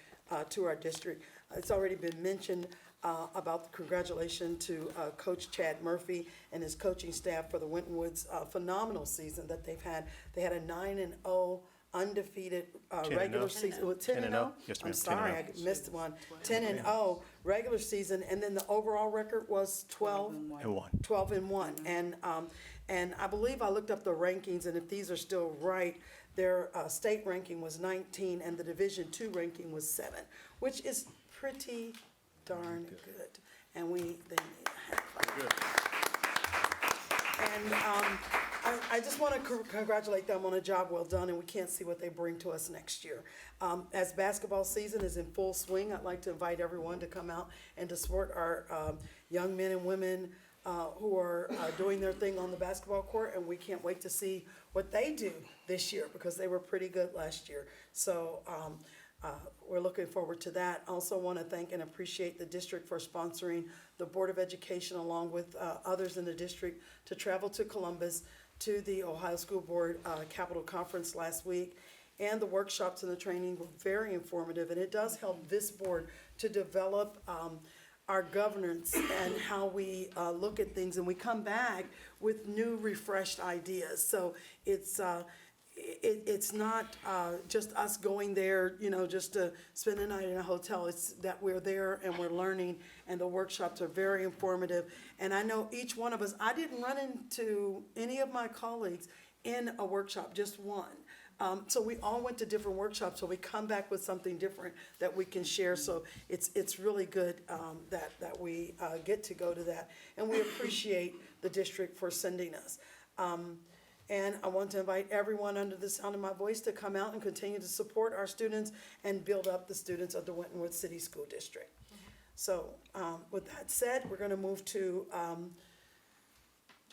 to our district. It's already been mentioned, about the congratulation to Coach Chad Murphy and his coaching staff for the Winton Woods phenomenal season that they've had. They had a 9-0 undefeated 10-0. regular season. 10-0. Yes, ma'am, I'm sorry, 10-0. I missed one. 10-0 regular season, and then the overall record was 12-1. And I believe I looked up the rankings, and if these are still right, their state ranking was 19, and the Division II ranking was 7, which is pretty darn good. And they need a hand clap. And I just want to congratulate them on a job well done, and we can't see what they bring to us next year. As basketball season is in full swing, I'd like to invite everyone to come out and to support our young men and women who are doing their thing on the basketball court, and we can't wait to see what they do this year because they were pretty good last year. So we're looking forward to that. Also want to thank and appreciate the district for sponsoring the Board of Education along with others in the district to travel to Columbus to the Ohio School Board Capital Conference last week. And the workshops and the training were very informative, and it does help this board to develop our governance and how we look at things, and we come back with new, refreshed ideas. So it's not just us going there, just to spend a night in a hotel. It's that we're there and we're learning, and the workshops are very informative. And I know each one of us, I didn't run into any of my colleagues in a workshop, just one. So we all went to different workshops, so we come back with something different that we can share. So it's really good that we get to go to that. And we appreciate the district for sending us. And I want to invite everyone under the sound of my voice to come out and continue to support our students and build up the students of the Winton Woods City School District. So with that said, we're going to move to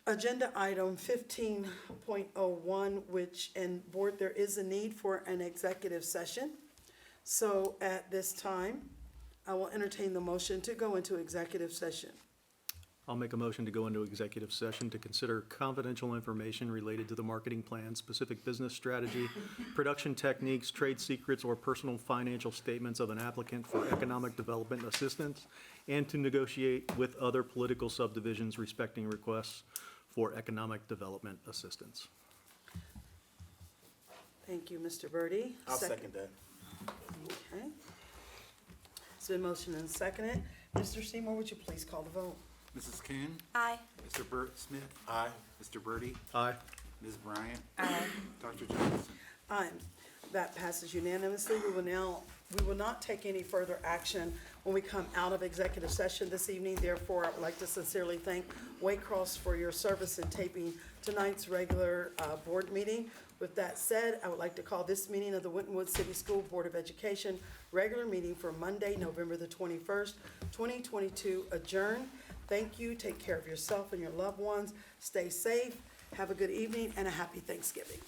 agenda item 15.01, which, and board, there is a need for an executive session. So at this time, I will entertain the motion to go into executive session. I'll make a motion to go into executive session to consider confidential information related to the marketing plan, specific business strategy, production techniques, trade secrets, or personal financial statements of an applicant for economic development assistance, and to negotiate with other political subdivisions respecting requests for economic development assistance. Thank you, Mr. Birdie. I'll second that. Okay. It's been motioned and seconded. Mr. Seymour, would you please call the vote? Mrs. Kuhn? Aye. Mr. Burt Smith? Aye. Mr. Birdie? Aye. Ms. Bryant? Aye. Dr. Johnson? Aye. That passes unanimously. We will not take any further action when we come out of executive session this evening. Therefore, I would like to sincerely thank Waycross for your service in taping tonight's regular board meeting. With that said, I would like to call this meeting of the Winton Woods City School Board of Education regular meeting for Monday, November the 21st, 2022 adjourned. Thank you. Take care of yourself and your loved ones. Stay safe. Have a good evening and a happy Thanksgiving.